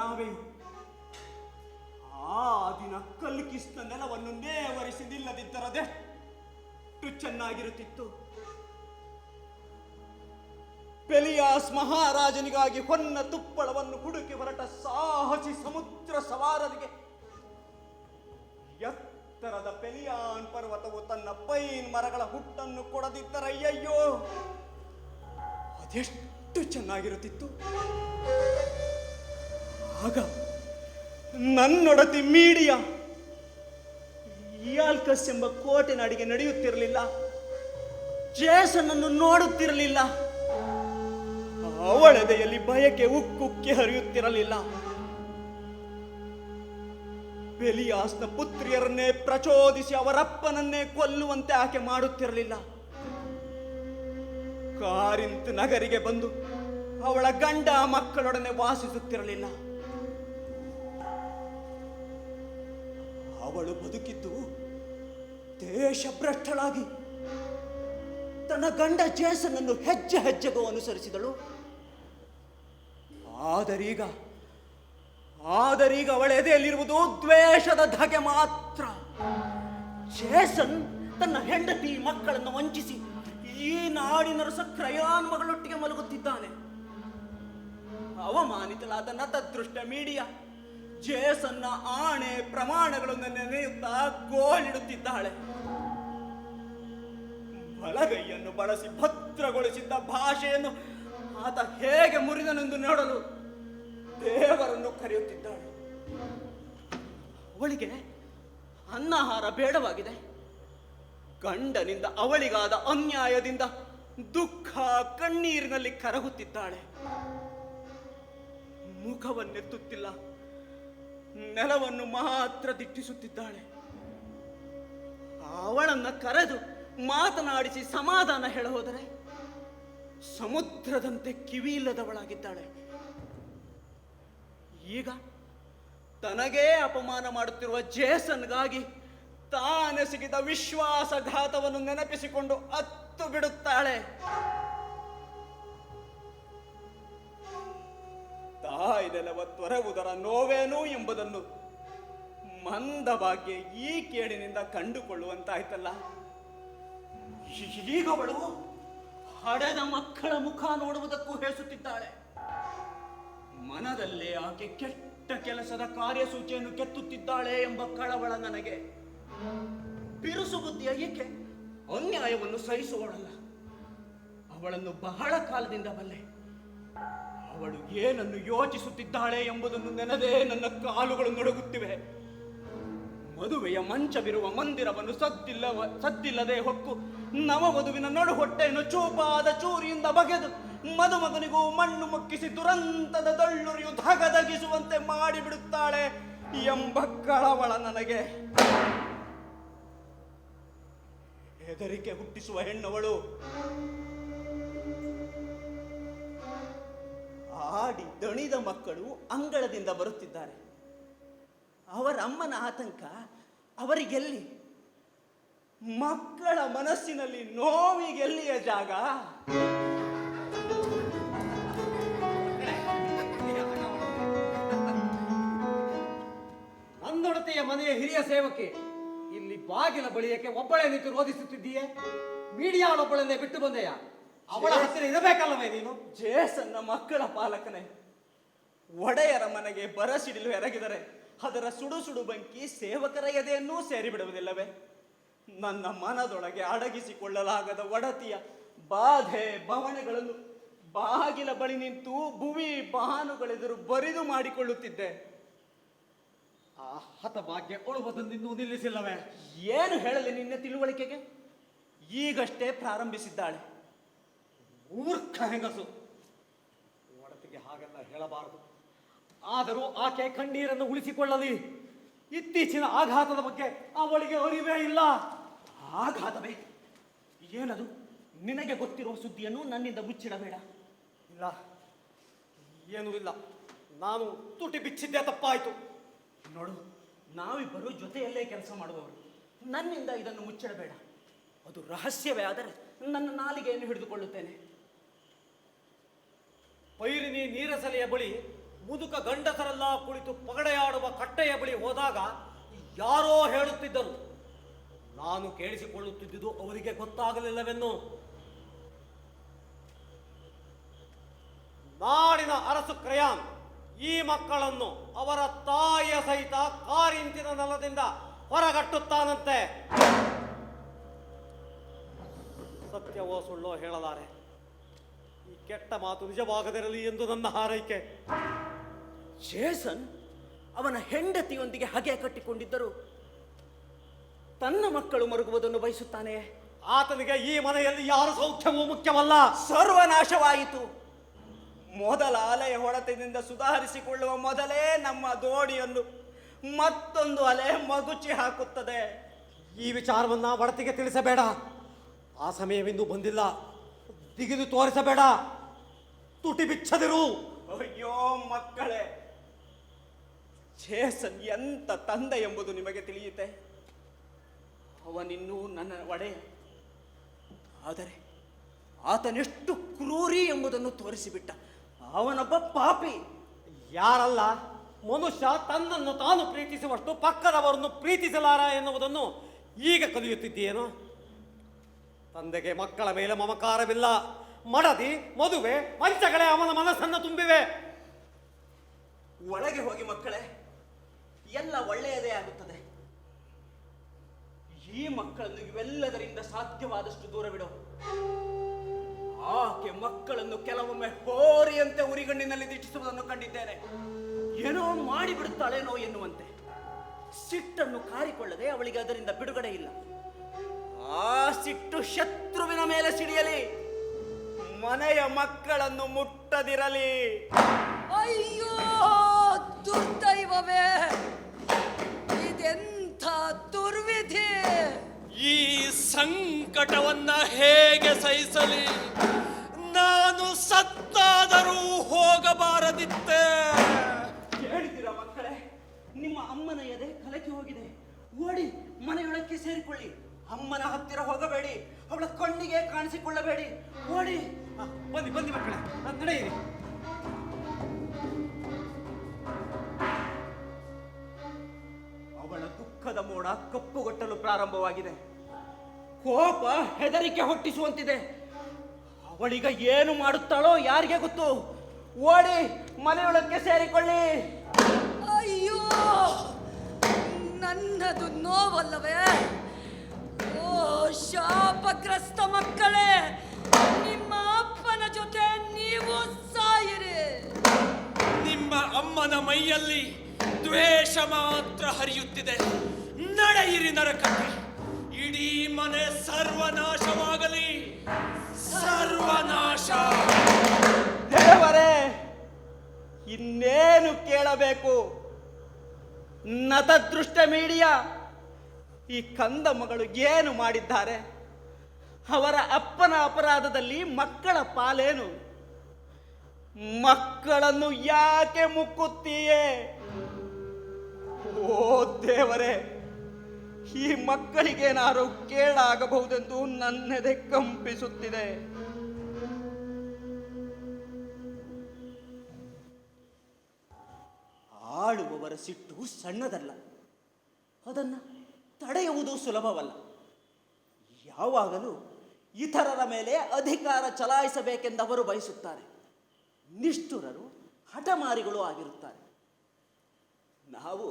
ನಾವೆಯು ಆ ದಿನ ಕಲ್ಕಿಸ್ನ ನೆಲವನ್ನು ನೇವರಿಸಿ ನಿಲ್ಲದಿದ್ದರದೆಷ್ಟು ಚೆನ್ನಾಗಿರುತ್ತಿತ್ತು. ಪೆಲಿಯಾಸ್ ಮಹಾರಾಜನಿಗಾಗಿ ಹೊನ್ನ ತುಪ್ಪಳವನ್ನು ಹುಡುಕಿ ಹೊರಟ ಸಾಹಸಿ ಸಮುದ್ರ ಸವಾರರಿಗೆ ಎತ್ತರದ ಪೆಲಿಯಾನ್ ಪರ್ವತವು ತನ್ನ ಪೈನ್ ಮರಗಳ ಹುಟ್ಟನ್ನು ಕೊಡದಿದ್ದರಯ್ಯಯ್ಯೋ ಅದೆಷ್ಟು ಚೆನ್ನಾಗಿರುತ್ತಿತ್ತು. ಆಗ ನನ್ನೊಡತಿ ಮೀಡಿಯಾ ಇಯಾಲ್ಕಸ್ ಎಂಬ ಕೋಟೆ ನಾಡಿಗೆ ನಡೆಯುತ್ತಿರಲಿಲ್ಲ. ಜೇಸನ್ ಅನ್ನು ನೋಡುತ್ತಿರಲಿಲ್ಲ. ಅವಳೆದೆಯಲ್ಲಿ ಬಯಕೆ ಉಕ್ಕುಕ್ಕಿ ಹರಿಯುತ್ತಿರಲಿಲ್ಲ. ಪೆಲಿಯಾಸ್ನ ಪುತ್ರಿಯರನ್ನೇ ಪ್ರಚೋದಿಸಿ ಅವರಪ್ಪನನ್ನೇ ಕೊಲ್ಲುವಂತೆ ಆಕೆ ಮಾಡುತ್ತಿರಲಿಲ್ಲ. ಕಾರಿಂತ್ ನಗರಿಗೆ ಬಂದು ಅವಳ ಗಂಡ ಮಕ್ಕಳೊಡನೆ ವಾಸಿಸುತ್ತಿರಲಿಲ್ಲ. ಅವಳು ಬದುಕಿದ್ದು ದೇಶಭ್ರಷ್ಟಳಾಗಿ ತನ್ನ ಗಂಡ ಜೇಸನನ್ನು ಹೆಜ್ಜೆ ಹೆಜ್ಜೆಗೂ ಅನುಸರಿಸಿದಳು. ಆದರೀಗ ಅವಳ ಎದೆಯಲ್ಲಿರುವುದು ದ್ವೇಷದ ಧಗೆ ಮಾತ್ರ. ಜೇಸನ್ ತನ್ನ ಹೆಂಡತಿ ಮಕ್ಕಳನ್ನು ವಂಚಿಸಿ ಈ ನಾಡಿನರಸ ಕ್ರಯಾನ್ ಮಗಳೊಟ್ಟಿಗೆ ಮಲಗುತ್ತಿದ್ದಾನೆ. ಅವಮಾನಿತಳಾದ ನತದೃಷ್ಟ ಮೀಡಿಯಾ ಜೇಸನ್ನ ಆಣೆ ಪ್ರಮಾಣಗಳನ್ನು ನೆನೆಯುತ್ತಾ ಗೋಳಿಡುತ್ತಿದ್ದಾಳೆ. ಬಲಗೈಯನ್ನು ಬಳಸಿ ಭದ್ರಗೊಳಿಸಿದ್ದ ಭಾಷೆಯನ್ನು ಆತ ಹೇಗೆ ಮುರಿದನೆಂದು ನೋಡಲು ದೇವರನ್ನು ಕರೆಯುತ್ತಿದ್ದಾಳೆ. ಅವಳಿಗೆ ಅನ್ನಾಹಾರ ಬೇಡವಾಗಿದೆ. ಗಂಡನಿಂದ ಅವಳಿಗಾದ ಅನ್ಯಾಯದಿಂದ ದುಃಖ ಕಣ್ಣೀರಿನಲ್ಲಿ ಕರಗುತ್ತಿದ್ದಾಳೆ. ಮುಖವನ್ನೆತ್ತುತ್ತಿಲ್ಲ, ನೆಲವನ್ನು ಮಾತ್ರ ದಿಟ್ಟಿಸುತ್ತಿದ್ದಾಳೆ. ಅವಳನ್ನ ಕರೆದು ಮಾತನಾಡಿಸಿ ಸಮಾಧಾನ ಹೇಳಹೋದರೆ ಸಮುದ್ರದಂತೆ ಕಿವಿಯಿಲ್ಲದವಳಾಗಿದ್ದಾಳೆ. ಈಗ ತನಗೇ ಅಪಮಾನ ಮಾಡುತ್ತಿರುವ ಜೇಸನ್ಗಾಗಿ ತಾನೆಸಗಿದ ವಿಶ್ವಾಸಘಾತವನ್ನು ನೆನಪಿಸಿಕೊಂಡು ಅತ್ತು ಬಿಡುತ್ತಾಳೆ. ತಾಯಿ ನೆಲವ ತೊರೆವುದರ ನೋವೇನು ಎಂಬುದನ್ನು ಮಂದಭಾಗ್ಯ ಈ ಕೇಡಿನಿಂದ ಕಂಡುಕೊಳ್ಳುವಂತಾಯ್ತಲ್ಲ. ಈಗವಳು ಹಡೆದ ಮಕ್ಕಳ ಮುಖ ನೋಡುವುದಕ್ಕೂ ಹೇಸುತ್ತಿದ್ದಾಳೆ. ಮನದಲ್ಲೇ ಆಕೆ ಕೆಟ್ಟ ಕೆಲಸದ ಕಾರ್ಯಸೂಚಿಯನ್ನು ಕೆತ್ತುತ್ತಿದ್ದಾಳೆ ಎಂಬ ಕಳವಳ ನನಗೆ. ಬಿರುಸು ಬುದ್ಧಿಯ ಈಕೆ ಅನ್ಯಾಯವನ್ನು ಸಹಿಸುವವಳಲ್ಲ. ಅವಳನ್ನು ಬಹಳ ಕಾಲದಿಂದ ಬಲ್ಲೆ. ಅವಳು ಏನನ್ನು ಯೋಚಿಸುತ್ತಿದ್ದಾಳೆ ಎಂಬುದನ್ನು ನೆನದೇ ನನ್ನ ಕಾಲುಗಳು ನಡುಗುತ್ತಿವೆ. ಮದುವೆಯ ಮಂಚವಿರುವ ಮಂದಿರವನ್ನು ಸದ್ದಿಲ್ಲದೆ ಹೊಕ್ಕು ನವವಧುವಿನ ನಡು ಹೊಟ್ಟೆಯನ್ನು ಚೂಪಾದ ಚೂರಿಯಿಂದ ಬಗೆದು ಮದುಮಗನಿಗೂ ಮಣ್ಣು ಮುಕ್ಕಿಸಿ ದುರಂತದ ದಳ್ಳುರಿಯು ಧಗಧಗಿಸುವಂತೆ ಮಾಡಿಬಿಡುತ್ತಾಳೆ ಎಂಬ ಕಳವಳ ನನಗೆ. ಹೆದರಿಕೆ ಹುಟ್ಟಿಸುವ ಹೆಣ್ಣವಳು ಆಡಿ ದಣಿದ ಮಕ್ಕಳು ಅಂಗಳದಿಂದ ಬರುತ್ತಿದ್ದಾರೆ. ಅವರ ಅಮ್ಮನ ಆತಂಕ ಅವರಿಗೆಲ್ಲಿ? ಮಕ್ಕಳ ಮನಸ್ಸಿನಲ್ಲಿ ನೋವಿಗೆಲ್ಲಿಯ ಜಾಗ? ನನ್ನೊಡತೆಯ ಮನೆಯ ಹಿರಿಯ ಸೇವಕಿ ಇಲ್ಲಿ ಬಾಗಿಲ ಬಳಿಯಕ್ಕೆ ಒಬ್ಬಳೇ ನಿಂತು ರೋಧಿಸುತ್ತಿದ್ದೀಯೇ? ಮೀಡಿಯಾಳೊಬ್ಬಳನ್ನೇ ಬಿಟ್ಟು ಬಂದೆಯ? ಅವಳ ಹತ್ತಿರ ಇರಬೇಕಲ್ಲವೇ ನೀನು? ಜೇಸನ್ನ ಮಕ್ಕಳ ಪಾಲಕನೇ. ಒಡೆಯರ ಮನೆಗೆ ಬರಸಿಡಿಲು ಎರಗಿದರೆ ಅದರ ಸುಡು ಸುಡು ಬೆಂಕಿ ಸೇವಕರ ಎದೆಯನ್ನೂ ಸೇರಿಬಿಡುವುದಿಲ್ಲವೇ? ನನ್ನ ಮನದೊಳಗೆ ಅಡಗಿಸಿಕೊಳ್ಳಲಾಗದ ಒಡತಿಯ ಬಾಧೆ ಬವಣೆಗಳನ್ನು ಬಾಗಿಲ ಬಳಿ ನಿಂತು ಭುವಿ ಬಾನುಗಳೆದುರು ಬರಿದು ಮಾಡಿಕೊಳ್ಳುತ್ತಿದ್ದೆ. ಆ ಹತಭಾಗ್ಯ ಉಳುವುದನ್ನು ನಿಲ್ಲಿಸಿಲ್ಲವೇ? ಏನು ಹೇಳಲಿ ನಿನ್ನ ತಿಳುವಳಿಕೆಗೆ? ಈಗಷ್ಟೇ ಪ್ರಾರಂಭಿಸಿದ್ದಾಳೆ. ಮೂರ್ಖ ಹೆಂಗಸು. ಒಡತಿಗೆ ಹಾಗೆಲ್ಲ ಹೇಳಬಾರದು. ಆದರೂ ಆಕೆ ಕಣ್ಣೀರನ್ನು ಉಳಿಸಿಕೊಳ್ಳಲಿ. ಇತ್ತೀಚಿನ ಆಘಾತದ ಬಗ್ಗೆ ಅವಳಿಗೆ ಅರಿವೇ ಇಲ್ಲ. ಆಘಾತವೇ? ಏನದು? ನಿನಗೆ ಗೊತ್ತಿರುವ ಸುದ್ದಿಯನ್ನು ನನ್ನಿಂದ ಮುಚ್ಚಿಡಬೇಡ. ಇಲ್ಲ, ಏನೂ ಇಲ್ಲ. ನಾನು ತುಟಿ ಬಿಚ್ಚಿದ್ದೆ, ತಪ್ಪಾಯಿತು. ನೋಡು, ನಾವಿಬ್ಬರು ಜೊತೆಯಲ್ಲೇ ಕೆಲಸ ಮಾಡುವವರು. ನನ್ನಿಂದ ಇದನ್ನು ಮುಚ್ಚಿಡಬೇಡ. ಅದು ರಹಸ್ಯವೇ ಆದರೆ ನನ್ನ ನಾಲಿಗೆಯನ್ನು ಹಿಡಿದುಕೊಳ್ಳುತ್ತೇನೆ. ಪೈರಿನಿ ನೀರಸಲೆಯ ಬಳಿ ಮುದುಕ ಗಂಡಸರೆಲ್ಲ ಕುಳಿತು ಪಗಡೆಯಾಡುವ ಕಟ್ಟೆಯ ಬಳಿ ಹೋದಾಗ ಯಾರೋ ಹೇಳುತ್ತಿದ್ದರು. ನಾನು ಕೇಳಿಸಿಕೊಳ್ಳುತ್ತಿದ್ದುದು ಅವರಿಗೆ ಗೊತ್ತಾಗಲಿಲ್ಲವೆನ್ನು. ನಾಡಿನ ಅರಸು ಕ್ರಯಾನ್ ಈ ಮಕ್ಕಳನ್ನು ಅವರ ತಾಯಿಯ ಸಹಿತ ಕಾರಿಂತಿನ ನೆಲದಿಂದ ಹೊರಗಟ್ಟುತ್ತಾನಂತೆ. ಸತ್ಯವೋ ಸುಳ್ಳೋ ಹೇಳಲಾರೆ. ಈ ಕೆಟ್ಟ ಮಾತು ನಿಜವಾಗದಿರಲಿ ಎಂದು ನನ್ನ ಹಾರೈಕೆ. ಜೇಸನ್ ಅವನ ಹೆಂಡತಿಯೊಂದಿಗೆ ಹಗೆ ಕಟ್ಟಿಕೊಂಡಿದ್ದರು. ತನ್ನ ಮಕ್ಕಳು ಮರುಗುವುದನ್ನು ಬಯಸುತ್ತಾನೆ. ಆತನಿಗೆ ಈ ಮನೆಯಲ್ಲಿ ಯಾರ ಸೌಖ್ಯವೂ ಮುಖ್ಯವಲ್ಲ. ಸರ್ವನಾಶವಾಯಿತು. ಮೊದಲ ಅಲೆಯ ಹೊಡೆತದಿಂದ ಸುಧಾರಿಸಿಕೊಳ್ಳುವ ಮೊದಲೇ ನಮ್ಮ ದೋಣಿಯನ್ನು ಮತ್ತೊಂದು ಅಲೆ ಮಗುಚಿ ಹಾಕುತ್ತದೆ. ಈ ವಿಚಾರವನ್ನ ಬಡತಿಗೆ ತಿಳಿಸಬೇಡ. ಆ ಸಮಯವಿಂದು ಬಂದಿಲ್ಲ. ದಿಗಿದು ತೋರಿಸಬೇಡ. ತುಟಿ ಬಿಚ್ಚದಿರು. ಅಯ್ಯೋ ಮಕ್ಕಳೇ, ಜೇಸನ್ ಎಂತ ತಂದೆ ಎಂಬುದು ನಿಮಗೆ ತಿಳಿಯುತ್ತೆ. ಅವನಿನ್ನೂ ನನ್ನ ಒಡೆಯ. ಆದರೆ ಆತನೆಷ್ಟು ಕ್ರೂರಿ ಎಂಬುದನ್ನು ತೋರಿಸಿಬಿಟ್ಟ. ಅವನೊಬ್ಬ ಪಾಪಿ. ಯಾರಲ್ಲ ಮನುಷ್ಯ ತನ್ನನ್ನು ತಾನು ಪ್ರೀತಿಸುವಷ್ಟು ಪಕ್ಕದವರನ್ನು ಪ್ರೀತಿಸಲಾರ ಎನ್ನುವುದನ್ನು ಈಗ ಕಲಿಯುತ್ತಿದ್ದೀಯೇನು? ತಂದೆಗೆ ಮಕ್ಕಳ ಮೇಲೆ ಮಮಕಾರವಿಲ್ಲ. ಮಡದಿ, ಮದುವೆ, ಮಂಚಗಳೇ ಅವನ ಮನಸ್ಸನ್ನು ತುಂಬಿವೆ. ಒಳಗೆ ಹೋಗಿ ಮಕ್ಕಳೇ, ಎಲ್ಲ ಒಳ್ಳೆಯದೇ ಆಗುತ್ತದೆ. ಈ ಮಕ್ಕಳನ್ನು ಇವೆಲ್ಲದರಿಂದ ಸಾಧ್ಯವಾದಷ್ಟು ದೂರವಿಡು. ಆಕೆ ಮಕ್ಕಳನ್ನು ಕೆಲವೊಮ್ಮೆ ಹೋರಿಯಂತೆ ಉರಿಗಣ್ಣಿನಲ್ಲಿ ದಿಟ್ಟಿಸುವುದನ್ನು ಕಂಡಿದ್ದೇನೆ. ಏನೋ ಮಾಡಿಬಿಡುತ್ತಾಳೇನೋ ಎನ್ನುವಂತೆ. ಸಿಟ್ಟನ್ನು ಕಾರಿಕೊಳ್ಳದೆ ಅವಳಿಗೆ ಅದರಿಂದ ಬಿಡುಗಡೆ ಇಲ್ಲ. ಆ ಸಿಟ್ಟು ಶತ್ರುವಿನ ಮೇಲೆ ಸಿಡಿಯಲಿ, ಮನೆಯ ಮಕ್ಕಳನ್ನು ಮುಟ್ಟದಿರಲಿ. ಅಯ್ಯೋ ದುರ್ದೈವವೇ, ಇದೆಂಥ ದುರ್ವಿಧಿ! ಈ ಸಂಕಟವನ್ನ ಹೇಗೆ ಸಹಿಸಲಿ? ನಾನು ಸತ್ತಾದರೂ ಹೋಗಬಾರದಿತ್ತೆ. ಕೇಳಿದಿರ ಮಕ್ಕಳೇ, ನಿಮ್ಮ ಅಮ್ಮನ ಎದೆ ಕಲಕಿ ಹೋಗಿದೆ. ಓಡಿ ಮನೆಯೊಳಕ್ಕೆ ಸೇರಿಕೊಳ್ಳಿ. ಅಮ್ಮನ ಹತ್ತಿರ ಹೋಗಬೇಡಿ. ಅವಳ ಕಣ್ಣಿಗೆ ಕಾಣಿಸಿಕೊಳ್ಳಬೇಡಿ. ಓಡಿ. ಬನ್ನಿ ಬನ್ನಿ ಮಕ್ಕಳೇ, ನಡೆಯಿರಿ. ಅವಳ ದುಃಖದ ಮೋಡ ಕಪ್ಪುಗೊಟ್ಟಲು ಪ್ರಾರಂಭವಾಗಿದೆ. ಕೋಪ ಹೆದರಿಕೆ ಹುಟ್ಟಿಸುವಂತಿದೆ. ಅವಳೀಗ ಏನು ಮಾಡುತ್ತಾಳೋ ಯಾರಿಗೆ ಗೊತ್ತು. ಓಡಿ ಮನೆಯೊಳಕ್ಕೆ ಸೇರಿಕೊಳ್ಳಿ. ಅಯ್ಯೋ, ನನ್ನದು ನೋವಲ್ಲವೇ? ಓ ಶಾಪಗ್ರಸ್ತ ಮಕ್ಕಳೇ, ನಿಮ್ಮ ಅಪ್ಪನ ಜೊತೆ ನೀವು ಸಾಯಿರಿ. ನಿಮ್ಮ ಅಮ್ಮನ ಮೈಯಲ್ಲಿ ದ್ವೇಷ ಮಾತ್ರ ಹರಿಯುತ್ತಿದೆ. ನಡೆಯಿರಿ ನರಕಕ್ಕೆ. ಇಡೀ ಮನೆ ಸರ್ವನಾಶವಾಗಲಿ. ಸರ್ವನಾಶ. ದೇವರೇ, ಇನ್ನೇನು ಕೇಳಬೇಕು? ನತದೃಷ್ಟ ಮೀಡಿಯಾ ಈ ಕಂದ ಮಗಳು ಏನು ಮಾಡಿದ್ದಾರೆ? ಅವರ ಅಪ್ಪನ ಅಪರಾಧದಲ್ಲಿ ಮಕ್ಕಳ ಪಾಲೇನು? ಮಕ್ಕಳನ್ನು ಯಾಕೆ ಮುಕ್ಕುತ್ತೀಯೇ? ಓ ದೇವರೇ, ಈ ಮಕ್ಕಳಿಗೇನಾರು ಕೇಳಾಗಬಹುದೆಂದು ನನ್ನೆದೆ ಕಂಪಿಸುತ್ತಿದೆ. ಆಳುವವರ ಸಿಟ್ಟು ಸಣ್ಣದಲ್ಲ. ಅದನ್ನು ತಡೆಯುವುದು ಸುಲಭವಲ್ಲ. ಯಾವಾಗಲೂ ಇತರರ ಮೇಲೆ ಅಧಿಕಾರ ಚಲಾಯಿಸಬೇಕೆಂದವರು ಬಯಸುತ್ತಾರೆ. ನಿಷ್ಠುರರು, ಹಠಮಾರಿಗಳು ಆಗಿರುತ್ತಾರೆ. ನಾವು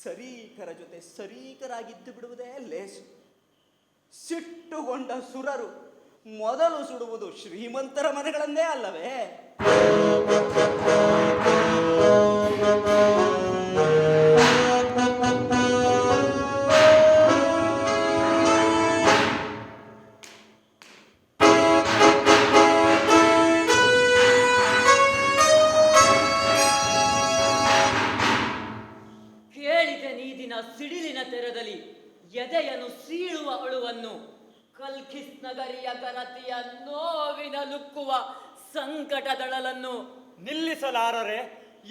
ಸರೀಕರ ಜೊತೆ ಸರೀಕರಾಗಿದ್ದು ಬಿಡುವುದೇ ಲೇಸು. ಸಿಟ್ಟುಗೊಂಡ ಸುರರು ಮೊದಲು ಸುಡುವುದು ಶ್ರೀಮಂತರ ಮನೆಗಳನ್ನೇ ಅಲ್ಲವೇ? ಕೇಳಿದೆ ನೀ ದಿನ ಸಿಡಿಲಿನ ತೆರದಲ್ಲಿ ಎದೆಯನ್ನು ಸೀಳುವ ಅಳುವನ್ನು, ಕಲ್ಕಿಸ್ ನಗರಿಯ ಘನತೆಯ ನೋವಿನ ನುಕ್ಕುವ ಸಂಕಟದಳಲನ್ನು. ನಿಲ್ಲಿಸಲಾರರೆ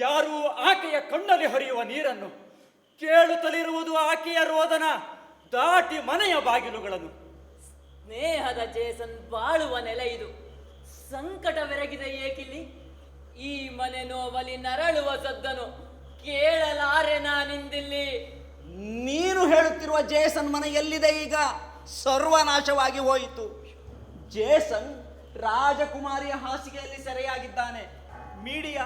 ಯಾರೂ ಆಕೆಯ ಕಣ್ಣಲ್ಲಿ ಹರಿಯುವ ನೀರನ್ನು. ಕೇಳುತ್ತಲಿರುವುದು ಆಕೆಯ ರೋದನ ದಾಟಿ ಮನೆಯ ಬಾಗಿಲುಗಳನ್ನು. ಸ್ನೇಹದ ಜೇಸನ್ ಬಾಳುವ ನೆಲೆ ಇದು. ಸಂಕಟವೆರಗಿದೆ ಏಕಿಲ್ಲಿ? ಈ ಮನೆ ನೋವಲಿ ನರಳುವ ಸದ್ದನು ಕೇಳಲಾರೆ ನಾನಿಂದಿಲ್ಲಿ. ನೀನು ಹೇಳುತ್ತಿರುವ ಜೇಸನ್ ಮನೆ ಎಲ್ಲಿದೆ ಈಗ? ಸರ್ವನಾಶವಾಗಿ ಹೋಯಿತು. ಜೇಸನ್ ರಾಜಕುಮಾರಿಯ ಹಾಸಿಗೆಯಲ್ಲಿ ಸೆರೆಯಾಗಿದ್ದಾನೆ. ಮೀಡಿಯಾ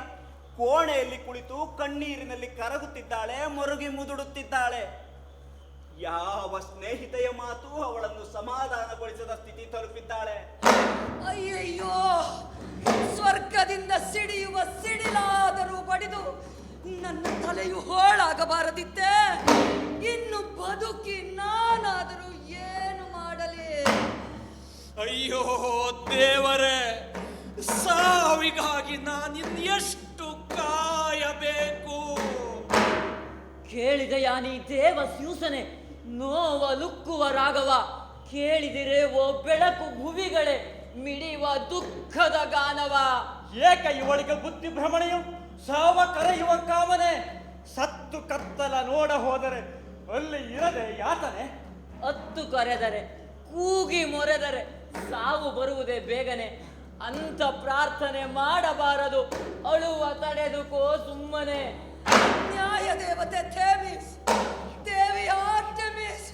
ಕೋಣೆಯಲ್ಲಿ ಕುಳಿತು ಕಣ್ಣೀರಿನಲ್ಲಿ ಕರಗುತ್ತಿದ್ದಾಳೆ, ಮರುಗಿ ಮುದುಡುತ್ತಿದ್ದಾಳೆ. ಯಾವ ಸ್ನೇಹಿತೆಯ ಮಾತು ಅವಳನ್ನು ಸಮಾಧಾನಗೊಳಿಸದ ಸ್ಥಿತಿ ತಲುಪಿದ್ದಾಳೆ. ಅಯ್ಯಯ್ಯೋ, ಸ್ವರ್ಗದಿಂದ ಸಿಡಿಯುವ ಸಿಡಿಲಾದರೂ ಬಡಿದು ನನ್ನ ತಲೆಯು ಹೋಳಾಗಬಾರದಿತ್ತೆ. ಇನ್ನು ಬದುಕಿ ನಾನಾದರೂ ಏನು ಮಾಡಲಿ? ಅಯ್ಯೋ ದೇವರೇ, ಸಾವಿಗಾಗಿ ನಾನಿನ್ನೆಷ್ಟು ಕಾಯಬೇಕು? ಕೇಳಿದೆಯಾ ನೀ ದೇವ ಸ್ಯೂಸನೆ ನೋವಲುಕ್ಕುವ ರಾಗವ? ಕೇಳಿದಿರೆ ಓ ಬೆಳಕು ಭುವಿಗಳೇ ಮಿಡಿಯುವ ದುಃಖದ ಗಾನವ? ಏಕ ಇವಳಿಗೆ ಬುದ್ಧಿ ಭ್ರಮಣೆಯು ಸಾವ ಕರೆಯುವ ಕಾಮನೆ. ಸತ್ತು ಕತ್ತಲ ನೋಡ ಹೋದರೆ ಅಲ್ಲಿ ಇರದೆ ಯಾತನೆ. ಅತ್ತು ಕರೆದರೆ ಕೂಗಿ ಮೊರೆದರೆ ಸಾವು ಬರುವುದೇ ಬೇಗನೆ. ಅಂತ ಪ್ರಾರ್ಥನೆ ಮಾಡಬಾರದು, ಅಳುವ ತಡೆದುಕೋ ಸುಮ್ಮನೆ. ನ್ಯಾಯ ದೇವತೆ ಥೇಮಿಸ್, ದೇವಿ ಆರ್ಟೆಮಿಸ್,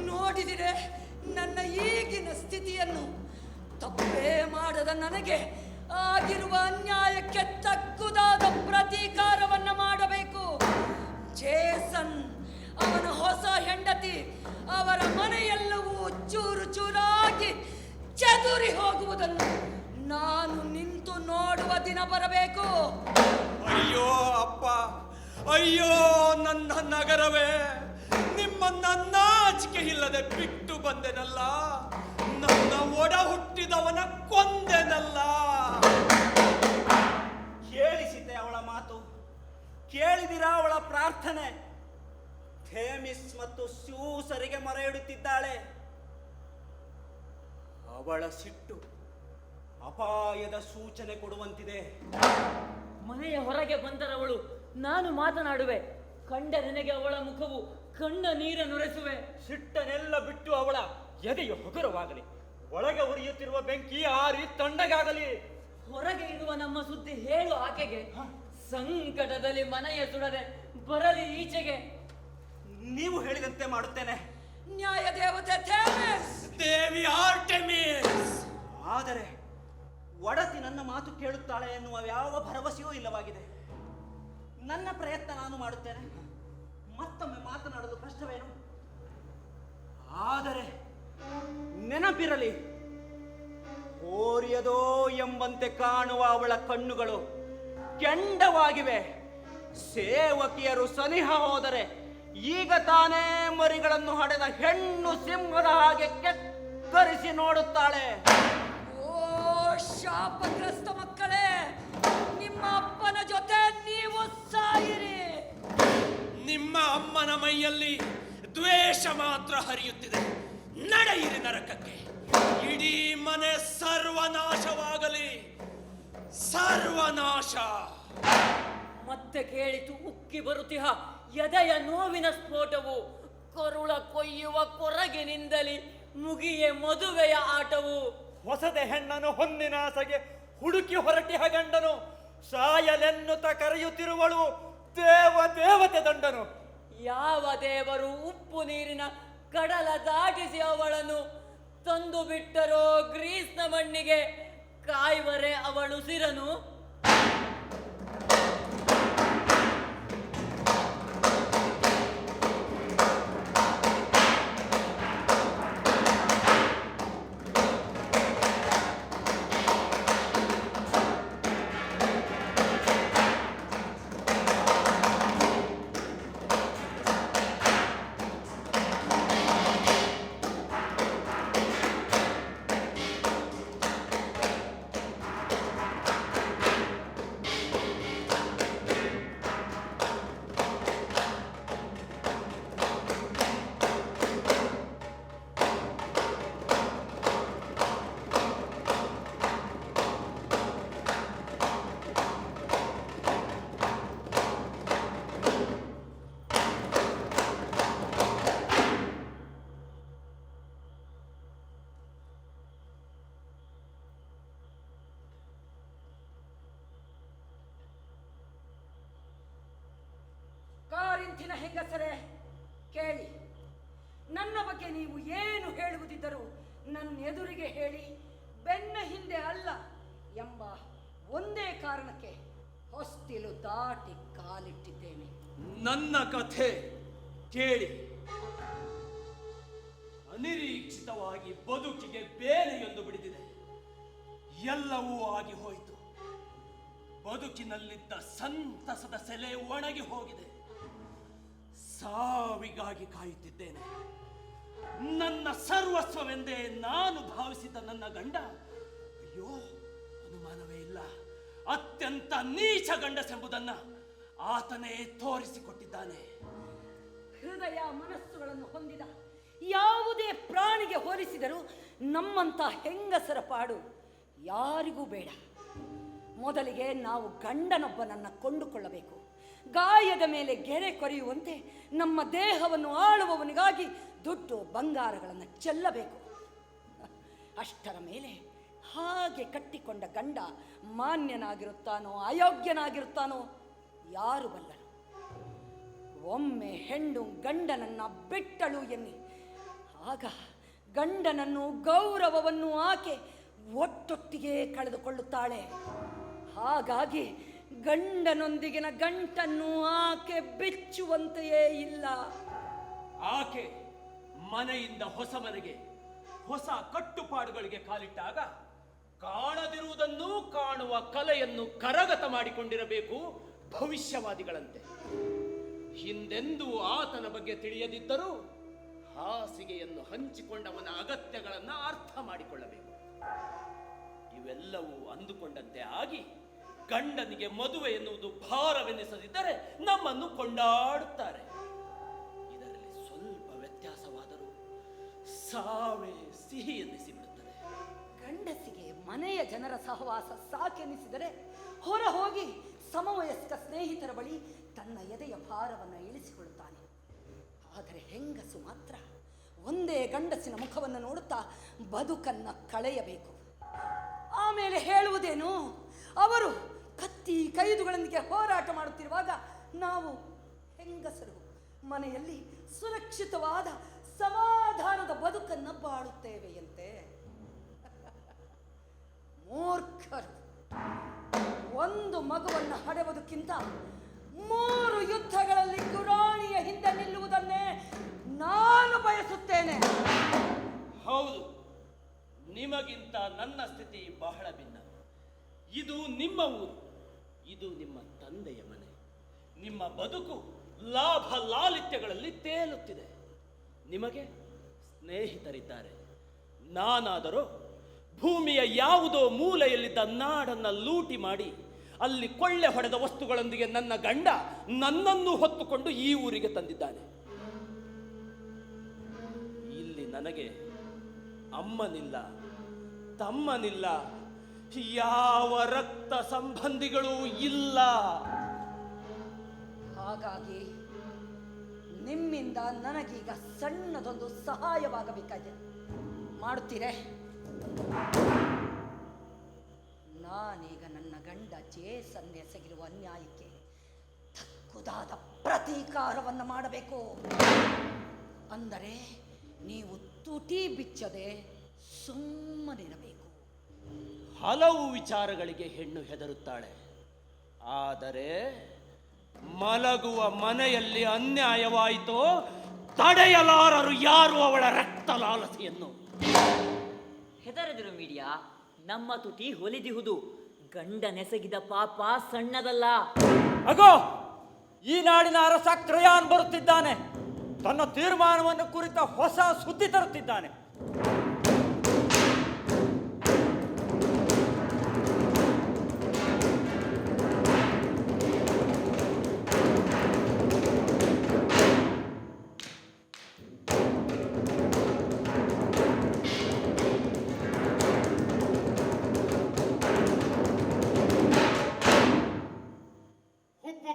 ನೋಡಿದಿರೆ ನನ್ನ ಈಗಿನ ಸ್ಥಿತಿಯನ್ನು. ತಪ್ಪೇ ಮಾಡದ ನನಗೆ ಆಗಿರುವ ಅನ್ಯಾಯಕ್ಕೆ ತಕ್ಕುದಾದ ಪ್ರತೀಕಾರವನ್ನ ಮಾಡಬೇಕು. ಜೇಸನ್, ಅವನ ಹೊಸ ಹೆಂಡತಿ, ಅವರ ಮನೆಯೆಲ್ಲವೂ ಚೂರು ಚೂರಾಗಿ ಚದುರಿ ಹೋಗುವುದನ್ನು ನಾನು ನಿಂತು ನೋಡುವ ದಿನ ಬರಬೇಕು. ಅಯ್ಯೋ ಅಪ್ಪ, ಅಯ್ಯೋ ನನ್ನ ನಗರವೇ, ನಿಮ್ಮನ್ನ ನಾಚಿಕೆ ಇಲ್ಲದೆ ಬಿಟ್ಟು ಬಂದೆನಲ್ಲ, ನನ್ನ ಒಡ ಹುಟ್ಟಿದವನ ಕೊಂದೆನಲ್ಲ. ಕೇಳಿಸಿದ್ದೆ ಅವಳ ಮಾತು, ಕೇಳಿದಿರಾ ಅವಳ ಪ್ರಾರ್ಥನೆ? ಥೇಮಿಸ್ ಮತ್ತು ಸ್ಯೂಸರಿಗೆ ಮೊರೆ ಇಡುತ್ತಿದ್ದಾಳೆ. ಅವಳ ಸಿಟ್ಟು ಅಪಾಯದ ಸೂಚನೆ ಕೊಡುವಂತಿದೆ. ಮನೆಯ ಹೊರಗೆ ಬಂದರವಳು ನಾನು ಮಾತನಾಡುವೆ. ಕಂಡ ನನಗೆ ಅವಳ ಮುಖವು ಕಣ್ಣ ನೀರನ್ನುರೆಸುವೆ. ಸಿಟ್ಟನೆಲ್ಲ ಬಿಟ್ಟು ಅವಳ ಎದೆಯು ಹಗುರವಾಗಲಿ, ಒಳಗೆ ಉರಿಯುತ್ತಿರುವ ಬೆಂಕಿ ಆರಿ ತಣ್ಣಗಾಗಲಿ. ಹೊರಗೆ ಇರುವ ನಮ್ಮ ಸುದ್ದಿ ಹೇಳು ಆಕೆಗೆ. ಸಂಕಟದಲ್ಲಿ ಮನೆಯ ಸುಡದೆ ಬರಲಿ ಈಚೆಗೆ. ನೀವು ಹೇಳಿದಂತೆ ಮಾಡುತ್ತೇನೆ. ನ್ಯಾಯ ದೇವತೆ ಥೇಮಿಸ್, ದೇವಿ ಆರ್ಟೆಮಿಸ್. ಆದರೆ ಒಡತಿ ನನ್ನ ಮಾತು ಕೇಳುತ್ತಾಳೆ ಎನ್ನುವ ಯಾವ ಭರವಸೆಯೂ ಇಲ್ಲವಾಗಿದೆ. ನನ್ನ ಪ್ರಯತ್ನ ನಾನು ಮಾಡುತ್ತೇನೆ. ಮತ್ತೊಮ್ಮೆ ಮಾತನಾಡಲು ಕಷ್ಟವೇನು? ಆದರೆ ನೆನಪಿರಲಿ, ಓರಿಯದೋ ಎಂಬಂತೆ ಕಾಣುವ ಅವಳ ಕಣ್ಣುಗಳು ಕೆಂಡವಾಗಿವೆ. ಸೇವಕಿಯರು ಸನಿಹ ಹೋದರೆ ಈಗ ತಾನೇ ಮರಿಗಳನ್ನು ಹಡೆದ ಹೆಣ್ಣು ಸಿಂಹದ ಹಾಗೆ ಕೆಕ್ಕರಿಸಿ ನೋಡುತ್ತಾಳೆ. ಓ ಶಾಪಗ್ರಸ್ತ ಮಕ್ಕಳೇ, ನಿಮ್ಮ ಅಪ್ಪನ ಜೊತೆ ನೀವು ಸಾಯಿರಿ. ನಿಮ್ಮ ಅಮ್ಮನ ಮೈಯಲ್ಲಿ ದ್ವೇಷ ಮಾತ್ರ ಹರಿಯುತ್ತಿದೆ. ನಡೆಯಿರಿ ನರಕಕ್ಕೆ. ಇಡೀ ಮನೆ ಸರ್ವನಾಶವಾಗಲಿ. ಸರ್ವನಾಶ. ಮತ್ತೆ ಕೇಳಿತು ಉಕ್ಕಿ ಬರುತ್ತಿಹ ಎದೆಯ ನೋವಿನ ಸ್ಫೋಟವು. ಕರುಳ ಕೊಯ್ಯುವ ಕೊರಗಿನಿಂದಲಿ ಮುಗಿಯೇ ಮದುವೆಯ ಆಟವು. ಹೊಸದೆ ಹೆಣ್ಣನು ಹೊನ್ನಿನಾಸೆಗೆ ಹುಡುಕಿ ಹೊರಟಿಹ ಗಂಡನು. ಸಾಯಲೆನ್ನುತ್ತ ಕರೆಯುತ್ತಿರುವಳು ದೇವತೆ ದಂಡನು. ಯಾವ ದೇವರು ಉಪ್ಪು ನೀರಿನ ಕಡಲ ದಾಟಿಸಿ ಅವಳನ್ನು ತಂದು ಬಿಟ್ಟರೋ ಗ್ರೀಸ್ನ ಮಣ್ಣಿಗೆ. ಕಾಯುವರೆ ಅವಳುಸಿರನು. ಮುಟ್ಟಿನ ಹೆಂಗಸರೇ, ಕೇಳಿ. ನನ್ನ ಬಗ್ಗೆ ನೀವು ಏನು ಹೇಳುವುದಿದ್ದರೂ ನನ್ನ ಎದುರಿಗೆ ಹೇಳಿ, ಬೆನ್ನ ಹಿಂದೆ ಅಲ್ಲ ಎಂಬ ಒಂದೇ ಕಾರಣಕ್ಕೆ ಹೊಸ್ತಿಲು ದಾಟಿ ಕಾಲಿಟ್ಟಿದ್ದೇನೆ. ನನ್ನ ಕಥೆ ಕೇಳಿ. ಅನಿರೀಕ್ಷಿತವಾಗಿ ಬದುಕಿಗೆ ಬೇನೆಯೊಂದು ಬಿಡಿದಿದೆ. ಎಲ್ಲವೂ ಆಗಿ ಹೋಯಿತು. ಬದುಕಿನಲ್ಲಿದ್ದ ಸಂತಸದ ಸೆಲೆ ಒಣಗಿ ಹೋಗಿದೆ. ಸಾವಿಗಾಗಿ ಕಾಯುತ್ತಿದ್ದೇನೆ. ನನ್ನ ಸರ್ವಸ್ವವೆಂದೇ ನಾನು ಭಾವಿಸಿದ್ದ ನನ್ನ ಗಂಡ, ಅಯ್ಯೋ ಅನುಮಾನವೇ ಇಲ್ಲ, ಅತ್ಯಂತ ನೀಚ ಗಂಡಸೆಂಬುದನ್ನ ಆತನೇ ತೋರಿಸಿಕೊಟ್ಟಿದ್ದಾನೆ. ಹೃದಯ ಮನಸ್ಸುಗಳನ್ನು ಹೊಂದಿದ ಯಾವುದೇ ಪ್ರಾಣಿಗೆ ಹೋಲಿಸಿದರೂ ನಮ್ಮಂಥ ಹೆಂಗಸರ ಪಾಡು ಯಾರಿಗೂ ಬೇಡ. ಮೊದಲಿಗೆ ನಾವು ಗಂಡನೊಬ್ಬನನ್ನು ಕೊಂಡುಕೊಳ್ಳಬೇಕು. ಗಾಯದ ಮೇಲೆ ಗೆರೆ ಕೊರೆಯುವಂತೆ ನಮ್ಮ ದೇಹವನ್ನು ಆಳುವವನಿಗಾಗಿ ದುಡ್ಡು ಬಂಗಾರಗಳನ್ನು ಚೆಲ್ಲಬೇಕು. ಅಷ್ಟರ ಮೇಲೆ ಹಾಗೆ ಕಟ್ಟಿಕೊಂಡ ಗಂಡ ಮಾನ್ಯನಾಗಿರುತ್ತಾನೋ ಅಯೋಗ್ಯನಾಗಿರುತ್ತಾನೋ ಯಾರು ಬಲ್ಲರು. ಒಮ್ಮೆ ಹೆಣ್ಣು ಗಂಡನನ್ನು ಬಿಟ್ಟಳು ಎನ್ನಿ, ಆಗ ಗಂಡನನ್ನು ಗೌರವವನ್ನು ಆಕೆ ಒಟ್ಟೊಟ್ಟಿಗೆ ಕಳೆದುಕೊಳ್ಳುತ್ತಾಳೆ. ಹಾಗಾಗಿ ಗಂಡನೊಂದಿಗಿನ ಗಂಟನ್ನು ಆಕೆ ಬಿಚ್ಚುವಂತೆಯೇ ಇಲ್ಲ. ಆಕೆ ಮನೆಯಿಂದ ಹೊಸ ಮನೆಗೆ ಹೊಸ ಕಟ್ಟುಪಾಡುಗಳಿಗೆ ಕಾಲಿಟ್ಟಾಗ ಕಾಣದಿರುವುದನ್ನು ಕಾಣುವ ಕಲೆಯನ್ನು ಕರಗತ ಮಾಡಿಕೊಂಡಿರಬೇಕು ಭವಿಷ್ಯವಾದಿಗಳಂತೆ. ಹಿಂದೆಂದೂ ಆತನ ಬಗ್ಗೆ ತಿಳಿಯದಿದ್ದರೂ ಹಾಸಿಗೆಯನ್ನು ಹಂಚಿಕೊಂಡವನ ಅಗತ್ಯಗಳನ್ನು ಅರ್ಥ ಮಾಡಿಕೊಳ್ಳಬೇಕು. ಇವೆಲ್ಲವೂ ಅಂದುಕೊಂಡಂತೆ ಆಗಿ ಗಂಡನಿಗೆ ಮದುವೆ ಎನ್ನುವುದು ಭಾರವೆನಿಸದಿದ್ದರೆ ನಮ್ಮನ್ನು ಕೊಂಡಾಡುತ್ತಾರೆ. ಇದರಲ್ಲಿ ಸ್ವಲ್ಪ ವ್ಯತ್ಯಾಸವಾದರೂ ಸಾವೇ ಸಿಹಿ ಎನ್ನಿಸಿಬಿಡುತ್ತದೆ. ಗಂಡಸಿಗೆ ಮನೆಯ ಜನರ ಸಹವಾಸ ಸಾಕೆನಿಸಿದರೆ ಹೊರ ಹೋಗಿ ಸಮವಯಸ್ಕ ಸ್ನೇಹಿತರ ಬಳಿ ತನ್ನ ಎದೆಯ ಭಾರವನ್ನು ಇಳಿಸಿಕೊಳ್ಳುತ್ತಾನೆ. ಆದರೆ ಹೆಂಗಸು ಮಾತ್ರ ಒಂದೇ ಗಂಡಸಿನ ಮುಖವನ್ನು ನೋಡುತ್ತಾ ಬದುಕನ್ನು ಕಳೆಯಬೇಕು. ಆಮೇಲೆ ಹೇಳುವುದೇನು, ಅವರು ಕತ್ತಿ ಕೈದುಗಳೊಂದಿಗೆ ಹೋರಾಟ ಮಾಡುತ್ತಿರುವಾಗ ನಾವು ಹೆಂಗಸರು ಮನೆಯಲ್ಲಿ ಸುರಕ್ಷಿತವಾದ ಸಮಾಧಾನದ ಬದುಕನ್ನು ಬಾಳುತ್ತೇವೆಯಂತೆ. ಮೂರ್ಖರು. ಒಂದು ಮಗುವನ್ನು ಹಡೆಯುವುದಕ್ಕಿಂತ 3 ಯುದ್ಧಗಳಲ್ಲಿ ಗುರಾಣಿಯ ಹಿಂದೆ ನಿಲ್ಲುವುದನ್ನೇ ನಾನು ಬಯಸುತ್ತೇನೆ. ಹೌದು, ನಿಮಗಿಂತ ನನ್ನ ಸ್ಥಿತಿ ಬಹಳ ಭಿನ್ನ. ಇದು ನಿಮ್ಮ ಊರು, ಇದು ನಿಮ್ಮ ತಂದೆಯ ಮನೆ. ನಿಮ್ಮ ಬದುಕು ಲಾಭ ಲಾಲಿತ್ಯಗಳಲ್ಲಿ ತೇಲುತ್ತಿದೆ. ನಿಮಗೆ ಸ್ನೇಹಿತರಿದ್ದಾರೆ. ನಾನಾದರೂ ಭೂಮಿಯ ಯಾವುದೋ ಮೂಲೆಯಲ್ಲಿದ್ದ ನಾಡನ್ನು ಲೂಟಿ ಮಾಡಿ ಅಲ್ಲಿ ಕೊಳ್ಳೆ ಹೊಡೆದ ವಸ್ತುಗಳೊಂದಿಗೆ ನನ್ನ ಗಂಡ ನನ್ನನ್ನು ಹೊತ್ತುಕೊಂಡು ಈ ಊರಿಗೆ ತಂದಿದ್ದಾನೆ. ಇಲ್ಲಿ ನನಗೆ ಅಮ್ಮನಿಲ್ಲ, ತಮ್ಮನಿಲ್ಲ, ಯಾವ ರಕ್ತ ಸಂಬಂಧಿಗಳೂ ಇಲ್ಲ. ಹಾಗಾಗಿ ನಿಮ್ಮಿಂದ ನನಗೀಗ ಸಣ್ಣದೊಂದು ಸಹಾಯವಾಗಬೇಕಾಗಿದೆ. ಮಾಡುತ್ತೀರೇ? ನಾನೀಗ ನನ್ನ ಗಂಡ ಜೇಸನ್ ಎಸಗಿರುವ ಅನ್ಯಾಯಕ್ಕೆ ತಕ್ಕುದಾದ ಪ್ರತೀಕಾರವನ್ನು ಮಾಡಬೇಕು. ಅಂದರೆ ನೀವು ತುಟಿ ಬಿಚ್ಚದೆ ಸುಮ್ಮನಿರಬೇಕು. ಹಲವು ವಿಚಾರಗಳಿಗೆ ಹೆಣ್ಣು ಹೆದರುತ್ತಾಳೆ. ಆದರೆ ಮಲಗುವ ಮನೆಯಲ್ಲಿ ಅನ್ಯಾಯವಾಯಿತೋ ತಡೆಯಲಾರರು ಯಾರು ಅವಳ ರಕ್ತ ಲಾಲಸೆಯನ್ನು. ಹೆದರದಿರು ಮೀಡಿಯಾ, ನಮ್ಮ ತುಟಿ ಹೊಲಿದಿಹುದು. ಗಂಡನೆಸಗಿದ ಪಾಪ ಸಣ್ಣದಲ್ಲ. ಅಗೋ, ಈ ನಾಡಿನ ಅರಸ ಕ್ರಯಾನ್ ಬರುತ್ತಿದ್ದಾನೆ. ತನ್ನ ತೀರ್ಮಾನವನ್ನು ಕುರಿತ ಹೊಸ ಸುದ್ದಿ ತರುತ್ತಿದ್ದಾನೆ.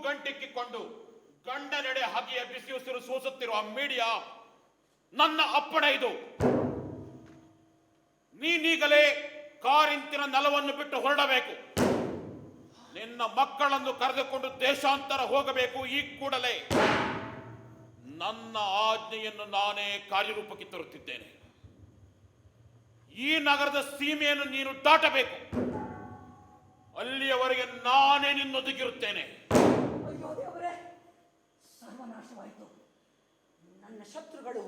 ಗಂಟಿಕ್ಕಿಕೊಂಡು ಗಂಡನೆಡೆ ಹಗೆಯ ಬಿಸಿ ಉಸಿರು ಸೂಸುತ್ತಿರುವ ಮೀಡಿಯಾ, ನನ್ನ ಅಪ್ಪಣೆ ಇದು. ನೀನೀಗಲೇ ಕಾರಿಂತಿನ ನೆಲವನ್ನು ಬಿಟ್ಟು ಹೊರಡಬೇಕು. ನಿನ್ನ ಮಕ್ಕಳನ್ನು ಕರೆದುಕೊಂಡು ದೇಶಾಂತರ ಹೋಗಬೇಕು ಈ ಕೂಡಲೇ. ನನ್ನ ಆಜ್ಞೆಯನ್ನು ನಾನೇ ಕಾರ್ಯರೂಪಕ್ಕೆ ತರುತ್ತಿದ್ದೇನೆ. ಈ ನಗರದ ಸೀಮೆಯನ್ನು ನೀನು ದಾಟಬೇಕು. ಅಲ್ಲಿಯವರೆಗೆ ನಾನೇ ನಿನ್ನೊದಗಿರುತ್ತೇನೆ. ಅಯ್ಯೋ ದೇವರೇ, ಸರ್ವನಾಶವಾಯಿತು. ನನ್ನ ಶತ್ರುಗಳು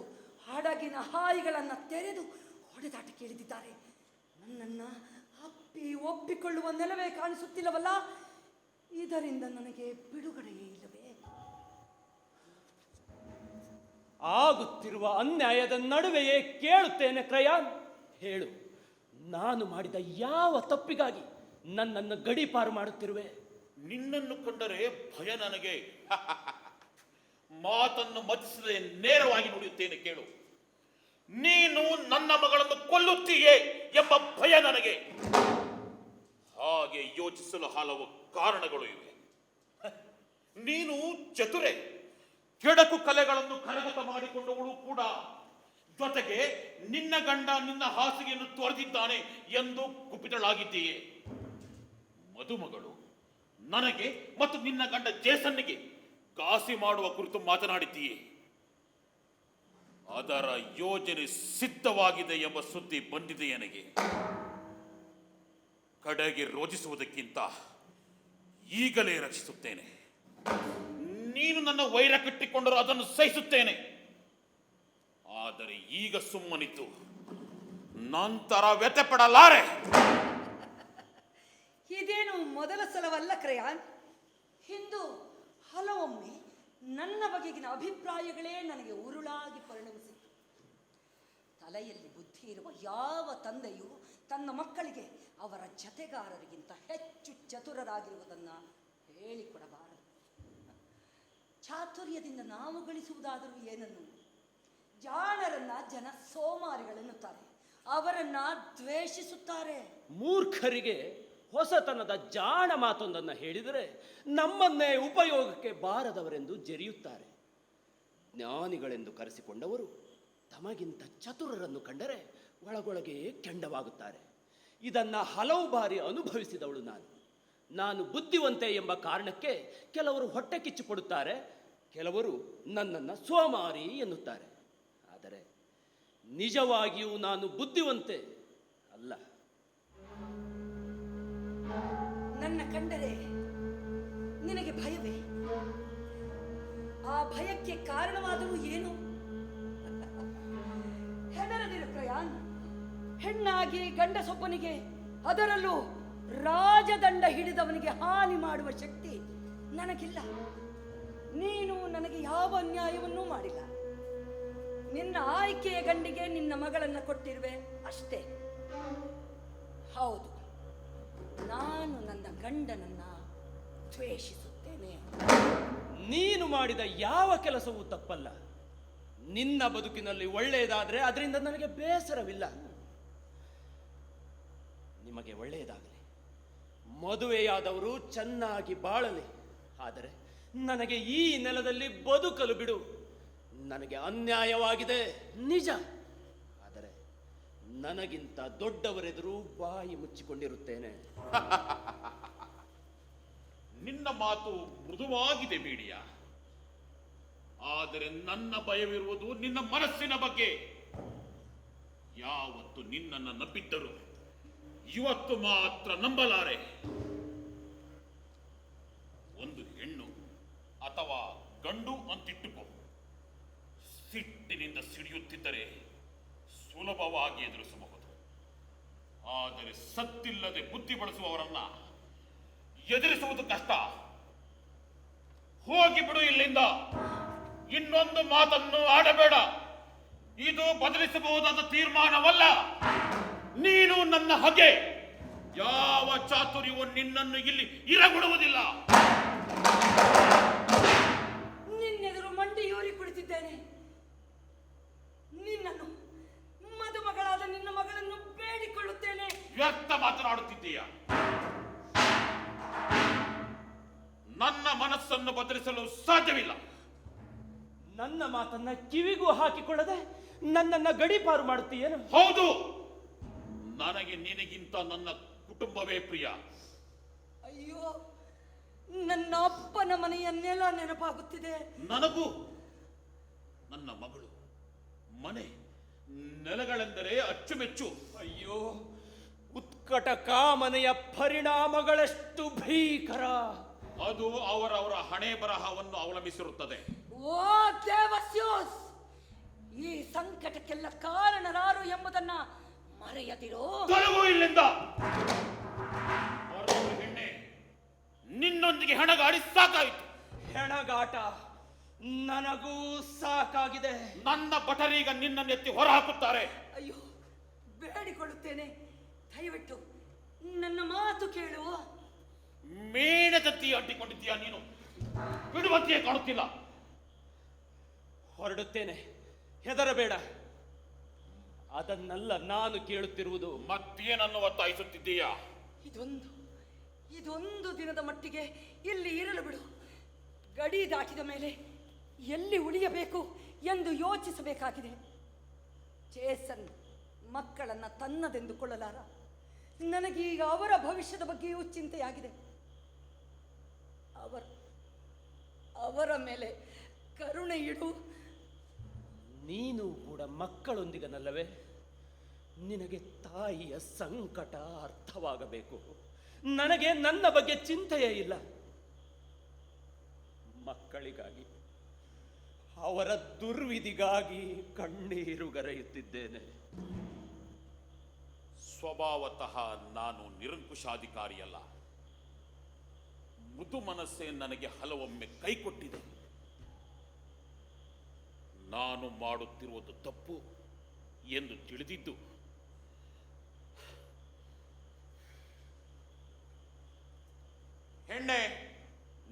ಹಡಗಿನ ಹಾಯಿಗಳನ್ನು ತೆರೆದು ಹೊಡೆದಾಟಕ್ಕೆ ಇಳಿದಿದ್ದಾರೆ. ನನ್ನನ್ನು ಅಪ್ಪಿ ಒಪ್ಪಿಕೊಳ್ಳುವ ನೆಲವೇ ಕಾಣಿಸುತ್ತಿಲ್ಲವಲ್ಲ. ಇದರಿಂದ ನನಗೆ ಬಿಡುಗಡೆಯೇ ಇಲ್ಲವೇ? ಆಗುತ್ತಿರುವ ಅನ್ಯಾಯದ ನಡುವೆಯೇ ಕೇಳುತ್ತೇನೆ ಕ್ರಯಾನ್. ಹೇಳು, ನಾನು ಮಾಡಿದ ಯಾವ ತಪ್ಪಿಗಾಗಿ ನನ್ನನ್ನು ಗಡೀಪಾರು ಮಾಡುತ್ತಿರುವೆ? ನಿನ್ನನ್ನು ಕಂಡರೆ ಭಯ ನನಗೆ. ಮಾತನ್ನು ಮತಿಸದೆ ನೇರವಾಗಿ ನುಡಿಯುತ್ತೇನೆ ಕೇಳು. ನೀನು ನನ್ನ ಮಗಳನ್ನು ಕೊಲ್ಲುತ್ತೀಯೇ ಎಂಬ ಭಯ ನನಗೆ. ಹಾಗೆ ಯೋಚಿಸಲು ಹಲವು ಕಾರಣಗಳು ಇವೆ. ನೀನು ಚತುರೆ, ಕೆಡಕು ಕಲೆಗಳನ್ನು ಕರಗತ ಮಾಡಿಕೊಂಡವಳು ಕೂಡ. ಜೊತೆಗೆ ನಿನ್ನ ಗಂಡ ನಿನ್ನ ಹಾಸಿಗೆಯನ್ನು ತೊರೆದಿದ್ದಾನೆ ಎಂದು ಕುಪಿತಳಾಗಿದ್ದೀಯೆ. ಮದುಮಗಳು ನನಗೆ ಮತ್ತು ನಿನ್ನ ಗಂಡ ಜೇಸನ್ನಿಗೆ ಘಾಸಿ ಮಾಡುವ ಕುರಿತು ಮಾತನಾಡಿದ್ದೀಯೆ. ಅದರ ಯೋಜನೆ ಸಿದ್ಧವಾಗಿದೆ ಎಂಬ ಸುದ್ದಿ ಬಂದಿದೆ ನನಗೆ. ಕಡೆಗೆ ರೋಧಿಸುವುದಕ್ಕಿಂತ ಈಗಲೇ ರಕ್ಷಿಸುತ್ತೇನೆ. ನೀನು ನನ್ನ ವೈರ ಕಟ್ಟಿಕೊಂಡರೂ ಅದನ್ನು ಸಹಿಸುತ್ತೇನೆ. ಆದರೆ ಈಗ ಸುಮ್ಮನಿದ್ದು ನಂತರ ವ್ಯಥೆ ಪಡಲಾರೆ. ಇದೇನು ಮೊದಲ ಸಲವಲ್ಲ ಕ್ರಯಾನ್. ಹಿಂದು ಹಲವೊಮ್ಮೆ ನನ್ನ ಬಗೆಗಿನ ಅಭಿಪ್ರಾಯಗಳೇ ನನಗೆ ಉರುಳಾಗಿ ಪರಿಣಮಿಸಿತು. ತಲೆಯಲ್ಲಿ ಬುದ್ಧಿ ಇರುವ ಯಾವ ತಂದೆಯೂ ತನ್ನ ಮಕ್ಕಳಿಗೆ ಅವರ ಜತೆಗಾರರಿಗಿಂತ ಹೆಚ್ಚು ಚತುರರಾಗಿರುವುದನ್ನು ಹೇಳಿಕೊಡಬಾರದು. ಚಾತುರ್ಯದಿಂದ ನಾವು ಗಳಿಸುವುದಾದರೂ ಏನನ್ನು? ಜಾಣರನ್ನ ಜನ ಸೋಮಾರಿಗಳೆನ್ನುತ್ತಾರೆ, ಅವರನ್ನ ದ್ವೇಷಿಸುತ್ತಾರೆ. ಮೂರ್ಖರಿಗೆ ಹೊಸತನದ ಜಾಣ ಮಾತೊಂದನ್ನು ಹೇಳಿದರೆ ನಮ್ಮನ್ನೇ ಉಪಯೋಗಕ್ಕೆ ಬಾರದವರೆಂದು ಜರಿಯುತ್ತಾರೆ. ಜ್ಞಾನಿಗಳೆಂದು ಕರೆಸಿಕೊಂಡವರು ತಮಗಿಂತ ಚತುರರನ್ನು ಕಂಡರೆ ಒಳಗೊಳಗೆ ಕೆಂಡವಾಗುತ್ತಾರೆ. ಇದನ್ನ ಹಲವು ಬಾರಿ ಅನುಭವಿಸಿದವಳು ನಾನು ಬುದ್ಧಿವಂತೆ ಎಂಬ ಕಾರಣಕ್ಕೆ ಕೆಲವರು ಹೊಟ್ಟೆ ಕಿಚ್ಚು ಪಡುತ್ತಾರೆ, ಕೆಲವರು ನನ್ನನ್ನು ಸೋಮಾರಿ ಎನ್ನುತ್ತಾರೆ. ಆದರೆ ನಿಜವಾಗಿಯೂ ನಾನು ಬುದ್ಧಿವಂತೆ ಅಲ್ಲ. ನನ್ನ ಕಂಡರೆ ನಿನಗೆ ಭಯವೇ? ಆ ಭಯಕ್ಕೆ ಕಾರಣವಾದರೂ ಏನು? ಹೆದರದಿರು ಪ್ರಯಾಣ. ಹೆಣ್ಣಾಗಿ ಗಂಡಸೊಬ್ಬನಿಗೆ, ಅದರಲ್ಲೂ ರಾಜದಂಡ ಹಿಡಿದವನಿಗೆ ಹಾನಿ ಮಾಡುವ ಶಕ್ತಿ ನನಗಿಲ್ಲ. ನೀನು ನನಗೆ ಯಾವ ಅನ್ಯಾಯವನ್ನೂ ಮಾಡಿಲ್ಲ. ನಿನ್ನ ಆಯ್ಕೆಯ ಗಂಡಿಗೆ ನಿನ್ನ ಮಗಳನ್ನು ಕೊಟ್ಟಿರುವೆ ಅಷ್ಟೇ. ಹೌದು, ನಾನು ನನ್ನ ಗಂಡನನ್ನ ದ್ವೇಷಿಸುತ್ತೇನೆ. ನೀನು ಮಾಡಿದ ಯಾವ ಕೆಲಸವೂ ತಪ್ಪಲ್ಲ. ನಿನ್ನ ಬದುಕಿನಲ್ಲಿ ಒಳ್ಳೆಯದಾದರೆ ಅದರಿಂದ ನನಗೆ ಬೇಸರವಿಲ್ಲ. ನಿಮಗೆ ಒಳ್ಳೆಯದಾಗಲಿ, ಮದುವೆಯಾದವರು ಚೆನ್ನಾಗಿ ಬಾಳಲಿ. ಆದರೆ ನನಗೆ ಈ ನೆಲದಲ್ಲಿ ಬದುಕಲು ಬಿಡು. ನನಗೆ ಅನ್ಯಾಯವಾಗಿದೆ ನಿಜ, ಆದರೆ ನನಗಿಂತ ದೊಡ್ಡವರೆದುರು ಬಾಯಿ ಮುಚ್ಚಿಕೊಂಡಿರುತ್ತೇನೆ. ನಿನ್ನ ಮಾತು ಮೃದುವಾಗಿದೆ ಮೀಡಿಯ, ಆದರೆ ನನ್ನ ಭಯವಿರುವುದು ನಿನ್ನ ಮನಸ್ಸಿನ ಬಗ್ಗೆ. ಯಾವತ್ತು ನಿನ್ನನ್ನು ನಂಬಿದ್ದರು, ಇವತ್ತು ಮಾತ್ರ ನಂಬಲಾರೆ. ಒಂದು ಹೆಣ್ಣು ಅಥವಾ ಗಂಡು ಅಂತಿಟ್ಟುಕೋ, ಸಿಟ್ಟಿನಿಂದ ಸಿಡಿಯುತ್ತಿದ್ದರೆ ಸುಲಭವಾಗಿ ಎದುರಿಸಬಹುದು. ಆದರೆ ಸತ್ತಿಲ್ಲದೆ ಬುದ್ಧಿ ಬಳಸುವವರನ್ನ ಎದುರಿಸುವುದು ಕಷ್ಟ. ಹೋಗಿ ಬಿಡು ಇಲ್ಲಿಂದ. ಇನ್ನೊಂದು ಮಾತನ್ನು ಆಡಬೇಡ. ಇದು ಬದಲಿಸಬಹುದಾದ ತೀರ್ಮಾನವಲ್ಲ. ನೀನು ನನ್ನ ಹಗೆ. ಯಾವ ಚಾತುರ್ಯವೂ ನಿನ್ನನ್ನು ಇಲ್ಲಿ ಇರಗೊಡುವುದಿಲ್ಲ. ನಿನ್ನೆದುರು ಮಂಡಿಯೂರಿ ಕುಳಿತಿದ್ದೇನೆ. ನಿನ್ನನ್ನು, ಮದುಮಗಳಾದ ನಿನ್ನ ಮಗಳನ್ನು ಬೇಡಿಕೊಳ್ಳುತ್ತೇನೆ. ವ್ಯರ್ಥ ಮಾತನಾಡುತ್ತಿದ್ದೀಯ. ನನ್ನ ಮನಸ್ಸನ್ನು ಬದಲಿಸಲು ಸಾಧ್ಯವಿಲ್ಲ. ನನ್ನ ಮಾತನ್ನ ಕಿವಿಗೂ ಹಾಕಿಕೊಳ್ಳದೆ ನನ್ನನ್ನ ಗಡೀಪಾರು ಮಾಡುತ್ತೀಯೇನು? ಹೌದು, ನನಗೆ ನಿನಗಿಂತ ನನ್ನ ಕುಟುಂಬವೇ ಪ್ರಿಯ. ಅಯ್ಯೋ, ನನ್ನ ಅಪ್ಪನ ಮನೆಯನ್ನೆಲ್ಲ ನೆನಪಾಗುತ್ತಿದೆ. ನನಗೂ ನನ್ನ ಮಗಳು. ಮನೆ ನೆಲಗಳೆಂದರೆ ಅಚ್ಚುಮೆಚ್ಚು. ಅಯ್ಯೋ, ಉತ್ಕಟ ಕಾಮನೆಯ ಪರಿಣಾಮಗಳೆಷ್ಟು ಭೀಕರ! ಅದು ಅವರವರ ಹಣೆ ಬರಹವನ್ನು ಅವಲಂಬಿಸಿರುತ್ತದೆ. ಓ ದೇವಸ್ಯೂಸ್, ಈ ಸಂಕಟಕ್ಕೆಲ್ಲ ಕಾರಣರಾರು ಎಂಬುದನ್ನ ಮರೆಯದಿರೋ. ತೊಲಗು ಇಲ್ಲಿಂದ. ಬರೋರು ಹೆಣ್ಣೆ, ನಿನ್ನೊಂದಿಗೆ ಹಣಗಾಡಿ ಸಾಕಾಯಿತು. ಹೆಣಗಾಟ ನನಗೂ ಸಾಕಾಗಿದೆ. ನನ್ನ ಭಟರೀಗ ನಿನ್ನನ್ನೆತ್ತಿ ಹೊರ ಹಾಕುತ್ತಾರೆ. ಅಯ್ಯೋ, ಬೇಡಿಕೊಳ್ಳುತ್ತೇನೆ, ದಯವಿಟ್ಟು ನನ್ನ ಮಾತು ಕೇಳು. ಮೇಣದತ್ತಿ ಅಡ್ಡಿಕೊಂಡಿದ್ದೀಯಾ ನೀನು? ಬಿಡುವಂತೆಯೇ ಕಾಣುತ್ತಿಲ್ಲ. ಹೊರಡುತ್ತೇನೆ, ಹೆದರಬೇಡ. ಅದನ್ನೆಲ್ಲ ನಾನು ಕೇಳುತ್ತಿರುವುದು. ಮತ್ತೇನನ್ನು ಒತ್ತಾಯಿಸುತ್ತಿದ್ದೀಯಾ? ಇದೊಂದು ದಿನದ ಮಟ್ಟಿಗೆ ಇಲ್ಲಿ ಇರಲು ಬಿಡು. ಗಡಿ ದಾಟಿದ ಮೇಲೆ ಎಲ್ಲಿ ಉಳಿಯಬೇಕು ಎಂದು ಯೋಚಿಸಬೇಕಾಗಿದೆ. ಜೇಸನ್ ಮಕ್ಕಳನ್ನ ತನ್ನದೆಂದುಕೊಳ್ಳಲಾರ. ನನಗೀಗ ಅವರ ಭವಿಷ್ಯದ ಬಗ್ಗೆಯೂ ಚಿಂತೆಯಾಗಿದೆ. ಅವರ ಮೇಲೆ ಕರುಣೆ ಇಡು. ನೀನು ಕೂಡ ಮಕ್ಕಳೊಂದಿಗನಲ್ಲವೇ? ನಿನಗೆ ತಾಯಿಯ ಸಂಕಟ ಅರ್ಥವಾಗಬೇಕು. ನನಗೆ ನನ್ನ ಬಗ್ಗೆ ಚಿಂತೆಯೇ ಇಲ್ಲ. ಮಕ್ಕಳಿಗಾಗಿ, ಅವರ ದುರ್ವಿಧಿಗಾಗಿ ಕಣ್ಣೀರುಗರೆಯುತ್ತಿದ್ದೇನೆ. ಸ್ವಭಾವತಃ ನಾನು ನಿರಂಕುಶಾಧಿಕಾರಿಯಲ್ಲ. ಮುದು ಮನಸ್ಸೇ ನನಗೆ ಹಲವೊಮ್ಮೆ ಕೈಕೊಟ್ಟಿದೆ. ನಾನು ಮಾಡುತ್ತಿರುವುದು ತಪ್ಪು ಎಂದು ತಿಳಿದಿದ್ದು ಹೆಣ್ಣೆ,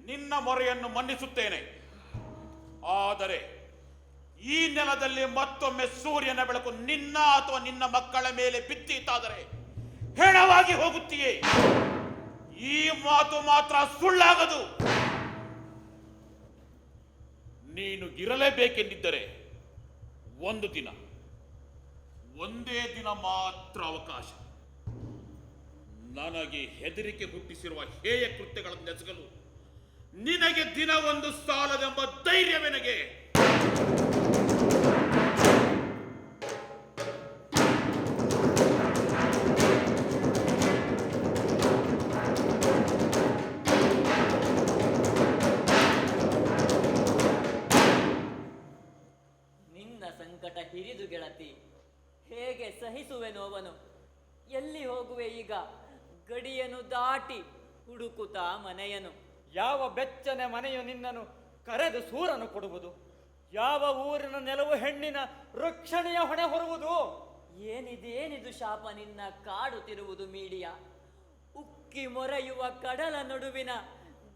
ನಿನ್ನ ಮೊರೆಯನ್ನು ಮನ್ನಿಸುತ್ತೇನೆ. ಆದರೆ ಈ ನೆಲದಲ್ಲಿ ಮತ್ತೊಮ್ಮೆ ಸೂರ್ಯನ ಬೆಳಕು ನಿನ್ನ ಅಥವಾ ನಿನ್ನ ಮಕ್ಕಳ ಮೇಲೆ ಬಿದ್ದೀತಾದರೆ ಹೆಣವಾಗಿ ಹೋಗುತ್ತೀಯೇ. ಈ ಮಾತು ಮಾತ್ರ ಸುಳ್ಳಾಗದು. ನೀನು ಇರಲೇಬೇಕೆಂದಿದ್ದರೆ ಒಂದೇ ದಿನ ಮಾತ್ರ ಅವಕಾಶ. ನನಗೆ ಹೆದರಿಕೆ ಹುಟ್ಟಿಸಿರುವ ಹೇಯ ಕೃತ್ಯಗಳನ್ನು ಎಸಗಲು ನಿನಗೆ ದಿನವೊಂದು ಸಾಲದೆಂಬ ಧೈರ್ಯವೆನಗೆ. ನಿನ್ನ ಸಂಕಟ ಹಿರಿದು ಗೆಳತಿ, ಹೇಗೆ ಸಹಿಸುವೆನು ಅವನು? ಎಲ್ಲಿ ಹೋಗುವೆ ಈಗ? ಗಡಿಯನ್ನು ದಾಟಿ ಹುಡುಕುತ್ತಾ ಮನೆಯನು. ಯಾವ ಬೆಚ್ಚನೆ ಮನೆಯು ನಿನ್ನನ್ನು ಕರೆದು ಸೂರನು ಕೊಡುವುದು? ಯಾವ ಊರಿನ ನೆಲವು ಹೆಣ್ಣಿನ ರಕ್ಷಣೆಯ ಹೊಣೆ ಹೊರುವುದು? ಏನಿದು ಶಾಪ ನಿನ್ನ ಕಾಡುತ್ತಿರುವುದು ಮೀಡಿಯಾ? ಉಕ್ಕಿ ಮೊರೆಯುವ ಕಡಲ ನಡುವಿನ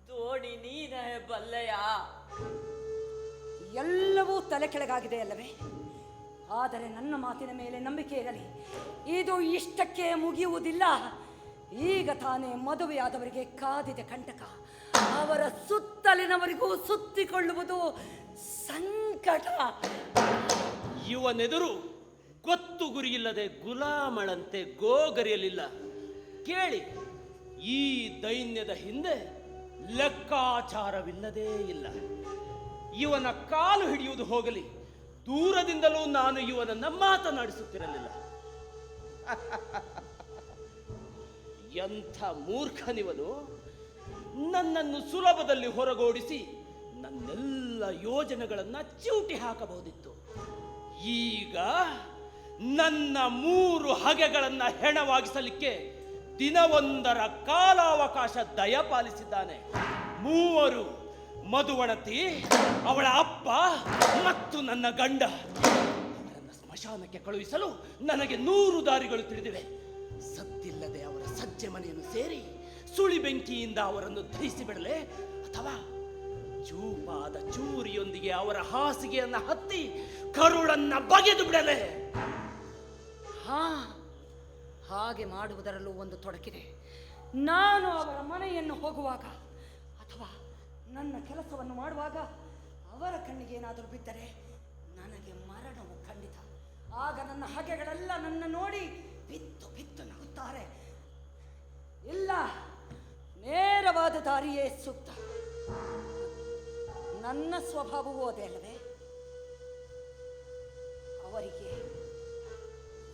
ದೋಣಿ ನೀನೇ ಬಲ್ಲೆಯ? ಎಲ್ಲವೂ ತಲೆ ಕೆಳಗಾಗಿದೆ ಅಲ್ಲವೇ? ಆದರೆ ನನ್ನ ಮಾತಿನ ಮೇಲೆ ನಂಬಿಕೆ ಇರಲಿ. ಇದು ಇಷ್ಟಕ್ಕೆ ಮುಗಿಯುವುದಿಲ್ಲ. ಈಗ ತಾನೇ ಮದುವೆಯಾದವರಿಗೆ ಕಾದಿದೆ ಕಂಟಕ. ಅವರ ಸುತ್ತಲಿನವರಿಗೂ ಸುತ್ತಿಕೊಳ್ಳುವುದು ಸಂಕಟ. ಇವನೆದುರು ಗೊತ್ತು ಗುರಿಯಿಲ್ಲದೆ ಗುಲಾಮಳಂತೆ ಗೋಗರಿಯಲಿಲ್ಲ. ಕೇಳಿ, ಈ ದೈನ್ಯದ ಹಿಂದೆ ಲೆಕ್ಕಾಚಾರವಿಲ್ಲದೇ ಇಲ್ಲ. ಇವನ ಕಾಲು ಹಿಡಿಯುವುದು ಹೋಗಲಿ, ದೂರದಿಂದಲೂ ನಾನು ಇವನನ್ನ ಮಾತನಾಡಿಸುತ್ತಿರಲಿಲ್ಲ. ಎಂಥ ಮೂರ್ಖನಿವನು! ನನ್ನನ್ನು ಸುಲಭದಲ್ಲಿ ಹೊರಗೋಡಿಸಿ ನನ್ನೆಲ್ಲ ಯೋಜನೆಗಳನ್ನ ಚಿವುಟಿ ಹಾಕಬಹುದಿತ್ತು. ಈಗ ನನ್ನ 3 ಹಗೆಗಳನ್ನ ಹೆಣವಾಗಿಸಲಿಕ್ಕೆ ದಿನವೊಂದರ ಕಾಲಾವಕಾಶ ದಯಪಾಲಿಸಿದ್ದಾನೆ. 3 ಮಧುವಣತಿ, ಅವಳ ಅಪ್ಪ ಮತ್ತು ನನ್ನ ಗಂಡ. ಅವರನ್ನು ಸ್ಮಶಾನಕ್ಕೆ ಕಳುಹಿಸಲು ನನಗೆ 100 ದಾರಿಗಳು ತಿಳಿದಿವೆ. ಸದ್ದಿಲ್ಲದೆ ಅವರ ಸಜ್ಜೆ ಮನೆಯನ್ನು ಸೇರಿ ಸುಳಿ ಬೆಂಕಿಯಿಂದ ಅವರನ್ನು ದಹಿಸಿ ಬಿಡಲೆ, ಅಥವಾ ಚೂಪಾದ ಚೂರಿಯೊಂದಿಗೆ ಅವರ ಹಾಸಿಗೆಯನ್ನ ಹತ್ತಿ ಕರುಳನ್ನ ಬಗೆದು ಬಿಡಲೆ? ಹಾಗೆ ಮಾಡುವುದರಲ್ಲೂ ಒಂದು ತೊಡಕಿದೆ. ನಾನು ಅವರ ಮನೆಯನ್ನು ಹೋಗುವಾಗ ಅಥವಾ ನನ್ನ ಕೆಲಸವನ್ನು ಮಾಡುವಾಗ ಅವರ ಕಣ್ಣಿಗೆ ಏನಾದರೂ ಬಿದ್ದರೆ ನನಗೆ ಮರಣವು ಖಂಡಿತ. ಆಗ ನನ್ನ ಹಗೆಗಳೆಲ್ಲ ನನ್ನ ನೋಡಿ ಬಿತ್ತು ಬಿತ್ತು ನಗುತ್ತಾರೆ. ಇಲ್ಲ, ನೇರವಾದ ದಾರಿಯೇ ಸೂಕ್ತ. ನನ್ನ ಸ್ವಭಾವವೂ ಅದೇ ಅಲ್ಲವೇ? ಅವರಿಗೆ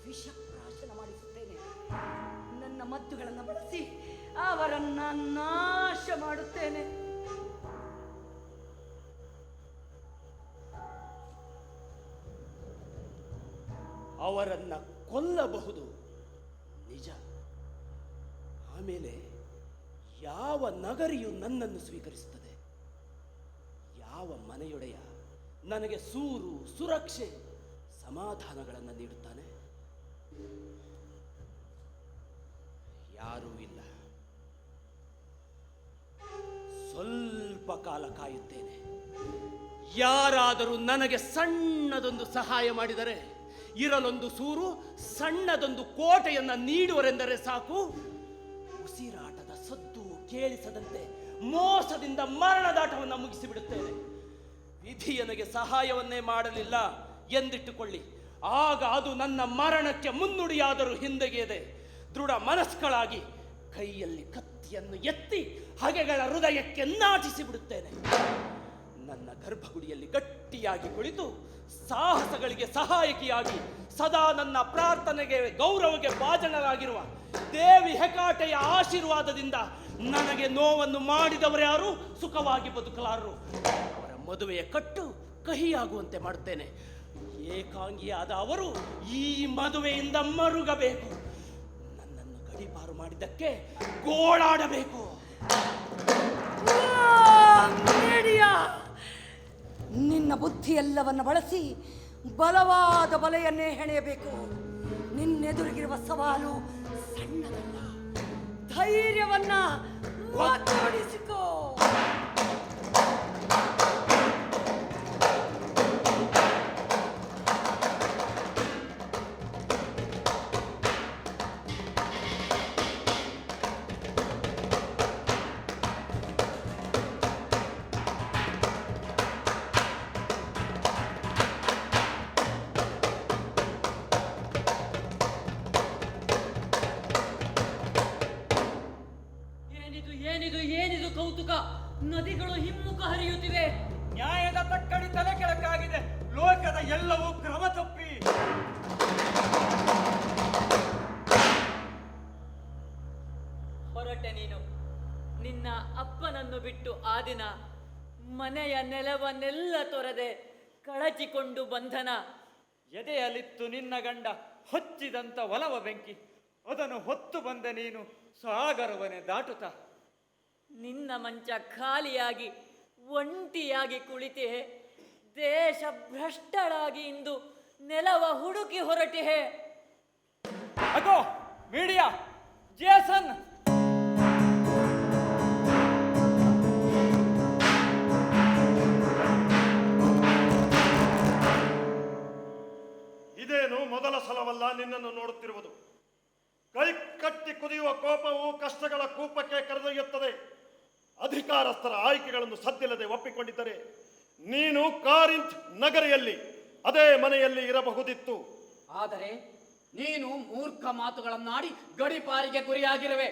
ವಿಷಪ್ರಾಶನ ಮಾಡಿಸುತ್ತೇನೆ. ನನ್ನ ಮದ್ದುಗಳನ್ನು ಬಳಸಿ ಅವರನ್ನ ನಾಶ ಮಾಡುತ್ತೇನೆ. ಅವರನ್ನ ಕೊಲ್ಲಬಹುದು ನಿಜ. ಆಮೇಲೆ ಯಾವ ನಗರಿಯು ನನ್ನನ್ನು ಸ್ವೀಕರಿಸುತ್ತದೆ? ಯಾವ ಮನೆಯೊಡೆಯ ನನಗೆ ಸೂರು, ಸುರಕ್ಷೆ, ಸಮಾಧಾನಗಳನ್ನು ನೀಡುತ್ತಾನೆ? ಯಾರೂ ಇಲ್ಲ. ಸ್ವಲ್ಪ ಕಾಲ ಕಾಯುತ್ತೇನೆ. ಯಾರಾದರೂ ನನಗೆ ಸಣ್ಣದೊಂದು ಸಹಾಯ ಮಾಡಿದರೆ, ಇರಲೊಂದು ಸೂರು, ಸಣ್ಣದೊಂದು ಕೋಟೆಯನ್ನ ನೀಡುವರೆಂದರೆ ಸಾಕು, ಉಸಿರಾಟದ ಸದ್ದು ಕೇಳಿಸದಂತೆ ಮೋಸದಿಂದ ಮರಣದಾಟವನ್ನು ಮುಗಿಸಿಬಿಡುತ್ತೇನೆ. ವಿಧಿ ನನಗೆ ಸಹಾಯವನ್ನೇ ಮಾಡಲಿಲ್ಲ ಎಂದಿಟ್ಟುಕೊಳ್ಳಿ, ಆಗ ಅದು ನನ್ನ ಮರಣಕ್ಕೆ ಮುನ್ನುಡಿಯಾದರೂ ಹಿಂದೆಗೆಯದೆ ದೃಢ ಮನಸ್ಕಳಾಗಿ ಕೈಯಲ್ಲಿ ಕತ್ತಿಯನ್ನು ಎತ್ತಿ ಹಗೆಗಳ ಹೃದಯಕ್ಕೆ ನಾಟಿಸಿ ಬಿಡುತ್ತೇನೆ. ನನ್ನ ಗರ್ಭಗುಡಿಯಲ್ಲಿ ಗಟ್ಟಿಯಾಗಿ ಕುಳಿತು ಸಾಹಸಗಳಿಗೆ ಸಹಾಯಕಿಯಾಗಿ ಸದಾ ನನ್ನ ಪ್ರಾರ್ಥನೆಗೆ ಗೌರವಕ್ಕೆ ಭಾಜನರಾಗಿರುವ ದೇವಿ ಹೆಕಾಟೆಯ ಆಶೀರ್ವಾದದಿಂದ ನನಗೆ ನೋವನ್ನು ಮಾಡಿದವರ್ಯಾರು ಸುಖವಾಗಿ ಬದುಕಲಾರರು. ಅವರ ಮದುವೆಯ ಕಟ್ಟು ಕಹಿಯಾಗುವಂತೆ ಮಾಡುತ್ತೇನೆ. ಏಕಾಂಗಿಯಾದ ಅವರು ಈ ಮದುವೆಯಿಂದ ಮರುಗಬೇಕು. ನನ್ನನ್ನು ಗಡೀಪಾರು ಮಾಡಿದ್ದಕ್ಕೆ ಗೋಳಾಡಬೇಕು. ನಿನ್ನ ಬುದ್ಧಿ ಎಲ್ಲವನ್ನ ಬಳಸಿ ಬಲವಾದ ಬಲೆಯನ್ನೇ ಹೆಣೆಯಬೇಕು. ನಿನ್ನೆದುರಿಗಿರುವ ಸವಾಲು ಸಣ್ಣದಲ್ಲ. ಧೈರ್ಯವನ್ನ ಮಾತನಾಡಿಸಿಕೋ. ಏನಿದು ಕೌತುಕ? ನದಿಗಳು ಹಿಮ್ಮುಖ ಹರಿಯುತ್ತಿವೆ. ನ್ಯಾಯದ ತಕ್ಕಡಿ ತಲೆ ಕೆಳಕಾಗಿದೆ. ಲೋಕದ ಎಲ್ಲವೂ ಕ್ರಮ ತಪ್ಪಿ. ಹೊರಟೆ ನೀನು. ನಿನ್ನ ಅಪ್ಪನನ್ನು ಬಿಟ್ಟು ಆ ದಿನ ಮನೆಯ ನೆಲವನ್ನೆಲ್ಲ ತೊರೆದೆ ಕಳಚಿಕೊಂಡು ಬಂಧನ. ಎದೆಯಲ್ಲಿತ್ತು ನಿನ್ನ ಗಂಡ ಹೊಚ್ಚಿದಂತ ಒಲವ ಬೆಂಕಿ. ಅದನ್ನು ಹೊತ್ತು ಬಂದ ನೀನು ಸಾಗರವನ್ನೇ ದಾಟುತ್ತ. ನಿನ್ನ ಮಂಚ ಖಾಲಿಯಾಗಿ ಒಂಟಿಯಾಗಿ ಕುಳಿತೆ. ದೇಶ ಭ್ರಷ್ಟಳಾಗಿ ಇಂದು ನೆಲವ ಹುಡುಕಿ ಹೊರಟಿಹೆ. ಅಗೋ ಮೀಡಿಯಾ, ಜೇಸನ್. ಇದೇನು ಮೊದಲ ಸಲವಲ್ಲ ನಿನ್ನನ್ನು ನೋಡುತ್ತಿರುವುದು. ಕೈ ಕಟ್ಟಿ ಕುದಿಯುವ ಕೋಪವು ಕಷ್ಟಗಳ ಕೂಪಕ್ಕೆ ಕರೆದೊಯ್ಯುತ್ತದೆ. ಅಧಿಕಾರಸ್ಥರ ಆಯ್ಕೆಗಳನ್ನು ಸದ್ದಿಲ್ಲದೆ ಒಪ್ಪಿಕೊಂಡಿದ್ದರೆ ನೀನು ಕಾರಿಂತ್ ನಗರಿಯಲ್ಲಿ ಅದೇ ಮನೆಯಲ್ಲಿ ಇರಬಹುದಿತ್ತು. ಆದರೆ ನೀನು ಮೂರ್ಖ ಮಾತುಗಳನ್ನಾಡಿ ಗಡಿಪಾರಿಗೆ ಗುರಿಯಾಗಿರುವೆ.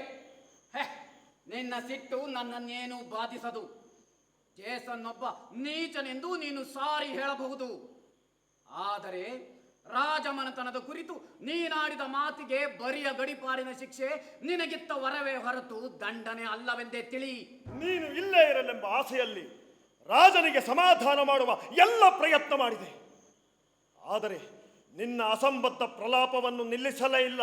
ನಿನ್ನ ಸಿಟ್ಟು ನನ್ನನ್ನೇನು ಬಾಧಿಸದು. ಜೇಸನ್ ಒಬ್ಬ ನೀಚನೆಂದು ನೀನು ಸಾರಿ ಹೇಳಬಹುದು. ಆದರೆ ರಾಜಮನೆತನದ ಕುರಿತು ನೀನಾಡಿದ ಮಾತಿಗೆ ಬರಿಯ ಗಡಿಪಾರಿನ ಶಿಕ್ಷೆ ನಿನಗಿತ್ತ ವರವೇ ಹೊರತು ದಂಡನೆ ಅಲ್ಲವೆಂದೇ ತಿಳಿ. ನೀನು ಇಲ್ಲೇ ಇರಲೆಂಬ ಆಸೆಯಲ್ಲಿ ರಾಜನಿಗೆ ಸಮಾಧಾನ ಮಾಡುವ ಎಲ್ಲ ಪ್ರಯತ್ನ ಮಾಡಿದೆ. ಆದರೆ ನಿನ್ನ ಅಸಂಬದ್ಧ ಪ್ರಲಾಪವನ್ನು ನಿಲ್ಲಿಸಲೇ ಇಲ್ಲ.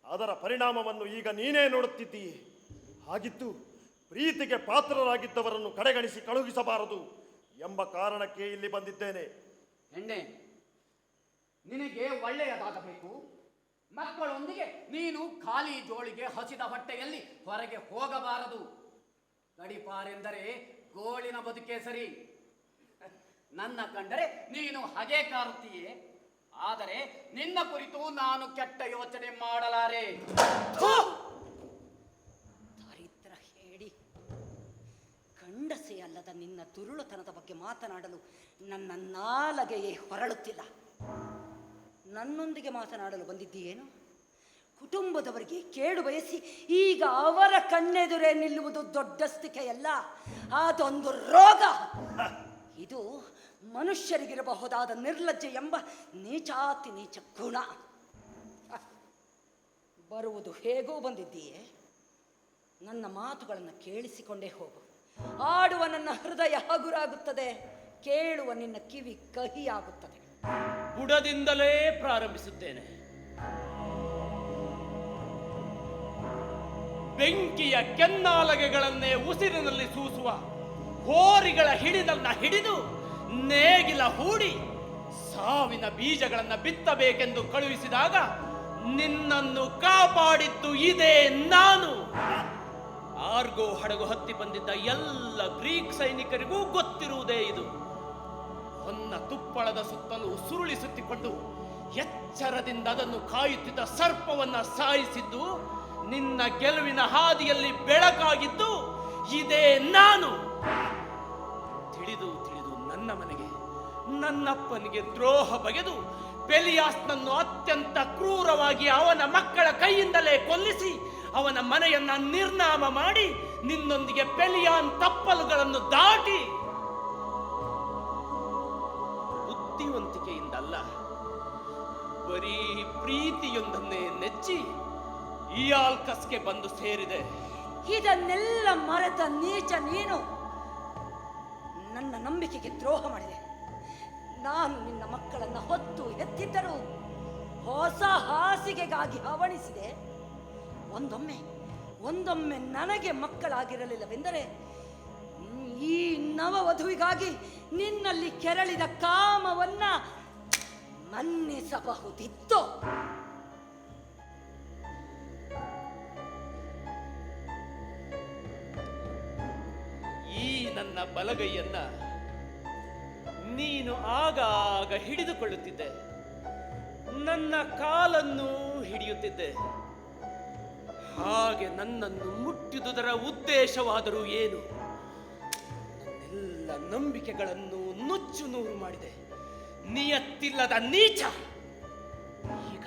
ಅದರ ಪರಿಣಾಮವನ್ನು ಈಗ ನೀನೇ ನೋಡುತ್ತಿದ್ದೀಯೆ. ಹಾಗಿದ್ದು ಪ್ರೀತಿಗೆ ಪಾತ್ರರಾಗಿದ್ದವರನ್ನು ಕಡೆಗಣಿಸಿ ಕಳುಹಿಸಬಾರದು ಎಂಬ ಕಾರಣಕ್ಕೆ ಇಲ್ಲಿ ಬಂದಿದ್ದೇನೆ. ಹೆಣ್ಣೆ, ನಿನಗೆ ಒಳ್ಳೆಯದಾಗಬೇಕು. ಮಕ್ಕಳೊಂದಿಗೆ ನೀನು ಖಾಲಿ ಜೋಳಿಗೆ ಹಸಿದ ಹೊಟ್ಟೆಯಲ್ಲಿ ಹೊರಗೆ ಹೋಗಬಾರದು. ಗಡಿಪಾರೆಂದರೆ ಗೋಳಿನ ಬದುಕೆ ಸರಿ. ನನ್ನ ಕಂಡರೆ ನೀನು ಹಗೆ ಕಾರುತ್ತೀಯೇ. ಆದರೆ ನಿನ್ನ ಕುರಿತು ನಾನು ಕೆಟ್ಟ ಯೋಚನೆ ಮಾಡಲಾರೆ. ದರಿದ್ರ ಹೇಳಿ, ಗಂಡಸೆ ಅಲ್ಲದ ನಿನ್ನ ದುರುಳುತನದ ಬಗ್ಗೆ ಮಾತನಾಡಲು ನನ್ನ ನಾಲಗೆಯೇ ಹೊರಳುತ್ತಿಲ್ಲ. ನನ್ನೊಂದಿಗೆ ಮಾತನಾಡಲು ಬಂದಿದ್ದೀಯೇನು? ಕುಟುಂಬದವರಿಗೆ ಕೇಡು ಬಯಸಿ ಈಗ ಅವರ ಕಣ್ಣೆದುರೇ ನಿಲ್ಲುವುದು ದೊಡ್ಡಸ್ತಿಕೆಯಲ್ಲ, ಅದೊಂದು ರೋಗ. ಇದು ಮನುಷ್ಯರಿಗಿರಬಹುದಾದ ನಿರ್ಲಜ್ಜೆ ಎಂಬ ನೀಚಾತಿ ನೀಚ ಗುಣ. ಬರುವುದು ಹೇಗೋ ಬಂದಿದ್ದೀಯೇ, ನನ್ನ ಮಾತುಗಳನ್ನು ಕೇಳಿಸಿಕೊಂಡೇ ಹೋಗು. ಆಡುವ ನನ್ನ ಹೃದಯ ಹಗುರಾಗುತ್ತದೆ, ಕೇಳುವ ನಿನ್ನ ಕಿವಿ ಕಹಿಯಾಗುತ್ತದೆ. ಬುಡದಿಂದಲೇ ಪ್ರಾರಂಭಿಸುತ್ತೇನೆ. ಬೆಂಕಿಯ ಕೆನ್ನಾಲಗೆಗಳನ್ನೇ ಉಸಿರಿನಲ್ಲಿ ಸೂಸುವ ಹೋರಿಗಳ ಹಿಡಿದನ್ನ ಹಿಡಿದು ನೇಗಿಲ ಹೂಡಿ ಸಾವಿನ ಬೀಜಗಳನ್ನು ಬಿತ್ತಬೇಕೆಂದು ಕಳುಹಿಸಿದಾಗ ನಿನ್ನನ್ನು ಕಾಪಾಡಿದ್ದು ಇದೇ ನಾನು. ಆರ್ಗೋ ಹಡಗು ಹತ್ತಿ ಬಂದಿದ್ದ ಎಲ್ಲ ಗ್ರೀಕ್ ಸೈನಿಕರಿಗೂ ಗೊತ್ತಿರುವುದೇ ಇದು. ಹೊನ್ನ ತುಪ್ಪಳದ ಸುತ್ತಲೂ ಸುರುಳಿ ಸುತ್ತಿಕೊಂಡು ಎಚ್ಚರದಿಂದ ಅದನ್ನು ಕಾಯುತ್ತಿದ್ದ ಸರ್ಪವನ್ನ ಸಾಯಿಸಿದ್ದು, ನಿನ್ನ ಗೆಲುವಿನ ಹಾದಿಯಲ್ಲಿ ಬೆಳಕಾಗಿದ್ದು ಇದೇ ನಾನು. ತಿಳಿದು ತಿಳಿದು ನನ್ನ ಮನೆಗೆ, ನನ್ನಪ್ಪನಿಗೆ ದ್ರೋಹ ಬಗೆದು ಪೆಲಿಯಾಸ್ನನ್ನು ಅತ್ಯಂತ ಕ್ರೂರವಾಗಿ ಅವನ ಮಕ್ಕಳ ಕೈಯಿಂದಲೇ ಕೊಲ್ಲಿಸಿ ಅವನ ಮನೆಯನ್ನ ನಿರ್ನಾಮ ಮಾಡಿ ನಿನ್ನೊಂದಿಗೆ ಪೆಲಿಯಾನ್ ತಪ್ಪಲುಗಳನ್ನು ದಾಟಿ ಬುದ್ಧಿವಂತಿಕೆಯಿಂದಲ್ಲ, ಬರೀ ಪ್ರೀತಿಯೊಂದನ್ನೇ ನೆಚ್ಚಿ ಇಯಾಲ್ಕಸ್ಗೆ ಬಂದು ಸೇರಿದೆ. ಇದನ್ನೆಲ್ಲ ಮರೆತ ನೀಚ ನೀನು ನನ್ನ ನಂಬಿಕೆಗೆ ದ್ರೋಹ ಮಾಡಿದೆ. ನಾನು ನಿನ್ನ ಮಕ್ಕಳನ್ನು ಹೊತ್ತು ಎತ್ತಿದ್ದರೂ ಹೊಸ ಹಾಸಿಗೆಗಾಗಿ ಹವಣಿಸಿದೆ. ಒಂದೊಮ್ಮೆ ನನಗೆ ಮಕ್ಕಳಾಗಿರಲಿಲ್ಲವೆಂದರೆ ಈ ನವವಧುವಿಗಾಗಿ ನಿನ್ನಲ್ಲಿ ಕೆರಳಿದ ಕಾಮವನ್ನ ಮನ್ನಿಸಬಹುದಿತ್ತು. ಈ ನನ್ನ ಬಲಗೈಯನ್ನ ನೀನು ಆಗಾಗ ಹಿಡಿದುಕೊಳ್ಳುತ್ತಿದ್ದೆ, ನನ್ನ ಕಾಲನ್ನು ಹಿಡಿಯುತ್ತಿದ್ದೆ. ಹಾಗೆ ನನ್ನನ್ನು ಮುಟ್ಟಿದುದರ ಉದ್ದೇಶವಾದರೂ ಏನು? ನನ್ನೆಲ್ಲ ನಂಬಿಕೆಗಳನ್ನು ನುಚ್ಚು ನೂರು ಮಾಡಿದೆ, ನಿಯತ್ತಿಲ್ಲದ ನೀಚ. ಈಗ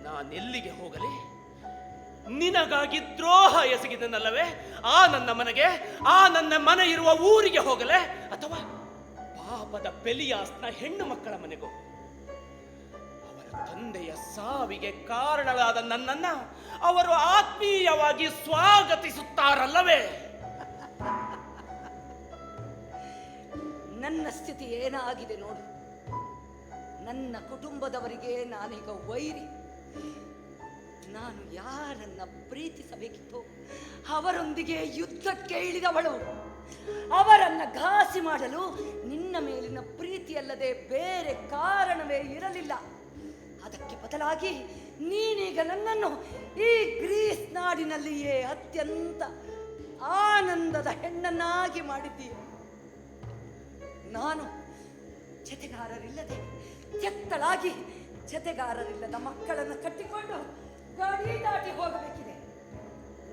ನಾನೆಲ್ಲಿಗೆ ಹೋಗಲಿ? ನಿನಗಾಗಿ ದ್ರೋಹ ಎಸಗಿದನಲ್ಲವೇ ಆ ನನ್ನ ಮನೆಗೆ, ಆ ನನ್ನ ಮನೆ ಇರುವ ಊರಿಗೆ ಹೋಗಲೇ, ಅಥವಾ ಪಾಪದ ಪೆಲಿಯಾಸ್ನ ಹೆಣ್ಣು ಮಕ್ಕಳ ಮನೆಗೋ? ಅವರ ತಂದೆಯ ಸಾವಿಗೆ ಕಾರಣಳಾದ ನನ್ನನ್ನ ಅವರು ಆತ್ಮೀಯವಾಗಿ ಸ್ವಾಗತಿಸುತ್ತಾರಲ್ಲವೇ? ನನ್ನ ಸ್ಥಿತಿ ಏನಾಗಿದೆ ನೋಡು. ನನ್ನ ಕುಟುಂಬದವರಿಗೆ ನಾನೀಗ ವೈರಿ. ನಾನು ಯಾರನ್ನ ಪ್ರೀತಿಸಬೇಕಿತ್ತು ಅವರೊಂದಿಗೆ ಯುದ್ಧಕ್ಕೆ ಇಳಿದವಳು. ಅವರನ್ನ ಘಾಸಿ ಮಾಡಲು ನಿನ್ನ ಮೇಲಿನ ಪ್ರೀತಿಯಲ್ಲದೆ ಬೇರೆ ಕಾರಣವೇ ಇರಲಿಲ್ಲ. ಅದಕ್ಕೆ ಬದಲಾಗಿ ನೀನೀಗ ನನ್ನನ್ನು ಈ ಗ್ರೀಸ್ ನಾಡಿನಲ್ಲಿಯೇ ಅತ್ಯಂತ ಆನಂದದ ಹೆಣ್ಣನ್ನಾಗಿ ಮಾಡಿದ್ದೀಯ. ನಾನು ಜತೆಗಾರರಿಲ್ಲದೆ ಎತ್ತಲಾಗಿ ಜತೆಗಾರರಿಲ್ಲದ ಮಕ್ಕಳನ್ನು ಕಟ್ಟಿಕೊಂಡು ಗಡಿ ದಾಟಿ ಹೋಗಬೇಕಿದೆ.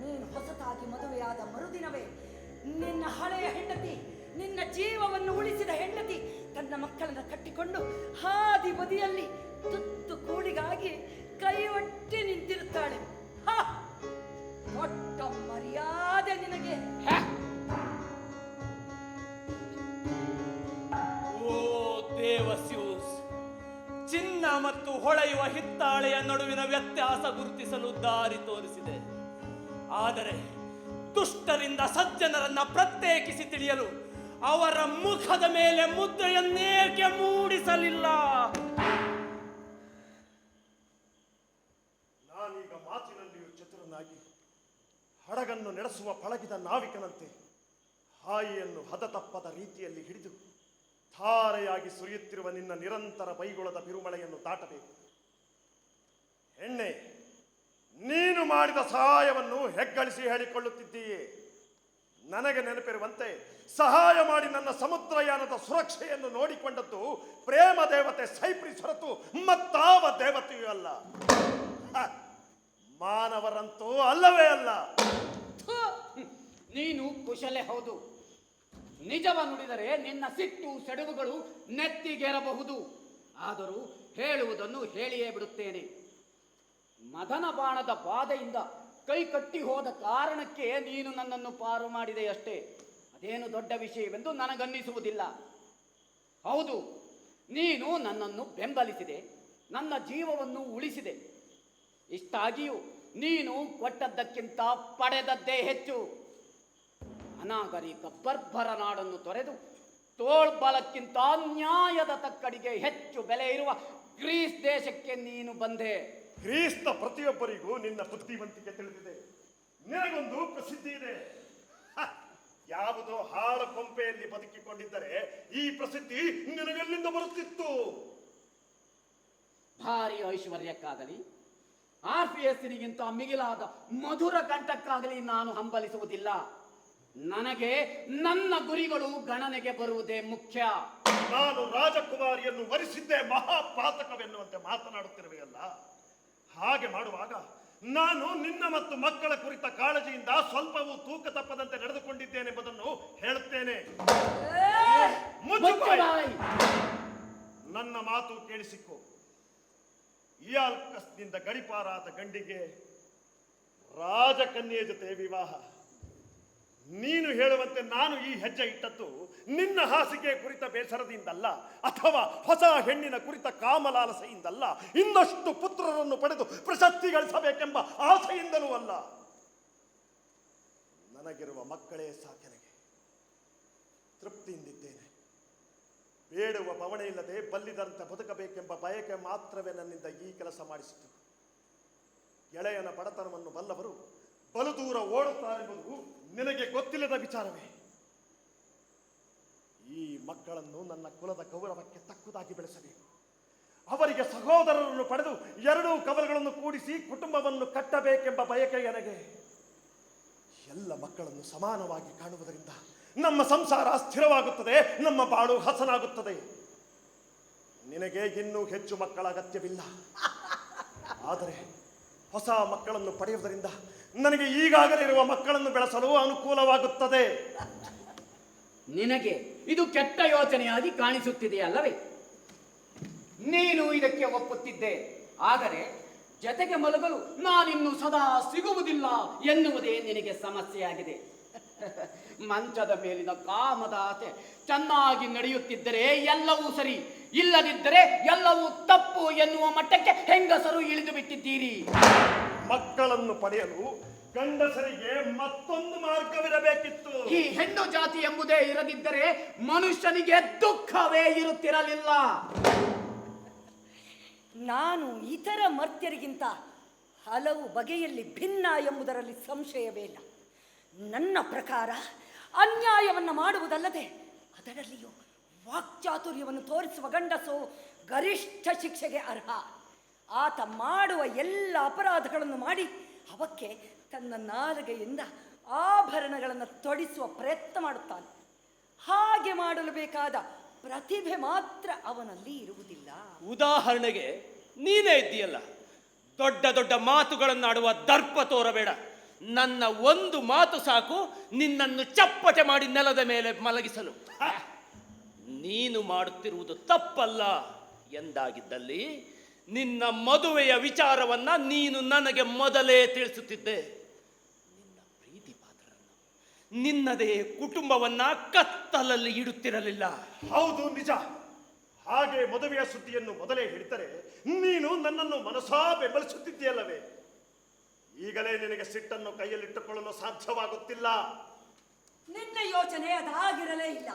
ನೀನು ಹೊಸತಾಗಿ ಮದುವೆಯಾದ ಮರುದಿನವೇ ನಿನ್ನ ಹಳೆಯ ಹೆಂಡತಿ, ನಿನ್ನ ಜೀವವನ್ನು ಉಳಿಸಿದ ಹೆಂಡತಿ ತನ್ನ ಮಕ್ಕಳನ್ನು ಕಟ್ಟಿಕೊಂಡು ಹಾದಿ ಬದಿಯಲ್ಲಿ ತುತ್ತು ಕೂಳಿಗಾಗಿ ಕೈ ಒಟ್ಟಿ ನಿಂತಿರುತ್ತಾಳೆ. ದೊಡ್ಡ ಮರ್ಯಾದೆ ನಿನಗೆ. ಓ ದೇವಸ್ಯೂಸ್, ಚಿನ್ನ ಮತ್ತು ಹೊಳೆಯುವ ಹಿತ್ತಾಳೆಯ ನಡುವಿನ ವ್ಯತ್ಯಾಸ ಗುರುತಿಸಲು ದಾರಿ ತೋರಿಸಿದೆ. ಆದರೆ ದುಷ್ಟರಿಂದ ಸಜ್ಜನರನ್ನ ಪ್ರತ್ಯೇಕಿಸಿ ತಿಳಿಯಲು ಅವರ ಮುಖದ ಮೇಲೆ ಮುದ್ರೆಯನ್ನೇಕೆ ಮೂಡಿಸಲಿಲ್ಲ? ನಾನೀಗ ಮಾತಿನಲ್ಲಿಯೂ ಚತುರನಾಗಿ ಹಡಗನ್ನು ನಡೆಸುವ ಪಳಗಿದ ನಾವಿಕನಂತೆ ಹಾಯಿಯನ್ನು ಹದತಪ್ಪದ ರೀತಿಯಲ್ಲಿ ಹಿಡಿದು ಧಾರೆಯಾಗಿ ಸುರಿಯುತ್ತಿರುವ ನಿನ್ನ ನಿರಂತರ ಬೈಗುಳದ ಬಿರುಮಳೆಯನ್ನು ದಾಟಬೇಕು. ಹೆಣ್ಣೆ, ನೀನು ಮಾಡಿದ ಸಹಾಯವನ್ನು ಹೆಗ್ಗಳಿಸಿ ಹೇಳಿಕೊಳ್ಳುತ್ತಿದ್ದೀಯೇ. ನನಗೆ ನೆನಪಿರುವಂತೆ ಸಹಾಯ ಮಾಡಿ ನನ್ನ ಸಮುದ್ರಯಾನದ ಸುರಕ್ಷೆಯನ್ನು ನೋಡಿಕೊಂಡದ್ದು ಪ್ರೇಮ ದೇವತೆ ಸೈಪ್ರಿಸ್ ಹೊರತು ಮತ್ತಾವ ದೇವತೆಯೂ ಅಲ್ಲ. ಮಾನವರಂತೂ ಅಲ್ಲವೇ ಅಲ್ಲ. ನೀನು ಕುಶಲೆ ಹೌದು. ನಿಜವ ನುಡಿದರೆ ನಿನ್ನ ಸಿಟ್ಟು ಸೆಡವುಗಳು ನೆತ್ತಿಗೇರಬಹುದು. ಆದರೂ ಹೇಳುವುದನ್ನು ಹೇಳಿಯೇ ಬಿಡುತ್ತೇನೆ. ಮದನ ಬಾಣದ ಬಾಧೆಯಿಂದ ಕೈ ಕಟ್ಟಿ ಹೋದ ಕಾರಣಕ್ಕೆ ನೀನು ನನ್ನನ್ನು ಪಾರು ಮಾಡಿದೆಯಷ್ಟೇ. ಅದೇನು ದೊಡ್ಡ ವಿಷಯವೆಂದು ನನಗನ್ನಿಸುವುದಿಲ್ಲ. ಹೌದು, ನೀನು ನನ್ನನ್ನು ಬೆಂಬಲಿಸಿದೆ, ನನ್ನ ಜೀವವನ್ನು ಉಳಿಸಿದೆ. ಇಷ್ಟಾಗಿಯೂ ನೀನು ಕೊಟ್ಟದ್ದಕ್ಕಿಂತ ಪಡೆದದ್ದೇ ಹೆಚ್ಚು. ಅನಾಗರಿಕ ಬರ್ಬರ ನಾಡನ್ನು ತೊರೆದು ತೋಳ್ಬಲಕ್ಕಿಂತ ನ್ಯಾಯದ ತಕ್ಕಡಿಗೆ ಹೆಚ್ಚು ಬೆಲೆ ಇರುವ ಗ್ರೀಸ್ ದೇಶಕ್ಕೆ ನೀನು ಬಂದೆ. ಗ್ರೀಸ್ನ ಪ್ರತಿಯೊಬ್ಬರಿಗೂ ನಿನ್ನ ಬುದ್ಧಿವಂತಿಕೆ ತಿಳಿದಿದೆ. ನಿನಗೊಂದು ಪ್ರಸಿದ್ಧಿ ಇದೆ. ಯಾವುದೋ ಹಾಳ ಕೊಂಪೆಯಲ್ಲಿ ಬದುಕಿಕೊಂಡಿದ್ದರೆ ಈ ಪ್ರಸಿದ್ಧಿ ನಿನಗೆಲ್ಲಿಂದ ಬರುತ್ತಿತ್ತು? ಭಾರಿ ಐಶ್ವರ್ಯಕ್ಕಾಗಲಿ ಆರ್ಪಿಎಸ್ನಿಗಿಂತ ಮಿಗಿಲಾದ ಮಧುರ ಕಂಠಕ್ಕಾಗಲಿ ನಾನು ಹಂಬಲಿಸುವುದಿಲ್ಲ. ನನಗೆ ನನ್ನ ಗುರಿಗಳು ಗಣನೆಗೆ ಬರುವುದೇ ಮುಖ್ಯ. ನಾನು ರಾಜಕುಮಾರಿಯನ್ನು ವರಿಸಿದ್ದೇ ಮಹಾಪಾತಕವೆನ್ನುವಂತೆ ಮಾತನಾಡುತ್ತಿರುವೆಯಲ್ಲ. ಹಾಗೆ ಮಾಡುವಾಗ ನಾನು ನಿನ್ನ ಮತ್ತು ಮಕ್ಕಳ ಕುರಿತ ಕಾಳಜಿಯಿಂದ ಸ್ವಲ್ಪವೂ ತೂಕ ತಪ್ಪದಂತೆ ನಡೆದುಕೊಂಡಿದ್ದೇನೆಂಬುದನ್ನು ಹೇಳುತ್ತೇನೆ. ಮುಚ್ಚು ಬಾಯಿ. ನನ್ನ ಮಾತು ಕೇಳಿಸಿಕೊ. ಇಯಾಲ್ಕಸ್ನಿಂದ ಗಡಿಪಾರಾದ ಗಂಡಿಗೆ ರಾಜಕನ್ಯೆ ಜೊತೆ ವಿವಾಹ. ನೀನು ಹೇಳುವಂತೆ ನಾನು ಈ ಹೆಜ್ಜೆ ಇಟ್ಟದ್ದು ನಿನ್ನ ಹಾಸಿಗೆ ಕುರಿತ ಬೇಸರದಿಂದಲ್ಲ, ಅಥವಾ ಹೊಸ ಹೆಣ್ಣಿನ ಕುರಿತ ಕಾಮಲಾಲಸೆಯಿಂದಲ್ಲ, ಇನ್ನಷ್ಟು ಪುತ್ರರನ್ನು ಪಡೆದು ಪ್ರಶಸ್ತಿ ಗಳಿಸಬೇಕೆಂಬ ಆಸೆಯಿಂದಲೂ ಅಲ್ಲ. ನನಗಿರುವ ಮಕ್ಕಳೇ ಸಾಕೆನಗೆ. ತೃಪ್ತಿಯಿಂದಿದ್ದೇನೆ. ಬೇಡುವ ಬವಣೆ ಇಲ್ಲದೆ ಬಲ್ಲಿದಂತೆ ಬದುಕಬೇಕೆಂಬ ಬಯಕೆ ಮಾತ್ರವೇ ನನ್ನಿಂದ ಈ ಕೆಲಸ ಮಾಡಿಸಿತು. ಗೆಳೆಯನ ಬಡತನವನ್ನು ಬಲ್ಲವರು ಬಲು ದೂರ ಓಡುತ್ತಾರೆಂಬುದು ನಿನಗೆ ಗೊತ್ತಿಲ್ಲದ ವಿಚಾರವೇ. ಈ ಮಕ್ಕಳನ್ನು ನನ್ನ ಕುಲದ ಗೌರವಕ್ಕೆ ತಕ್ಕುದಾಗಿ ಬೆಳೆಸಬೇಕು. ಅವರಿಗೆ ಸಹೋದರರನ್ನು ಪಡೆದು ಎರಡೂ ಕವಲುಗಳನ್ನು ಕೂಡಿಸಿ ಕುಟುಂಬವನ್ನು ಕಟ್ಟಬೇಕೆಂಬ ಬಯಕೆ ನನಗೆ. ಎಲ್ಲ ಮಕ್ಕಳನ್ನು ಸಮಾನವಾಗಿ ಕಾಣುವುದರಿಂದ ನಮ್ಮ ಸಂಸಾರ ಸ್ಥಿರವಾಗುತ್ತದೆ, ನಮ್ಮ ಬಾಳು ಹಸನಾಗುತ್ತದೆ. ನಿನಗೆ ಇನ್ನೂ ಹೆಚ್ಚು ಮಕ್ಕಳ ಅಗತ್ಯವಿಲ್ಲ. ಆದರೆ ಹೊಸ ಮಕ್ಕಳನ್ನು ಪಡೆಯುವುದರಿಂದ ನನಗೆ ಈಗಾಗಲೇ ಇರುವ ಮಕ್ಕಳನ್ನು ಬೆಳೆಸಲು ಅನುಕೂಲವಾಗುತ್ತದೆ. ನಿನಗೆ ಇದು ಕೆಟ್ಟ ಯೋಚನೆಯಾಗಿ ಕಾಣಿಸುತ್ತಿದೆಯಲ್ಲವೇ? ನೀನು ಇದಕ್ಕೆ ಒಪ್ಪುತ್ತಿದ್ದೆ. ಆದರೆ ಜೊತೆಗೆ ಮಲಗಲು ನಾನಿನ್ನು ಸದಾ ಸಿಗುವುದಿಲ್ಲ ಎನ್ನುವುದೇ ನಿನಗೆ ಸಮಸ್ಯೆಯಾಗಿದೆ. ಮಂಚದ ಮೇಲಿನ ಕಾಮದ ಆಸೆ ಚೆನ್ನಾಗಿ ನಡೆಯುತ್ತಿದ್ದರೆ ಎಲ್ಲವೂ ಸರಿ, ಇಲ್ಲದಿದ್ದರೆ ಎಲ್ಲವೂ ತಪ್ಪು ಎನ್ನುವ ಮಟ್ಟಕ್ಕೆ ಹೆಂಗಸರು ಇಳಿದು ಬಿಟ್ಟಿದ್ದೀರಿ. ಮಕ್ಕಳನ್ನು ಪಡೆಯಲು ಗಂಡಸರಿಗೆ ಮತ್ತೊಂದು ಮಾರ್ಗವಿರಬೇಕಿತ್ತು. ಈ ಹೆಣ್ಣು ಜಾತಿ ಎಂಬುದೇ ಇರದಿದ್ದರೆ ಮನುಷ್ಯನಿಗೆ ದುಃಖವೇ ಇರುತ್ತಿರಲಿಲ್ಲ. ನಾನು ಇತರ ಮರ್ತ್ಯರಿಗಿಂತ ಹಲವು ಬಗೆಯಲ್ಲಿ ಭಿನ್ನ ಎಂಬುದರಲ್ಲಿ ಸಂಶಯವೇ ಇಲ್ಲ. ನನ್ನ ಪ್ರಕಾರ ಅನ್ಯಾಯವನ್ನು ಮಾಡುವುದಲ್ಲದೆ ಅದರಲ್ಲಿಯೂ ವಾಕ್ಚಾತುರ್ಯವನ್ನು ತೋರಿಸುವ ಗಂಡಸು ಗರಿಷ್ಠ ಶಿಕ್ಷೆಗೆ ಅರ್ಹ. ಆತ ಮಾಡುವ ಎಲ್ಲ ಅಪರಾಧಗಳನ್ನು ಮಾಡಿ ಅವಕ್ಕೆ ತನ್ನ ನಾಲಿಗೆಯಿಂದ ಆಭರಣಗಳನ್ನು ತೊಡಿಸುವ ಪ್ರಯತ್ನ ಮಾಡುತ್ತಾನೆ. ಹಾಗೆ ಮಾಡಲು ಬೇಕಾದ ಪ್ರತಿಭೆ ಮಾತ್ರ ಅವನಲ್ಲಿ ಇರುವುದಿಲ್ಲ. ಉದಾಹರಣೆಗೆ ನೀನೇ ಇದ್ದೀಯಲ್ಲ, ದೊಡ್ಡ ದೊಡ್ಡ ಮಾತುಗಳನ್ನಾಡುವ ದರ್ಪ ತೋರಬೇಡ. ನನ್ನ ಒಂದು ಮಾತು ಸಾಕು ನಿನ್ನನ್ನು ಚಪ್ಪಟೆ ಮಾಡಿ ನೆಲದ ಮೇಲೆ ಮಲಗಿಸಲು. ನೀನು ಮಾಡುತ್ತಿರುವುದು ತಪ್ಪಲ್ಲ ಎಂದಾಗಿದ್ದಲ್ಲಿ ನಿನ್ನ ಮದುವೆಯ ವಿಚಾರವನ್ನ ನೀನು ನನಗೆ ಮೊದಲೇ ತಿಳಿಸುತ್ತಿದ್ದೆ. ನಿನ್ನ ಪ್ರೀತಿ ಪಾತ್ರರನ್ನು, ನಿನ್ನದೇ ಕುಟುಂಬವನ್ನ ಕತ್ತಲಲ್ಲಿ ಇಡುತ್ತಿರಲಿಲ್ಲ. ಹೌದು, ನಿಜ. ಹಾಗೆ ಮದುವೆಯ ಸುದ್ದಿಯನ್ನು ಮೊದಲೇ ಹೇಳಿದರೆ ನೀನು ನನ್ನನ್ನು ಮನಸಾ ಬೆಂಬಲಿಸುತ್ತಿದ್ದೀಯಲ್ಲವೇ? ಈಗಲೇ ನಿನಗೆ ಸಿಟ್ಟನ್ನು ಕೈಯಲ್ಲಿಟ್ಟುಕೊಳ್ಳಲು ಸಾಧ್ಯವಾಗುತ್ತಿಲ್ಲ. ನಿನ್ನ ಯೋಚನೆ ಅದಾಗಿರಲೇ ಇಲ್ಲ.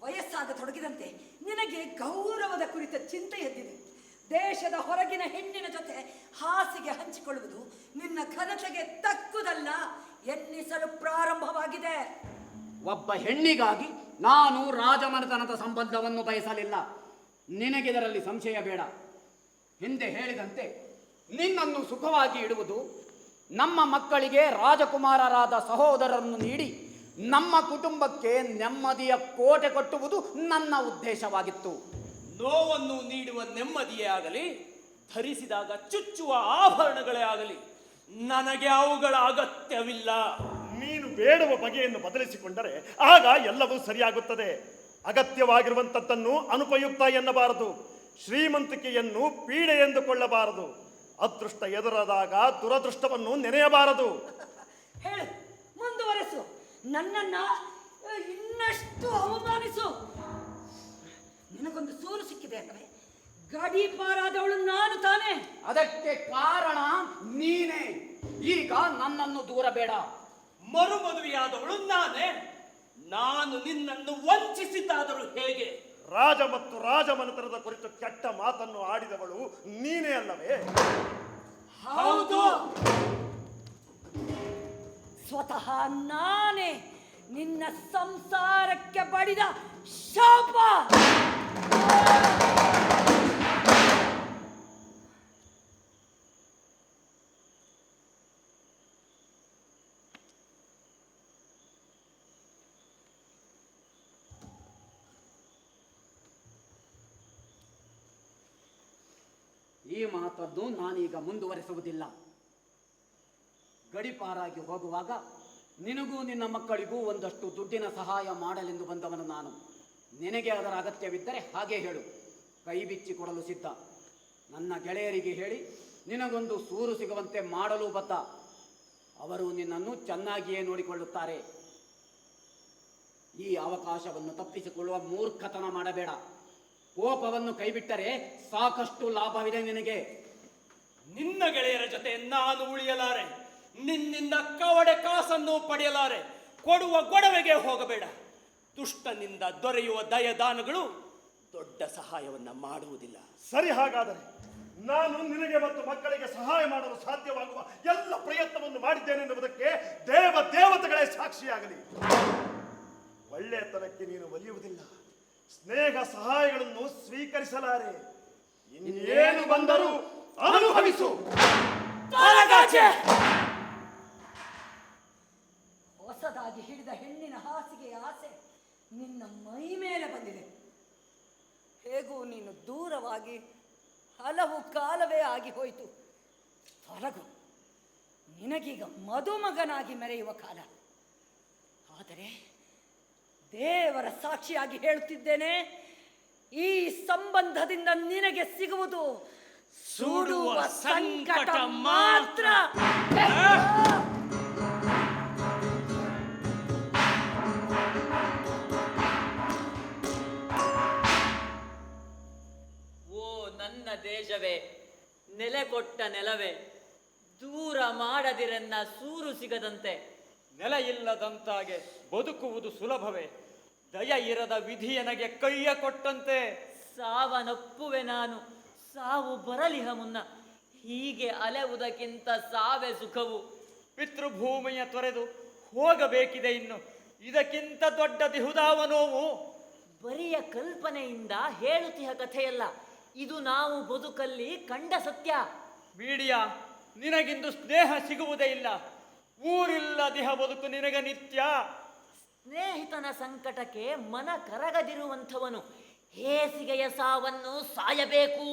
ವಯಸ್ಸಾಗತೊಡಗಿದಂತೆ ನಿನಗೆ ಗೌರವದ ಕುರಿತ ಚಿಂತೆ ಎದ್ದಿದೆ. ದೇಶದ ಹೊರಗಿನ ಹೆಣ್ಣಿನ ಜೊತೆ ಹಾಸಿಗೆ ಹಂಚಿಕೊಳ್ಳುವುದು ನಿನ್ನ ಘನತೆಗೆ ತಕ್ಕುದಲ್ಲ ಎನ್ನಿಸಲು ಪ್ರಾರಂಭವಾಗಿದೆ. ಒಬ್ಬ ಹೆಣ್ಣಿಗಾಗಿ ನಾನು ರಾಜಮನೆತನದ ಸಂಬಂಧವನ್ನು ಬಯಸಲಿಲ್ಲ. ನಿನಗಿದರಲ್ಲಿ ಸಂಶಯ ಬೇಡ. ಹಿಂದೆ ಹೇಳಿದಂತೆ ನಿನ್ನನ್ನು ಸುಖವಾಗಿ ಇಡುವುದು, ನಮ್ಮ ಮಕ್ಕಳಿಗೆ ರಾಜಕುಮಾರರಾದ ಸಹೋದರರನ್ನು ನೀಡಿ ನಮ್ಮ ಕುಟುಂಬಕ್ಕೆ ನೆಮ್ಮದಿಯ ಕೋಟೆ ಕಟ್ಟುವುದು ನನ್ನ ಉದ್ದೇಶವಾಗಿತ್ತು. ನೋವನ್ನು ನೀಡುವ ನೆಮ್ಮದಿಯೇ ಆಗಲಿ, ಧರಿಸಿದಾಗ ಚುಚ್ಚುವ ಆಭರಣಗಳೇ ಆಗಲಿ, ನನಗೆ ಅವುಗಳ ಅಗತ್ಯವಿಲ್ಲ. ನೀನು ಬೇಡುವ ಬಗೆಯನ್ನು ಬದಲಿಸಿಕೊಂಡರೆ ಆಗ ಎಲ್ಲವೂ ಸರಿಯಾಗುತ್ತದೆ. ಅಗತ್ಯವಾಗಿರುವಂಥದ್ದನ್ನು ಅನುಪಯುಕ್ತ ಎನ್ನಬಾರದು, ಶ್ರೀಮಂತಿಕೆಯನ್ನು ಪೀಡೆ ಎಂದುಕೊಳ್ಳಬಾರದು, ಅದೃಷ್ಟ ಎದುರಾದಾಗ ದುರದೃಷ್ಟವನ್ನು ನೆನೆಯಬಾರದು. ಹೇಳು, ಮುಂದುವರೆಸು. ನನ್ನನ್ನ ಇನ್ನಷ್ಟು ಅವಮಾನಿಸು. ನಿನಗೊಂದು ಸೂರು ಸಿಕ್ಕಿದೆ ಅಲ್ಲವೇ? ಗಡೀಪಾರಾದವಳು ನಾನು ತಾನೇ. ಅದಕ್ಕೆ ಕಾರಣ ನೀನೇ. ಈಗ ನನ್ನನ್ನು ದೂರ ಬೇಡ. ಮರುಮದುವೆಯಾದವಳು ನಾನೇ. ನಾನು ನಿನ್ನನ್ನು ವಂಚಿಸಿದ್ದಾದರೂ ಹೇಗೆ? ರಾಜ ಮತ್ತು ರಾಜಮನೆತನದ ಕುರಿತು ಕೆಟ್ಟ ಮಾತನ್ನು ಆಡಿದವಳು ನೀನೇ ಅಲ್ಲವೇ? ಹೌದು. ಸ್ವತಃ ನಾನೇ ನಿನ್ನ ಸಂಸಾರಕ್ಕೆ ಬಡಿದ ಶಾಪ. ಈ ಮಾತನ್ನು ನಾನೀಗ ಮುಂದುವರಿಸುವುದಿಲ್ಲ. ಗಡಿಪಾರಾಗಿ ಹೋಗುವಾಗ ನಿನಗೂ ನಿನ್ನ ಮಕ್ಕಳಿಗೂ ಒಂದಷ್ಟು ದುಡ್ಡಿನ ಸಹಾಯ ಮಾಡಲೆಂದು ಬಂದವನು ನಾನು. ನಿನಗೆ ಅದರ ಅಗತ್ಯವಿದ್ದರೆ ಹಾಗೆ ಹೇಳು, ಕೈ ಬಿಚ್ಚಿ ಕೊಡಲು ಸಿದ್ಧ. ನನ್ನ ಗೆಳೆಯರಿಗೆ ಹೇಳಿ ನಿನಗೊಂದು ಸೂರು ಸಿಗುವಂತೆ ಮಾಡಲು ಬದ್ಧ. ಅವರು ನಿನ್ನನ್ನು ಚೆನ್ನಾಗಿಯೇ ನೋಡಿಕೊಳ್ಳುತ್ತಾರೆ. ಈ ಅವಕಾಶವನ್ನು ತಪ್ಪಿಸಿಕೊಳ್ಳುವ ಮೂರ್ಖತನ ಮಾಡಬೇಡ. ಕೋಪವನ್ನು ಕೈಬಿಟ್ಟರೆ ಸಾಕಷ್ಟು ಲಾಭವಿದೆ ನಿನಗೆ. ನಿನ್ನ ಗೆಳೆಯರ ಜೊತೆ ನಾನು ಉಳಿಯಲಾರೆ. ನಿನ್ನಿಂದ ಕವಡೆ ಕಾಸನ್ನು ಪಡೆಯಲಾರೆ. ಕೊಡುವ ಗೊಡವೆಗೆ ಹೋಗಬೇಡ. ದುಷ್ಟನಿಂದ ದೊರೆಯುವ ದಯದಾನಗಳು ದೊಡ್ಡ ಸಹಾಯವನ್ನ ಮಾಡುವುದಿಲ್ಲ. ಸರಿ, ಹಾಗಾದರೆ ನಾನು ನಿನಗೆ ಮತ್ತು ಮಕ್ಕಳಿಗೆ ಸಹಾಯ ಮಾಡಲು ಸಾಧ್ಯವಾಗುವ ಎಲ್ಲ ಪ್ರಯತ್ನವನ್ನು ಮಾಡಿದ್ದೇನೆ ಎನ್ನುವುದಕ್ಕೆ ದೇವತೆಗಳೇ ಸಾಕ್ಷಿಯಾಗಲಿ. ಒಳ್ಳೆಯತನಕ್ಕೆ ನೀನು ಒಲಿಯುವುದಿಲ್ಲ. ಸ್ನೇಹ ಸಹಾಯಗಳನ್ನು ಸ್ವೀಕರಿಸಲಾರೆ. ಇನ್ನೇನು ಬಂದರೂ ಅನುಭವಿಸು. ಹೊಸದಾಗಿ ಹಿಡಿದ ಹೆಣ್ಣಿನ ಹಾಸಿಗೆಯ ಆಸೆ ನಿನ್ನ ಮೈ ಮೇಲೆ ಬಂದಿದೆ. ಹೇಗೂ ನೀನು ದೂರವಾಗಿ ಹಲವು ಕಾಲವೇ ಆಗಿ ಹೋಯಿತು. ತೊಲಗು, ನಿನಗೀಗ ಮದುಮಗನಾಗಿ ಮೆರೆಯುವ ಕಾಲ. ಆದರೆ ದೇವರ ಸಾಕ್ಷಿಯಾಗಿ ಹೇಳುತ್ತಿದ್ದೇನೆ, ಈ ಸಂಬಂಧದಿಂದ ನಿನಗೆ ಸಿಗುವುದು ಸುಡುವ ಸಂಕಟ ಮಾತ್ರ. ನನ್ನ ದೇಶವೇ, ನೆಲೆಕೊಟ್ಟ ನೆಲವೇ, ದೂರ ಮಾಡದಿರನ್ನ ಸೂರು ಸಿಗದಂತೆ. ನೆಲ ಇಲ್ಲದಂತಾಗೆ ಬದುಕುವುದು ಸುಲಭವೇ? ದಯ ಇರದ ವಿಧಿಯನಗೆ ಕೈಯ ಕೊಟ್ಟಂತೆ. ಸಾವನೊಪ್ಪುವೆ ನಾನು, ಸಾವು ಬರಲಿಹ ಮುನ್ನ. ಹೀಗೆ ಅಲೆವುದಕ್ಕಿಂತ ಸಾವೇ ಸುಖವು. ಪಿತೃಭೂಮಿಯ ತೊರೆದು ಹೋಗಬೇಕಿದೆ ಇನ್ನು. ಇದಕ್ಕಿಂತ ದೊಡ್ಡ ದಿಹುದಾವ ನೋವು. ಬರಿಯ ಕಲ್ಪನೆಯಿಂದ ಹೇಳುತ್ತಿಹ ಕಥೆಯಲ್ಲ, ಇದು ನಾವು ಬದುಕಲ್ಲಿ ಕಂಡ ಸತ್ಯ. ಮೀಡಿಯಾ, ನಿನಗಿಂದು ಸ್ನೇಹ ಸಿಗುವುದೇ ಇಲ್ಲ. ಊರಿಲ್ಲ ದಿಹ ಬದುಕು ನಿನಗೆ ನಿತ್ಯ. ಸ್ನೇಹಿತನ ಸಂಕಟಕ್ಕೆ ಮನ ಕರಗದಿರುವಂಥವನು ಹೇಸಿಗೆಯ ಸಾವನ್ನು ಸಾಯಬೇಕು.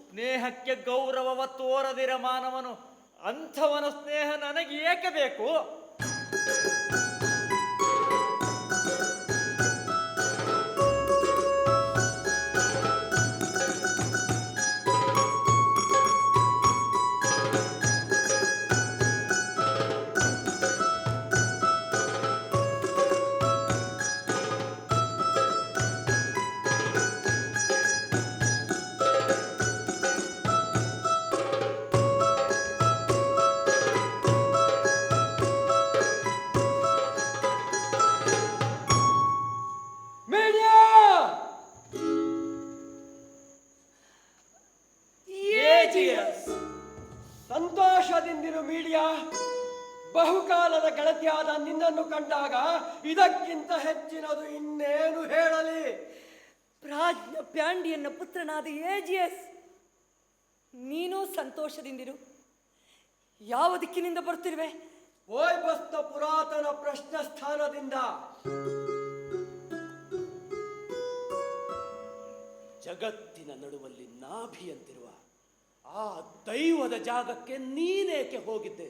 ಸ್ನೇಹಕ್ಕೆ ಗೌರವವ ತೋರದಿರ ಮಾನವನು. ಅಂಥವನ ಸ್ನೇಹ ನನಗೆ ಏಕೆ ಬೇಕು? ಸಂತೋಷದಿಂದಿರು ಮೀಡಿಯಾ. ಬಹುಕಾಲದ ಗೆಳತಿಯಾದ ನಿನ್ನನ್ನು ಕಂಡಾಗ ಇದಕ್ಕಿಂತ ಹೆಚ್ಚಿನದು ಇನ್ನೇನು ಹೇಳಲಿ. ಪ್ರಾಜ್ಞ ಪ್ಯಾಂಡಿಯನ್ನ ಪುತ್ರನಾದ ಏಜಿಯಸ್, ನೀನು ಸಂತೋಷದಿಂದಿರು. ಯಾವ ದಿಕ್ಕಿನಿಂದ ಬರ್ತಿರುವೆ? ಓಯ್ಬಸ್ತ ಪುರಾತನ ಪ್ರಶ್ನ ಸ್ಥಾನದಿಂದ. ಜಗತ್ತಿನ ನಡುವಲ್ಲಿ ನಾಭಿಯಂತಿರುವ ಆ ದೈವದ ಜಾಗಕ್ಕೆ ನೀನೇಕೆ ಹೋಗಿದ್ದೆ?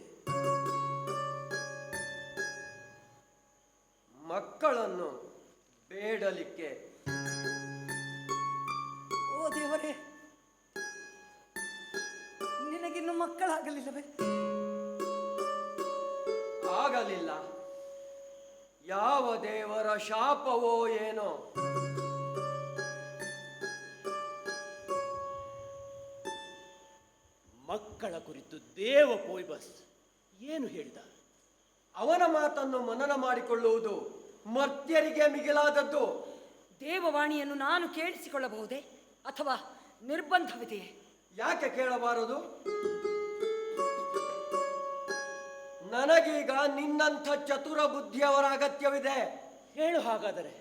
ಮಕ್ಕಳನ್ನು ಬೇಡಲಿಕ್ಕೆ. ಓ ದೇವರೇ, ನಿನಗಿನ್ನು ಮಕ್ಕಳಾಗಲಿಲ್ಲವೇ? ಆಗಲಿಲ್ಲ. ಯಾವ ದೇವರ ಶಾಪವೋ ಏನೋ. ಮಕ್ಕಳ ಕುರಿತು ದೇವ ಪೋಯ್ಬಸ್ ಏನು ಹೇಳಿದ? ಅವನ ಮಾತನ್ನು ಮನನ ಮಾಡಿಕೊಳ್ಳುವುದು ಮರ್ತ್ಯರಿಗೆ ಮಿಗಿಲಾದದ್ದು. ದೇವವಾಣಿಯನ್ನು ನಾನು ಕೇಳಿಸಿಕೊಳ್ಳಬಹುದೇ ಅಥವಾ ನಿರ್ಬಂಧವಿದೆಯೇ? ಯಾಕೆ ಕೇಳಬಾರದು? ನನಗೀಗ ನಿನ್ನಂಥ ಚತುರ ಬುದ್ಧಿಯವರ ಅಗತ್ಯವಿದೆ. ಹೇಳು ಹಾಗಾದರೆ.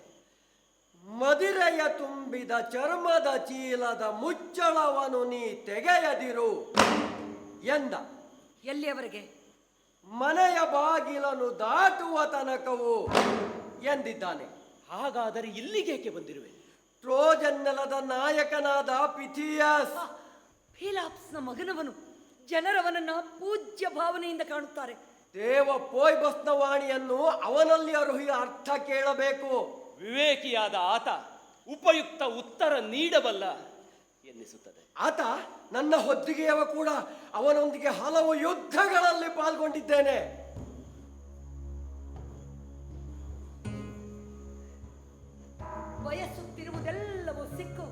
ಮದಿರೆಯ ತುಂಬಿದ ಚರ್ಮದ ಚೀಲದ ಮುಚ್ಚಳವನ್ನು ನೀ ತೆಗೆಯದಿರು ಎಂದ. ಎಲ್ಲಿಯವರೆಗೆ? ಮನೆಯ ಬಾಗಿಲನ್ನು ದಾಟುವ ತನಕವು ಎಂದಿದ್ದಾನೆ. ಹಾಗಾದರೆ ಇಲ್ಲಿಗೇಕೆ ಬಂದಿರುವೆ? ಟ್ರೋಜನ್ ನೆಲದ ನಾಯಕನಾದ ಪಿಥಿಯಸ್, ಫೀಲಾಪ್ಸ್ನ ಮಗನವನು. ಜನರವನನ್ನ ಪೂಜ್ಯ ಭಾವನೆಯಿಂದ ಕಾಣುತ್ತಾರೆ. ದೇವ ಪೋಯ್ಬಸ್ನ ವಾಣಿಯನ್ನು ಅವನಲ್ಲಿ ಅರುಹಿ ಅರ್ಥ ಕೇಳಬೇಕು. ವಿವೇಕಿಯಾದ ಆತ ಉಪಯುಕ್ತ ಉತ್ತರ ನೀಡಬಲ್ಲ ಎನ್ನಿಸುತ್ತದೆ. ಆತ ನನ್ನ ಹೊದ್ದಿಗೆಯವ ಕೂಡ. ಅವನೊಂದಿಗೆ ಹಲವು ಯುದ್ಧಗಳಲ್ಲಿ ಪಾಲ್ಗೊಂಡಿದ್ದೇನೆ. ಬಯಸುತ್ತಿರುವುದೆಲ್ಲವೂ ಸಿಕ್ಕು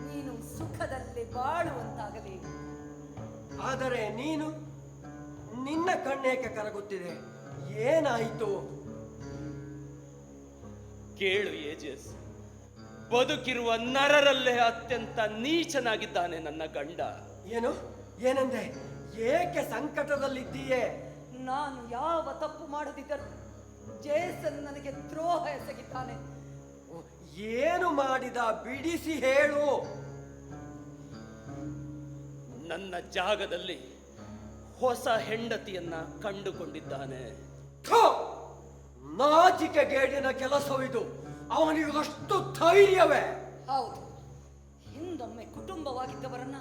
ನೀನು ಸುಖದಲ್ಲಿ ಬಾಳುವಂತಾಗಬೇಕು. ಆದರೆ ನೀನು, ನಿನ್ನ ಕಣ್ಣೇಕೆ ಕರಗುತ್ತಿದೆ? ಏನಾಯಿತು? ಕೇಳು ಏಜಸ್, ಬದುಕಿರುವ ನರರಲ್ಲೇ ಅತ್ಯಂತ ನೀಚನಾಗಿದ್ದಾನೆ ನನ್ನ ಗಂಡ. ಏನು? ಏನಂದೆ? ಏಕೆ ಸಂಕಟದಲ್ಲಿದ್ದೀಯೇ? ನಾನು ಯಾವ ತಪ್ಪು ಮಾಡದಿದ್ದರೂ ಜೇಸನ್ ನನಗೆ ದ್ರೋಹ ಎಸಗಿದ್ದಾನೆ. ಏನು ಮಾಡಿದ? ಬಿಡಿಸಿ ಹೇಳು. ನನ್ನ ಜಾಗದಲ್ಲಿ ಹೊಸ ಹೆಂಡತಿಯನ್ನ ಕಂಡುಕೊಂಡಿದ್ದಾನೆ. ಥು! ನಾಚಿಕೆಗೇಡಿನ ಕೆಲಸವಿದು. ಅವನಿಗೆ ಅಷ್ಟು ಧೈರ್ಯವೇ? ಹೌದು, ಹಿಂದೊಮ್ಮೆ ಕುಟುಂಬವಾಗಿದ್ದವರನ್ನ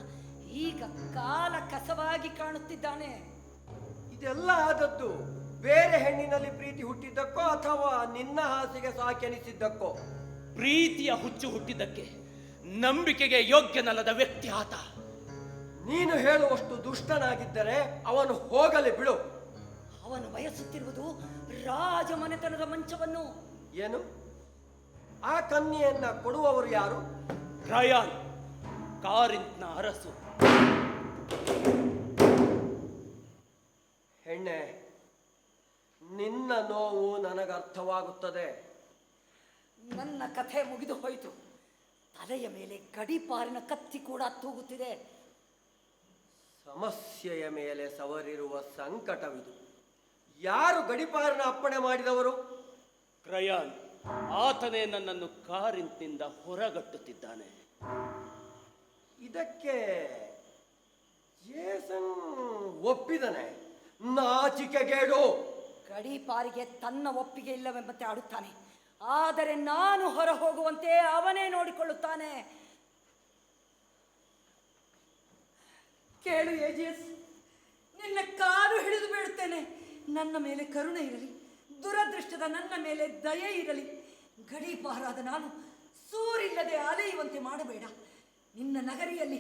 ಈಗ ಕಾಲ ಕಸವಾಗಿ ಕಾಣುತ್ತಿದ್ದಾನೆ. ಇದೆಲ್ಲ ಆದದ್ದು ಬೇರೆ ಹೆಣ್ಣಿನಲ್ಲಿ ಪ್ರೀತಿ ಹುಟ್ಟಿದ್ದಕ್ಕೋ ಅಥವಾ ನಿನ್ನ ಹಾಸಿಗೆ ಸಾಕೆನಿಸಿದ್ದಕ್ಕೋ? ಪ್ರೀತಿಯ ಹುಚ್ಚು ಹುಟ್ಟಿದ್ದಕ್ಕೆ ನಂಬಿಕೆಗೆ ಯೋಗ್ಯನಲ್ಲದ ವ್ಯಕ್ತಿ ಆತ. ನೀನು ಹೇಳುವಷ್ಟು ದುಷ್ಟನಾಗಿದ್ದರೆ ಅವನು ಹೋಗಲಿ ಬಿಡು. ಅವನು ಬಯಸುತ್ತಿರುವುದು ರಾಜಮನೆತನದ ಮಂಚವನ್ನು. ಏನು? ಆ ಕನ್ಯೆಯನ್ನ ಕೊಡುವವರು ಯಾರು? ಟ್ರಯಾನ್, ಕಾರಿಂತ್ನ ಅರಸು. ಹೆಣ್ಣೆ, ನಿನ್ನ ನೋವು ನನಗರ್ಥವಾಗುತ್ತದೆ. ನನ್ನ ಕಥೆ ಮುಗಿದು ಹೋಯಿತು. ತಲೆಯ ಮೇಲೆ ಗಡಿಪಾರಿನ ಕತ್ತಿ ಕೂಡ ತೂಗುತ್ತಿದೆ. ಸಮಸ್ಯೆಯ ಮೇಲೆ ಸವರಿರುವ ಸಂಕಟವಿದು. ಯಾರು ಗಡಿಪಾರನ ಅಪ್ಪಣೆ ಮಾಡಿದವರು? ಟ್ರಯಾನ್, ಆತನೇ ನನ್ನನ್ನು ಕಾರಿಂತ್ನಿಂದ ಹೊರಗಟ್ಟುತ್ತಿದ್ದಾನೆ. ಇದಕ್ಕೆ ಜೇಸನ್ ಒಪ್ಪಿದನೆ? ನಾಚಿಕೆಗೇಡು. ಗಡಿಪಾರಿಗೆ ತನ್ನ ಒಪ್ಪಿಗೆ ಇಲ್ಲವೆಂಬಂತೆ ಆಡುತ್ತಾನೆ. ಆದರೆ ನಾನು ಹೊರ ಹೋಗುವಂತೆ ಅವನೇ ನೋಡಿಕೊಳ್ಳುತ್ತಾನೆ. ಕೇಳು ಏಜಿಯಸ್, ನಿನ್ನ ಕಾಲು ಹಿಡಿದು ಬೇಡುತ್ತೇನೆ. ನನ್ನ ಮೇಲೆ ಕರುಣೆ ಇರಲಿ, ದುರದೃಷ್ಟದ ನನ್ನ ಮೇಲೆ ದಯೆ ಇರಲಿ. ಗಡೀಪಾರಾದ ನಾನು ಸೂರಿಲ್ಲದೆ ಅಲೆಯುವಂತೆ ಮಾಡಬೇಡ. ನಿನ್ನ ನಗರಿಯಲ್ಲಿ,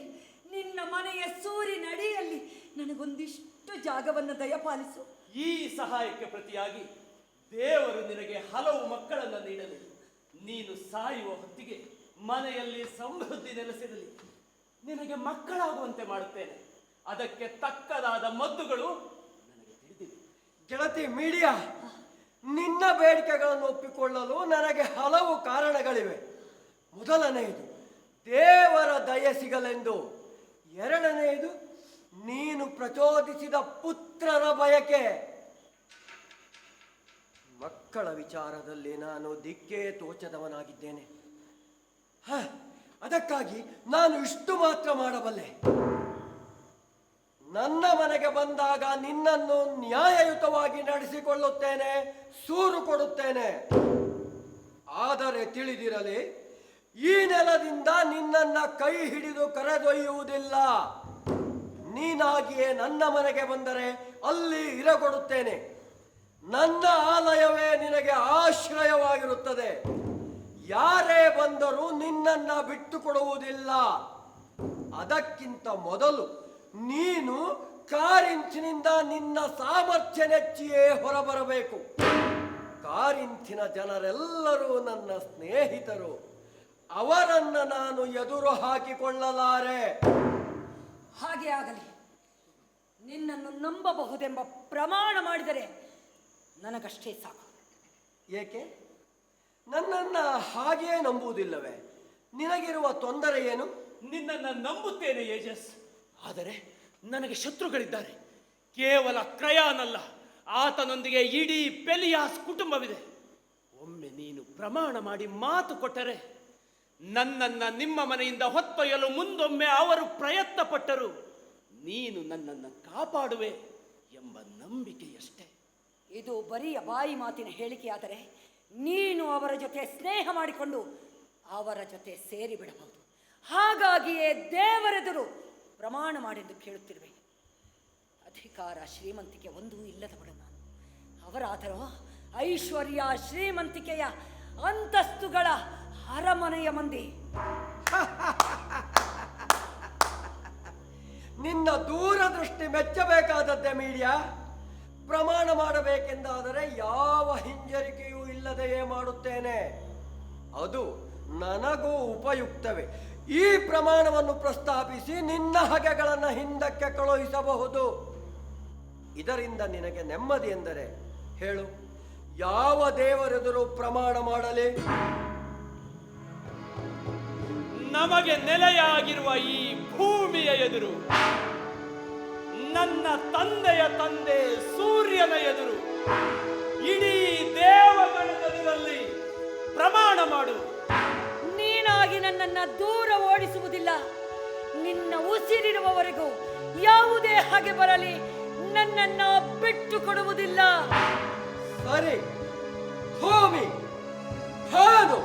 ನಿನ್ನ ಮನೆಯ ಸೂರಿನಡಿಯಲ್ಲಿ ನನಗೊಂದಿಷ್ಟು ಜಾಗವನ್ನು ದಯಪಾಲಿಸು. ಈ ಸಹಾಯಕ್ಕೆ ಪ್ರತಿಯಾಗಿ ದೇವರು ನಿನಗೆ ಹಲವು ಮಕ್ಕಳನ್ನು ನೀಡಲಿ. ನೀನು ಸಾಯುವ ಹೊತ್ತಿಗೆ ಮನೆಯಲ್ಲಿ ಸಮೃದ್ಧಿ ನೆಲೆಸಿರಲಿ. ನಿನಗೆ ಮಕ್ಕಳಾಗುವಂತೆ ಮಾಡುತ್ತೇನೆ. ಅದಕ್ಕೆ ತಕ್ಕದಾದ ಮದ್ದುಗಳು ನನಗೆ ತಿಳಿದಿವೆ. ಗೆಳತಿ ಮೀಡಿಯಾ, ನಿನ್ನ ಬೇಡಿಕೆಗಳನ್ನು ಒಪ್ಪಿಕೊಳ್ಳಲು ನನಗೆ ಹಲವು ಕಾರಣಗಳಿವೆ. ಮೊದಲನೆಯದು, ದೇವರ ದಯೆ ಸಿಗಲೆಂದು. ಎರಡನೆಯದು, ನೀನು ಪ್ರಚೋದಿಸಿದ ಪುತ್ರರ ಬಯಕೆ. ಮಕ್ಕಳ ವಿಚಾರದಲ್ಲಿ ನಾನು ದಿಕ್ಕೇ ತೋಚದವನಾಗಿದ್ದೇನೆ. ಅದಕ್ಕಾಗಿ ನಾನು ಇಷ್ಟು ಮಾತ್ರ ಮಾಡಬಲ್ಲೆ. ನನ್ನ ಮನೆಗೆ ಬಂದಾಗ ನಿನ್ನನ್ನು ನ್ಯಾಯಯುತವಾಗಿ ನಡೆಸಿಕೊಳ್ಳುತ್ತೇನೆ, ಸೂರು ಕೊಡುತ್ತೇನೆ. ಆದರೆ ತಿಳಿದಿರಲಿ, ಈ ನೆಲದಿಂದ ನಿನ್ನನ್ನ ಕೈ ಹಿಡಿದು ಕರೆದೊಯ್ಯುವುದಿಲ್ಲ. ನೀನಾಗಿಯೇ ನನ್ನ ಮನೆಗೆ ಬಂದರೆ ಅಲ್ಲಿ ಇರಗೊಡುತ್ತೇನೆ. ನನ್ನ ಆಲಯವೇ ನಿನಗೆ ಆಶ್ರಯವಾಗಿರುತ್ತದೆ. ಯಾರೇ ಬಂದರೂ ನಿನ್ನನ್ನ ಬಿಟ್ಟು ಕೊಡುವುದಿಲ್ಲ. ಅದಕ್ಕಿಂತ ಮೊದಲು ನೀನು ಕಾರಿಂಥಿನಿಂದ ನಿನ್ನ ಸಾಮರ್ಥ್ಯ ನೆಚ್ಚಿಯೇ ಹೊರಬರಬೇಕು. ಕಾರಿಂಥಿನ ಜನರೆಲ್ಲರೂ ನನ್ನ ಸ್ನೇಹಿತರು. ಅವರನ್ನ ನಾನು ಎದುರು ಹಾಕಿಕೊಳ್ಳಲಾರೆ. ಹಾಗೆ ಆಗಲಿ. ನಿನ್ನನ್ನು ನಂಬಬಹುದೆಂಬ ಪ್ರಮಾಣ ಮಾಡಿದರೆ ನನಗಷ್ಟೇ ಸಾಕು. ಏಕೆ ನನ್ನನ್ನು ಹಾಗೆಯೇ ನಂಬುವುದಿಲ್ಲವೇ? ನಿನಗಿರುವ ತೊಂದರೆ ಏನು? ನಿನ್ನನ್ನು ನಂಬುತ್ತೇನೆ ಯೇಜಸ್, ಆದರೆ ನನಗೆ ಶತ್ರುಗಳಿದ್ದಾರೆ. ಕೇವಲ ಕ್ರಯಾನಲ್ಲ, ಆತನೊಂದಿಗೆ ಇಡೀ ಪೆಲಿಯಾಸ್ ಕುಟುಂಬವಿದೆ. ಒಮ್ಮೆ ನೀನು ಪ್ರಮಾಣ ಮಾಡಿ ಮಾತು ಕೊಟ್ಟರೆ ನನ್ನನ್ನು ನಿಮ್ಮ ಮನೆಯಿಂದ ಹೊತ್ತೊಯ್ಯಲು ಮುಂದೊಮ್ಮೆ ಅವರು ಪ್ರಯತ್ನ ಪಟ್ಟರು. ನೀನು ನನ್ನನ್ನು ಕಾಪಾಡುವೆ ಎಂಬ ನಂಬಿಕೆಯಷ್ಟೇ. ಇದು ಬರಿಯ ಬಾಯಿ ಮಾತಿನ ಹೇಳಿಕೆಯಾದರೆ ನೀನು ಅವರ ಜೊತೆ ಸ್ನೇಹ ಮಾಡಿಕೊಂಡು ಅವರ ಜೊತೆ ಸೇರಿ ಬಿಡಬಹುದು. ಹಾಗಾಗಿಯೇ ದೇವರೆದುರು ಪ್ರಮಾಣ ಮಾಡೆಂದು ಕೇಳುತ್ತಿರುವೆ. ಅಧಿಕಾರ ಶ್ರೀಮಂತಿಕೆ ಒಂದೂ ಇಲ್ಲದವಳು ನಾನು. ಅವರಾದರೂ ಐಶ್ವರ್ಯ ಶ್ರೀಮಂತಿಕೆಯ ಅಂತಸ್ತುಗಳ ಅರಮನೆಯ ಮಂದಿ. ನಿನ್ನ ದೂರದೃಷ್ಟಿ ಮೆಚ್ಚಬೇಕಾದದ್ದೇ ಮೀಡಿಯಾ. ಪ್ರಮಾಣ ಮಾಡಬೇಕೆಂದಾದರೆ ಯಾವ ಹಿಂಜರಿಕೆಯೂ ಇಲ್ಲದೆಯೇ ಮಾಡುತ್ತೇನೆ. ಅದು ನನಗೂ ಉಪಯುಕ್ತವೇ. ಈ ಪ್ರಮಾಣವನ್ನು ಪ್ರಸ್ತಾಪಿಸಿ ನಿನ್ನ ಹಗೆಗಳನ್ನು ಹಿಂದಕ್ಕೆ ಕಳುಹಿಸಬಹುದು. ಇದರಿಂದ ನಿನಗೆ ನೆಮ್ಮದಿ ಎಂದರೆ ಹೇಳು, ಯಾವ ದೇವರೆದುರು ಪ್ರಮಾಣ ಮಾಡಲಿ? ನಮಗೆ ನೆಲೆಯಾಗಿರುವ ಈ ಭೂಮಿಯ ಎದುರು, ನನ್ನ ತಂದೆಯ ತಂದೆ ಸೂರ್ಯನ ಎದುರು, ಇಡೀ ದೇವಗಣದಲ್ಲಿ ಪ್ರಮಾಣ ಮಾಡು. ನೀನಾಗಿ ನನ್ನನ್ನು ದೂರ ಓಡಿಸುವುದಿಲ್ಲ. ನಿನ್ನ ಉಸಿರಿರುವವರೆಗೂ ಯಾವುದೇ ಹಾಗೆ ಬರಲಿ ನನ್ನನ್ನು ಬಿಟ್ಟು ಕೊಡುವುದಿಲ್ಲ. ಸರಿ, ಭೂಮಿ, ಭಾನು,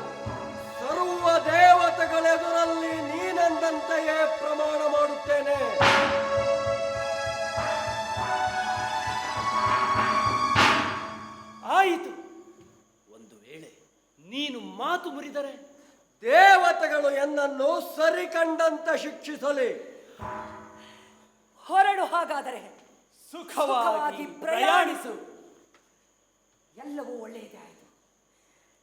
ಸರ್ವ ದೇವತೆಗಳೆದುರಲ್ಲಿ ನೀನೆಂದಂತೆಯೇ ಪ್ರಮಾಣ ಮಾಡುತ್ತೇನೆ. ಆಯಿತು. ಒಂದು ವೇಳೆ ನೀನು ಮಾತು ಮುರಿದರೆ ದೇವತೆಗಳು ಎನ್ನನ್ನು ಸರಿ ಕಂಡಂತೆ ಶಿಕ್ಷಿಸಲಿ. ಹೊರಡು. ಹಾಗಾದರೆ ಸುಖವಾಗಿ ಪ್ರಯಾಣಿಸು. ಎಲ್ಲವೂ ಒಳ್ಳೆಯದೇ ಆಯಿತು.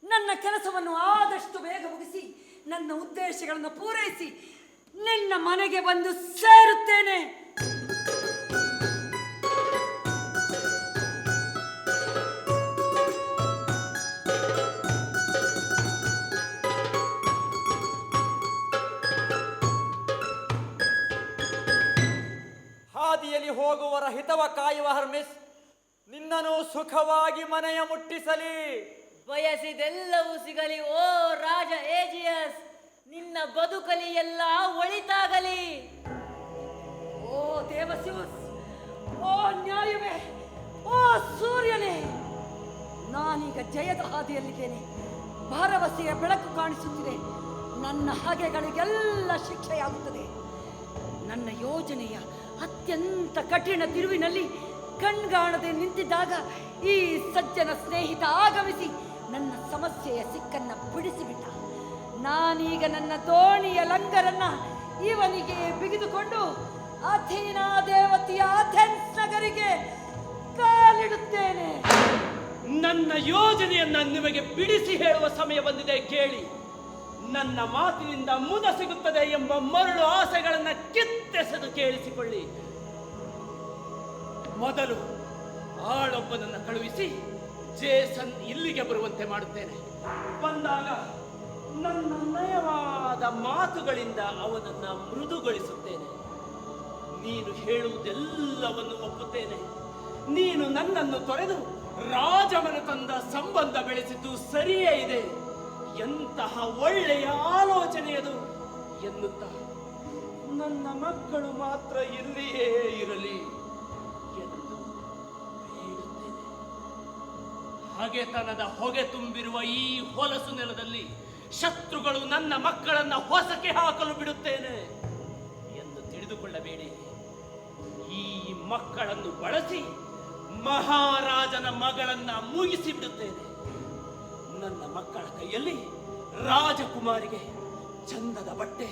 ನನ್ನ ಕೆಲಸವನ್ನು ಆದಷ್ಟು ಬೇಗ ಮುಗಿಸಿ ನನ್ನ ಉದ್ದೇಶಗಳನ್ನು ಪೂರೈಸಿ ನಿನ್ನ ಮನೆಗೆ ಬಂದು ಸೇರುತ್ತೇನೆ. ಹಾದಿಯಲ್ಲಿ ಹೋಗುವರ ಹಿತವ ಕಾಯುವ ಹರ್ಮಿಸ್ ನಿನ್ನನ್ನು ಸುಖವಾಗಿ ಮನೆಯ ಮುಟ್ಟಿಸಲಿ. ಬಯಸಿದೆಲ್ಲವೂ ಸಿಗಲಿ ಓ ರಾಜ ಏಜಿಯಸ್. ನಿನ್ನ ಬದುಕಲಿ ಎಲ್ಲ ಒಳಿತಾಗಲಿ. ಓ ದೇವಸ್ಯೂಸ್, ಓ ನ್ಯಾಯವೇ, ಓ ಸೂರ್ಯನೇ, ನಾನೀಗ ಜಯದ ಹಾದಿಯಲ್ಲಿದ್ದೇನೆ. ಭರವಸೆಯ ಬೆಳಕು ಕಾಣಿಸುತ್ತಿದೆ. ನನ್ನ ಹಗೆಗಳಿಗೆಲ್ಲ ಶಿಕ್ಷೆಯಾಗುತ್ತದೆ. ನನ್ನ ಯೋಜನೆಯ ಅತ್ಯಂತ ಕಠಿಣ ತಿರುವಿನಲ್ಲಿ ಕಣ್ಗಾಣದೆ ನಿಂತಿದ್ದಾಗ ಈ ಸಜ್ಜನ ಸ್ನೇಹಿತ ಆಗಮಿಸಿ ನನ್ನ ಸಮಸ್ಯೆಯ ಸಿಕ್ಕನ್ನ ಬಿಡಿಸಿಬಿಟ್ಟ. ನಾನೀಗ ನನ್ನ ದೋಣಿಯ ಲಂಗರನ್ನ ಇವನಿಗೆ ಬಿಗಿದುಕೊಂಡು ಅಥೀನಾ ದೇವತೆಯ ಅಥೆನ್ಸ್ ನಗರಿಗೆ ಕಾಲಿಡುತ್ತೇನೆ. ನನ್ನ ಯೋಜನೆಯನ್ನ ನಿಮಗೆ ಬಿಡಿಸಿ ಹೇಳುವ ಸಮಯ ಬಂದಿದೆ. ಕೇಳಿ, ನನ್ನ ಮಾತಿನಿಂದ ಮುದ ಸಿಗುತ್ತದೆ ಎಂಬ ಮರಳು ಆಸೆಗಳನ್ನ ಕಿತ್ತೆಸೆದು ಕೇಳಿಸಿಕೊಳ್ಳಿ. ಮೊದಲು ಆಳೊಬ್ಬನನ್ನು ಕಳುಹಿಸಿ ಜೇಸನ್ ಇಲ್ಲಿಗೆ ಬರುವಂತೆ ಮಾಡುತ್ತೇನೆ. ಬಂದಾಗ ನನ್ನ ನಯವಾದ ಮಾತುಗಳಿಂದ ಅವನನ್ನ ಮೃದುಗೊಳಿಸುತ್ತೇನೆ. ನೀನು ಹೇಳುವುದೆಲ್ಲವನ್ನು ಒಪ್ಪುತ್ತೇನೆ. ನೀನು ನನ್ನನ್ನು ತೊರೆದು ರಾಜಮನ ತಂದ ಸಂಬಂಧ ಬೆಳೆಸಿದ್ದು ಸರಿಯೇ ಇದೆ. ಎಂತಹ ಒಳ್ಳೆಯ ಆಲೋಚನೆಯದು ಎನ್ನುತ್ತಾ ನನ್ನ ಮಕ್ಕಳು ಮಾತ್ರ ಇಲ್ಲಿಯೇ ಇರಲಿ ಎಂದು ಬೇಡುತ್ತೇನೆ. ಹಗೆತನದ ಹೊಗೆ ತುಂಬಿರುವ ಈ ಹೊಲಸು ನೆಲದಲ್ಲಿ ಶತ್ರುಗಳು ನನ್ನ ಮಕ್ಕಳನ್ನ ಹೊಸಕೆ ಹಾಕಲು ಬಿಡುತ್ತೇನೆ ಎಂದು ತಿಳಿದುಕೊಳ್ಳಬೇಡಿ. ಈ ಮಕ್ಕಳನ್ನು ಬಳಸಿ ಮಹಾರಾಜನ ಮಗಳನ್ನ ಮುಗಿಸಿ ಬಿಡುತ್ತೇನೆ. ನನ್ನ ಮಕ್ಕಳ ಕೈಯಲ್ಲಿ ರಾಜಕುಮಾರಿಗೆ ಚಂದದ ಬಟ್ಟೆ,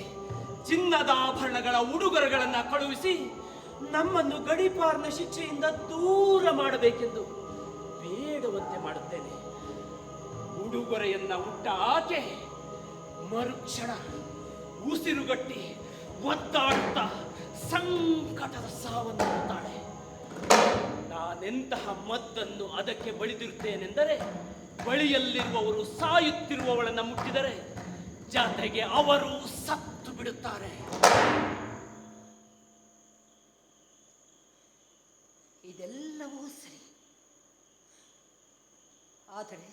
ಚಿನ್ನದ ಆಭರಣಗಳ ಉಡುಗೊರೆಗಳನ್ನ ಕಳುಹಿಸಿ ನಮ್ಮನ್ನು ಗಡೀಪಾರ್ನ ಶಿಕ್ಷೆಯಿಂದ ದೂರ ಮಾಡಬೇಕೆಂದು ಬೇಡುವಂತೆ ಮಾಡುತ್ತೇನೆ. ಉಡುಗೊರೆಯನ್ನ ಉಟ್ಟ ಆಕೆ ಮರುಕ್ಷಣ ಉಸಿರುಗಟ್ಟಿ ಒದ್ದಾಡುತ್ತಾ ಸಂಕಟದ ಸಾವನ್ನಪ್ಪುತ್ತಾಳೆ. ನಾನೆಂತಹ ಮದ್ದನ್ನು ಅದಕ್ಕೆ ಬಳಿದಿರುತ್ತೇನೆಂದರೆ, ಬಳಿಯಲ್ಲಿರುವವರು ಸಾಯುತ್ತಿರುವವಳನ್ನು ಮುಟ್ಟಿದರೆ ಜತೆಗೆ ಅವರು ಸತ್ತು ಬಿಡುತ್ತಾರೆ. ಇದೆಲ್ಲವೂ ಸರಿ, ಆದರೆ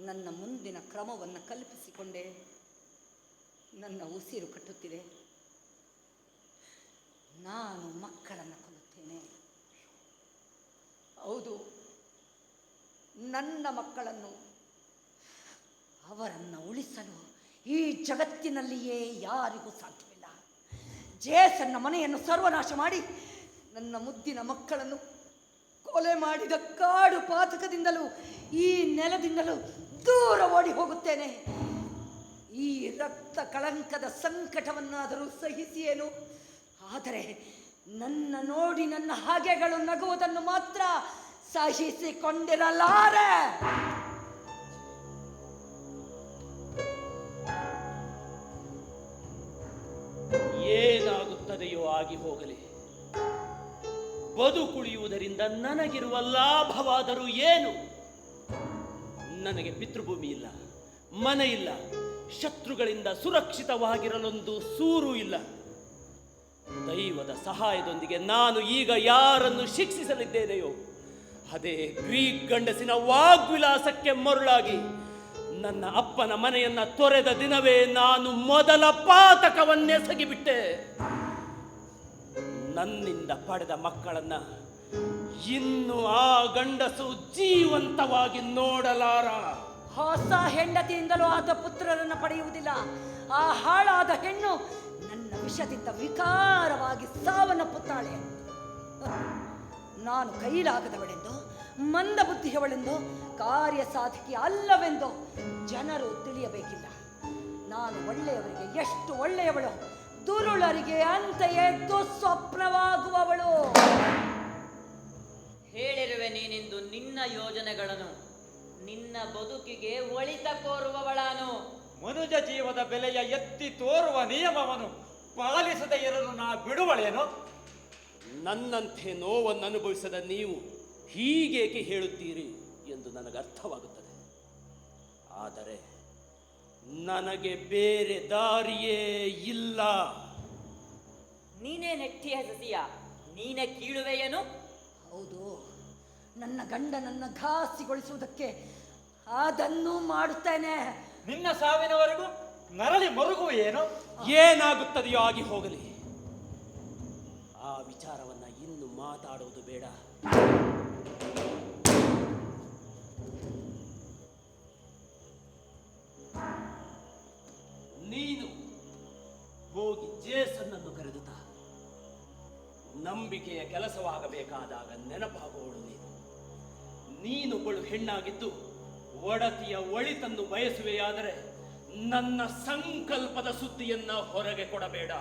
ನನ್ನ ಮುಂದಿನ ಕ್ರಮವನ್ನು ಕಲ್ಪಿಸಿಕೊಂಡೇ ನನ್ನ ಉಸಿರು ಕಟ್ಟುತ್ತಿದೆ. ನಾನು ಮಕ್ಕಳನ್ನು ಕೊಲ್ಲುತ್ತೇನೆ. ಹೌದು, ನನ್ನ ಮಕ್ಕಳನ್ನು, ಅವರನ್ನು ಉಳಿಸಲು ಈ ಜಗತ್ತಿನಲ್ಲಿಯೇ ಯಾರಿಗೂ ಸಾಧ್ಯವಿಲ್ಲ. ಜೇಸನ್ನ ಮನೆಯನ್ನು ಸರ್ವನಾಶ ಮಾಡಿ ನನ್ನ ಮುದ್ದಿನ ಮಕ್ಕಳನ್ನು ಕೊಲೆ ಮಾಡಿದ ಕಾಡು ಪಾತಕದಿಂದಲೂ ಈ ನೆಲದಿಂದಲೂ ದೂರ ಓಡಿ ಹೋಗುತ್ತೇನೆ. ಈ ರಕ್ತ ಕಳಂಕದ ಸಂಕಟವನ್ನಾದರೂ ಸಹಿಸಿಯೇನು, ಆದರೆ ನನ್ನ ನೋಡಿ ನನ್ನ ಹಾಗೆಗಳು ನಗುವುದನ್ನು ಮಾತ್ರ ಸಹಿಸಿಕೊಂಡಿರಲಾರೆ. ಏನಾಗುತ್ತದೆಯೋ ಆಗಿ ಹೋಗಲಿ. ಬದುಕುಳಿಯುವುದರಿಂದ ನನಗಿರುವ ಲಾಭವಾದರೂ ಏನು? ನನಗೆ ಪಿತೃಭೂಮಿ ಇಲ್ಲ, ಮನೆ ಇಲ್ಲ, ಶತ್ರುಗಳಿಂದ ಸುರಕ್ಷಿತವಾಗಿರಲೊಂದು ಸೂರು ಇಲ್ಲ. ದೈವದ ಸಹಾಯದೊಂದಿಗೆ ನಾನು ಈಗ ಯಾರನ್ನು ಶಿಕ್ಷಿಸಲಿದ್ದೇನೆಯೋ ಅದೇ ಗ್ರೀಕ್ ಗಂಡಸಿನ ವಾಗ್ವಿಲಾಸಕ್ಕೆ ಮರುಳಾಗಿ ನನ್ನ ಅಪ್ಪನ ಮನೆಯನ್ನ ತೊರೆದ ದಿನವೇ ನಾನು ಮೊದಲ ಪಾತಕವನ್ನೆಸಗಿಬಿಟ್ಟೆ. ನನ್ನಿಂದ ಪಡೆದ ಮಕ್ಕಳನ್ನ ಇನ್ನು ಆ ಗಂಡಸು ಜೀವಂತವಾಗಿ ನೋಡಲಾರ. ಹೊಸ ಹೆಂಡತಿಯಿಂದಲೂ ಆತ ಪುತ್ರರನ್ನು ಪಡೆಯುವುದಿಲ್ಲ. ಆ ಹಾಳಾದ ಹೆಣ್ಣು ನನ್ನ ವಿಷದಿಂದ ವಿಕಾರವಾಗಿ ಸಾವನ್ನಪ್ಪುತ್ತಾಳೆ. ನಾನು ಕೈಲಾಗದವಳೆಂದು, ಮಂದ ಬುದ್ಧಿಯವಳೆಂದು, ಕಾರ್ಯಸಾಧಕಿ ಅಲ್ಲವೆಂದು ಜನರು ತಿಳಿಯಬೇಕಿಲ್ಲ. ನಾನು ಒಳ್ಳೆಯವರಿಗೆ ಎಷ್ಟು ಒಳ್ಳೆಯವಳು, ದುರುಳರಿಗೆ ಅಂತೆಯೇ ದುಸ್ವಪ್ನವಾಗುವವಳು. ಹೇಳಿರುವೆ ನೀನಿಂದು ನಿನ್ನ ಯೋಜನೆಗಳನ್ನು, ನಿನ್ನ ಬದುಕಿಗೆ ಒಳಿತ ಕೋರುವವಳಾನು. ಮನುಜ ಜೀವದ ಬೆಲೆಯ ಎತ್ತಿ ತೋರುವ ನಿಯಮವನ್ನು ಪಾಲಿಸದೇ ಇರಲು ನಾ ಬಿಡುವಳೇನು? ನನ್ನಂತೆ ನೋವನ್ನು ಅನುಭವಿಸದ ನೀವು ಹೀಗೇಕೆ ಹೇಳುತ್ತೀರಿ ಎಂದು ನನಗೆ ಅರ್ಥವಾಗುತ್ತದೆ. ಆದರೆ ನನಗೆ ಬೇರೆ ದಾರಿಯೇ ಇಲ್ಲ. ನೀನೇ ನೆಟ್ಟಿಯ ಸಸಿಯ, ನೀನೇ ಕೀಳುವೆಯೇನು? ಹೌದು, ನನ್ನ ಗಂಡನನ್ನ ಘಾಸಿಗೊಳಿಸುವುದಕ್ಕೆ ಅದನ್ನು ಮಾಡುತ್ತೇನೆ. ನಿನ್ನ ಸಾವಿನವರೆಗೂ ನರಳಿ ಮರುಗುವೆಯೇನು? ಏನಾಗುತ್ತದೆಯೋ ಆಗಿ ಹೋಗಲಿ. ಆ ವಿಚಾರವನ್ನ ಇನ್ನು ಮಾತಾಡುವುದು ಬೇಡ. ನೀನು ಹೋಗಿ ಜೇಸನ್ನನ್ನು ಕರೆದುತ. ನಂಬಿಕೆಯ ಕೆಲಸವಾಗಬೇಕಾದಾಗ ನೆನಪಾಗುವಳು ನೀನು. ನೀನೊಬ್ಬಳು ಹೆಣ್ಣಾಗಿದ್ದು ಒಡತಿಯ ಒಳಿತನ್ನು ಬಯಸುವೆಯಾದರೆ ನನ್ನ ಸಂಕಲ್ಪದ ಸುದ್ದಿಯನ್ನ ಹೊರಗೆ ಕೊಡಬೇಡ.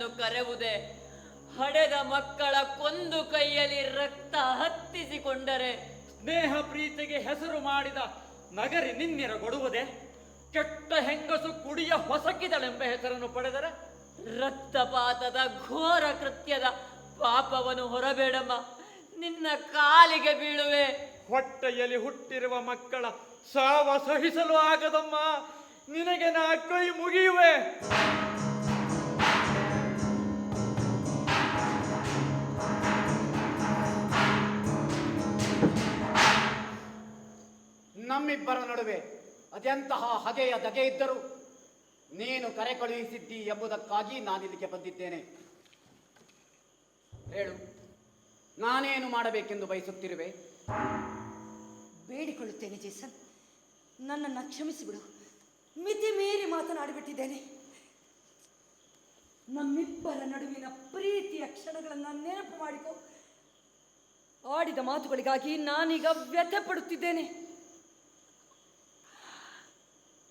ನನ್ನನ್ನು ಕರೆವುದೇ? ಹಡೆದ ಮಕ್ಕಳ ಕೊಂದು ಕೈಯಲ್ಲಿ ರಕ್ತ ಹತ್ತಿಸಿಕೊಂಡರೆ ಸ್ನೇಹ ಪ್ರೀತಿಗೆ ಹೆಸರು ಮಾಡಿದ ನಗರಿ ನಿನ್ನೆರಗೊಡುವುದೇ? ಕೆಟ್ಟ ಹೆಂಗಸು ಕುಡಿಯ ಹೊಸಕಿದಳೆಂಬ ಹೆಸರನ್ನು ಪಡೆದರೆ ರಕ್ತಪಾತದ ಘೋರ ಕೃತ್ಯದ ಪಾಪವನ್ನು ಹೊರಬೇಡಮ್ಮ, ನಿನ್ನ ಕಾಲಿಗೆ ಬೀಳುವೆ. ಹೊಟ್ಟೆಯಲ್ಲಿ ಹುಟ್ಟಿರುವ ಮಕ್ಕಳ ಸಾವ ಸಹಿಸಲು ಆಗದಮ್ಮ, ನಿನಗೆ ನಾ ಕೈ ಮುಗಿಯುವೆ. ನಮ್ಮಿಬ್ಬರ ನಡುವೆ ಅದೆಂತಹ ಹಗೆಯ ದಗೆ ಇದ್ದರೂ ನೀನು ಕರೆ ಕಳುಹಿಸಿದ್ದಿ ಎಂಬುದಕ್ಕಾಗಿ ನಾನಿಲ್ಲಿಗೆ ಬಂದಿದ್ದೇನೆ. ಹೇಳು, ನಾನೇನು ಮಾಡಬೇಕೆಂದು ಬಯಸುತ್ತಿರುವೆ? ಬೇಡಿಕೊಳ್ಳುತ್ತೇನೆ ಜೇಸನ್, ನನ್ನನ್ನು ಕ್ಷಮಿಸಿಬಿಡು. ಮಿತಿ ಮೀರಿ ಮಾತನಾಡಿಬಿಟ್ಟಿದ್ದೇನೆ. ನಮ್ಮಿಬ್ಬರ ನಡುವಿನ ಪ್ರೀತಿಯ ಕ್ಷಣಗಳನ್ನು ನೆನಪು ಮಾಡಿಕೊ. ಆಡಿದ ಮಾತುಗಳಿಗಾಗಿ ನಾನೀಗ ವ್ಯಥೆ ಪಡುತ್ತಿದ್ದೇನೆ.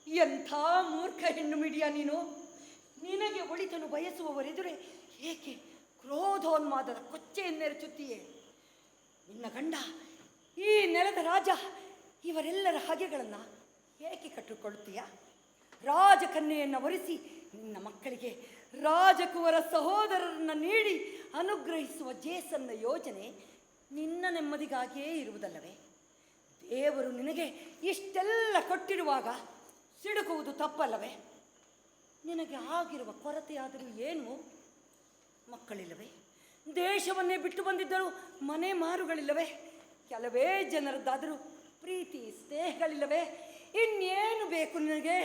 ಎಂಥ ಮೂರ್ಖ ಹೆಣ್ಣು ಮಿಡಿಯ ನೀನು! ನಿನಗೆ ಒಳಿತನ್ನು ಬಯಸುವವರೆದುರೆ ಏಕೆ ಕ್ರೋಧೋನ್ಮಾದದ ಕೊಚ್ಚೆಯನ್ನೆರಚುತ್ತೀಯೇ? ನಿನ್ನ ಗಂಡ, ಈ ನೆಲದ ರಾಜ, ಇವರೆಲ್ಲರ ಹಗೆಗಳನ್ನು ಏಕೆ ಕಟ್ಟಿಕೊಳ್ಳುತ್ತೀಯ? ರಾಜಕನ್ಯೆಯನ್ನು ವರಿಸಿ ನಿನ್ನ ಮಕ್ಕಳಿಗೆ ರಾಜಕುವರ ಸಹೋದರರನ್ನು ನೀಡಿ ಅನುಗ್ರಹಿಸುವ ಜೇಸನ್ನ ಯೋಜನೆ ನಿನ್ನ ನೆಮ್ಮದಿಗಾಗಿಯೇ ಇರುವುದಲ್ಲವೇ? ದೇವರು ನಿನಗೆ ಇಷ್ಟೆಲ್ಲ ಕೊಟ್ಟಿರುವಾಗ ಸಿಡುಕುವುದು ತಪ್ಪಲ್ಲವೇ? ನಿನಗೆ ಆಗಿರುವ ಕೊರತೆಯಾದರೂ ಏನು? ಮಕ್ಕಳಿಲ್ಲವೇ? ದೇಶವನ್ನೇ ಬಿಟ್ಟು ಬಂದಿದ್ದರೂ ಮನೆ ಮಾರುಗಳಿಲ್ಲವೇ? ಕೆಲವೇ ಜನರದ್ದಾದರೂ ಪ್ರೀತಿ ಸ್ನೇಹಗಳಿಲ್ಲವೇ? ಇನ್ನೇನು ಬೇಕು ನಿನಗೆ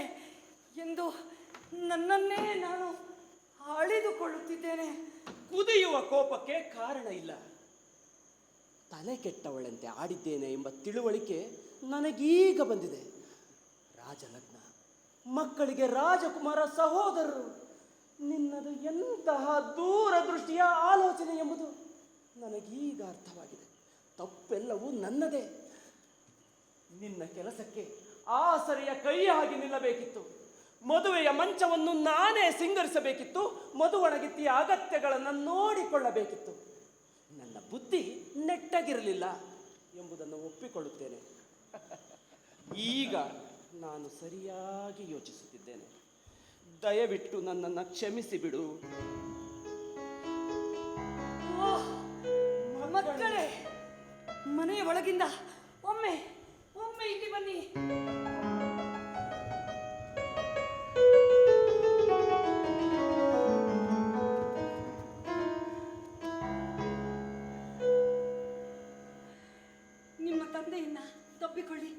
ಎಂದು ನನ್ನನ್ನೇ ನಾನು ಅಳಿದುಕೊಳ್ಳುತ್ತಿದ್ದೇನೆ. ಕುದಿಯುವ ಕೋಪಕ್ಕೆ ಕಾರಣ ಇಲ್ಲ. ತಲೆ ಕೆಟ್ಟವಳಂತೆ ಆಡಿದ್ದೇನೆ ಎಂಬ ತಿಳುವಳಿಕೆ ನನಗೀಗ ಬಂದಿದೆ. ರಾಜಲಗ್ನ, ಮಕ್ಕಳಿಗೆ ರಾಜಕುಮಾರ ಸಹೋದರರು, ನಿನ್ನದು ಎಂತಹ ದೂರದೃಷ್ಟಿಯ ಆಲೋಚನೆ ಎಂಬುದು ನನಗೀಗ ಅರ್ಥವಾಗಿದೆ. ತಪ್ಪೆಲ್ಲವೂ ನನ್ನದೇ. ನಿನ್ನ ಕೆಲಸಕ್ಕೆ ಆಸರೆಯ ಕೈಯಾಗಿ ನಿಲ್ಲಬೇಕಿತ್ತು. ಮದುವೆಯ ಮಂಚವನ್ನು ನಾನೇ ಸಿಂಗರಿಸಬೇಕಿತ್ತು. ಮದುವಣಗಿತ್ತಿಯ ಅಗತ್ಯಗಳನ್ನು ನೋಡಿಕೊಳ್ಳಬೇಕಿತ್ತು. ನನ್ನ ಬುದ್ಧಿ ನೆಟ್ಟಗಿರಲಿಲ್ಲ ಎಂಬುದನ್ನು ಒಪ್ಪಿಕೊಳ್ಳುತ್ತೇನೆ. ಈಗ ನಾನು ಸರಿಯಾಗಿ ಯೋಚಿಸುತ್ತಿದ್ದೇನೆ. ದಯವಿಟ್ಟು ನನ್ನನ್ನು ಕ್ಷಮಿಸಿ ಬಿಡು. ಮಕ್ಕಳೇ, ಮನೆಯ ಒಳಗಿಂದ ಒಮ್ಮೆ ಒಮ್ಮೆ ಇಲ್ಲಿ ಬನ್ನಿ. ನಿಮ್ಮ ತಂದೆಯನ್ನ ತಬ್ಬಿಕೊಳ್ಳಿ.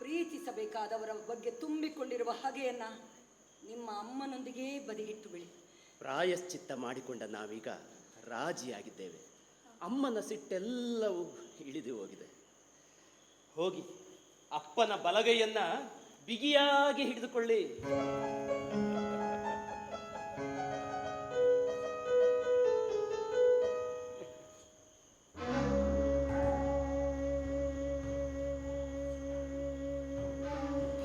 ಪ್ರೀತಿಸಬೇಕಾದವರ ಬಗ್ಗೆ ತುಂಬಿಕೊಂಡಿರುವ ಹಗೆಯನ್ನ ನಿಮ್ಮ ಅಮ್ಮನೊಂದಿಗೆ ಬದಿಗಿಟ್ಟು ಬಿಡಿ. ಪ್ರಾಯಶ್ಚಿತ್ತ ಮಾಡಿಕೊಂಡ ನಾವೀಗ ರಾಜಿಯಾಗಿದ್ದೇವೆ. ಅಮ್ಮನ ಸಿಟ್ಟೆಲ್ಲವೂ ಇಳಿದು ಹೋಗಿದೆ. ಹೋಗಿ ಅಪ್ಪನ ಬಲಗೈಯನ್ನ ಬಿಗಿಯಾಗಿ ಹಿಡಿದುಕೊಳ್ಳಿ.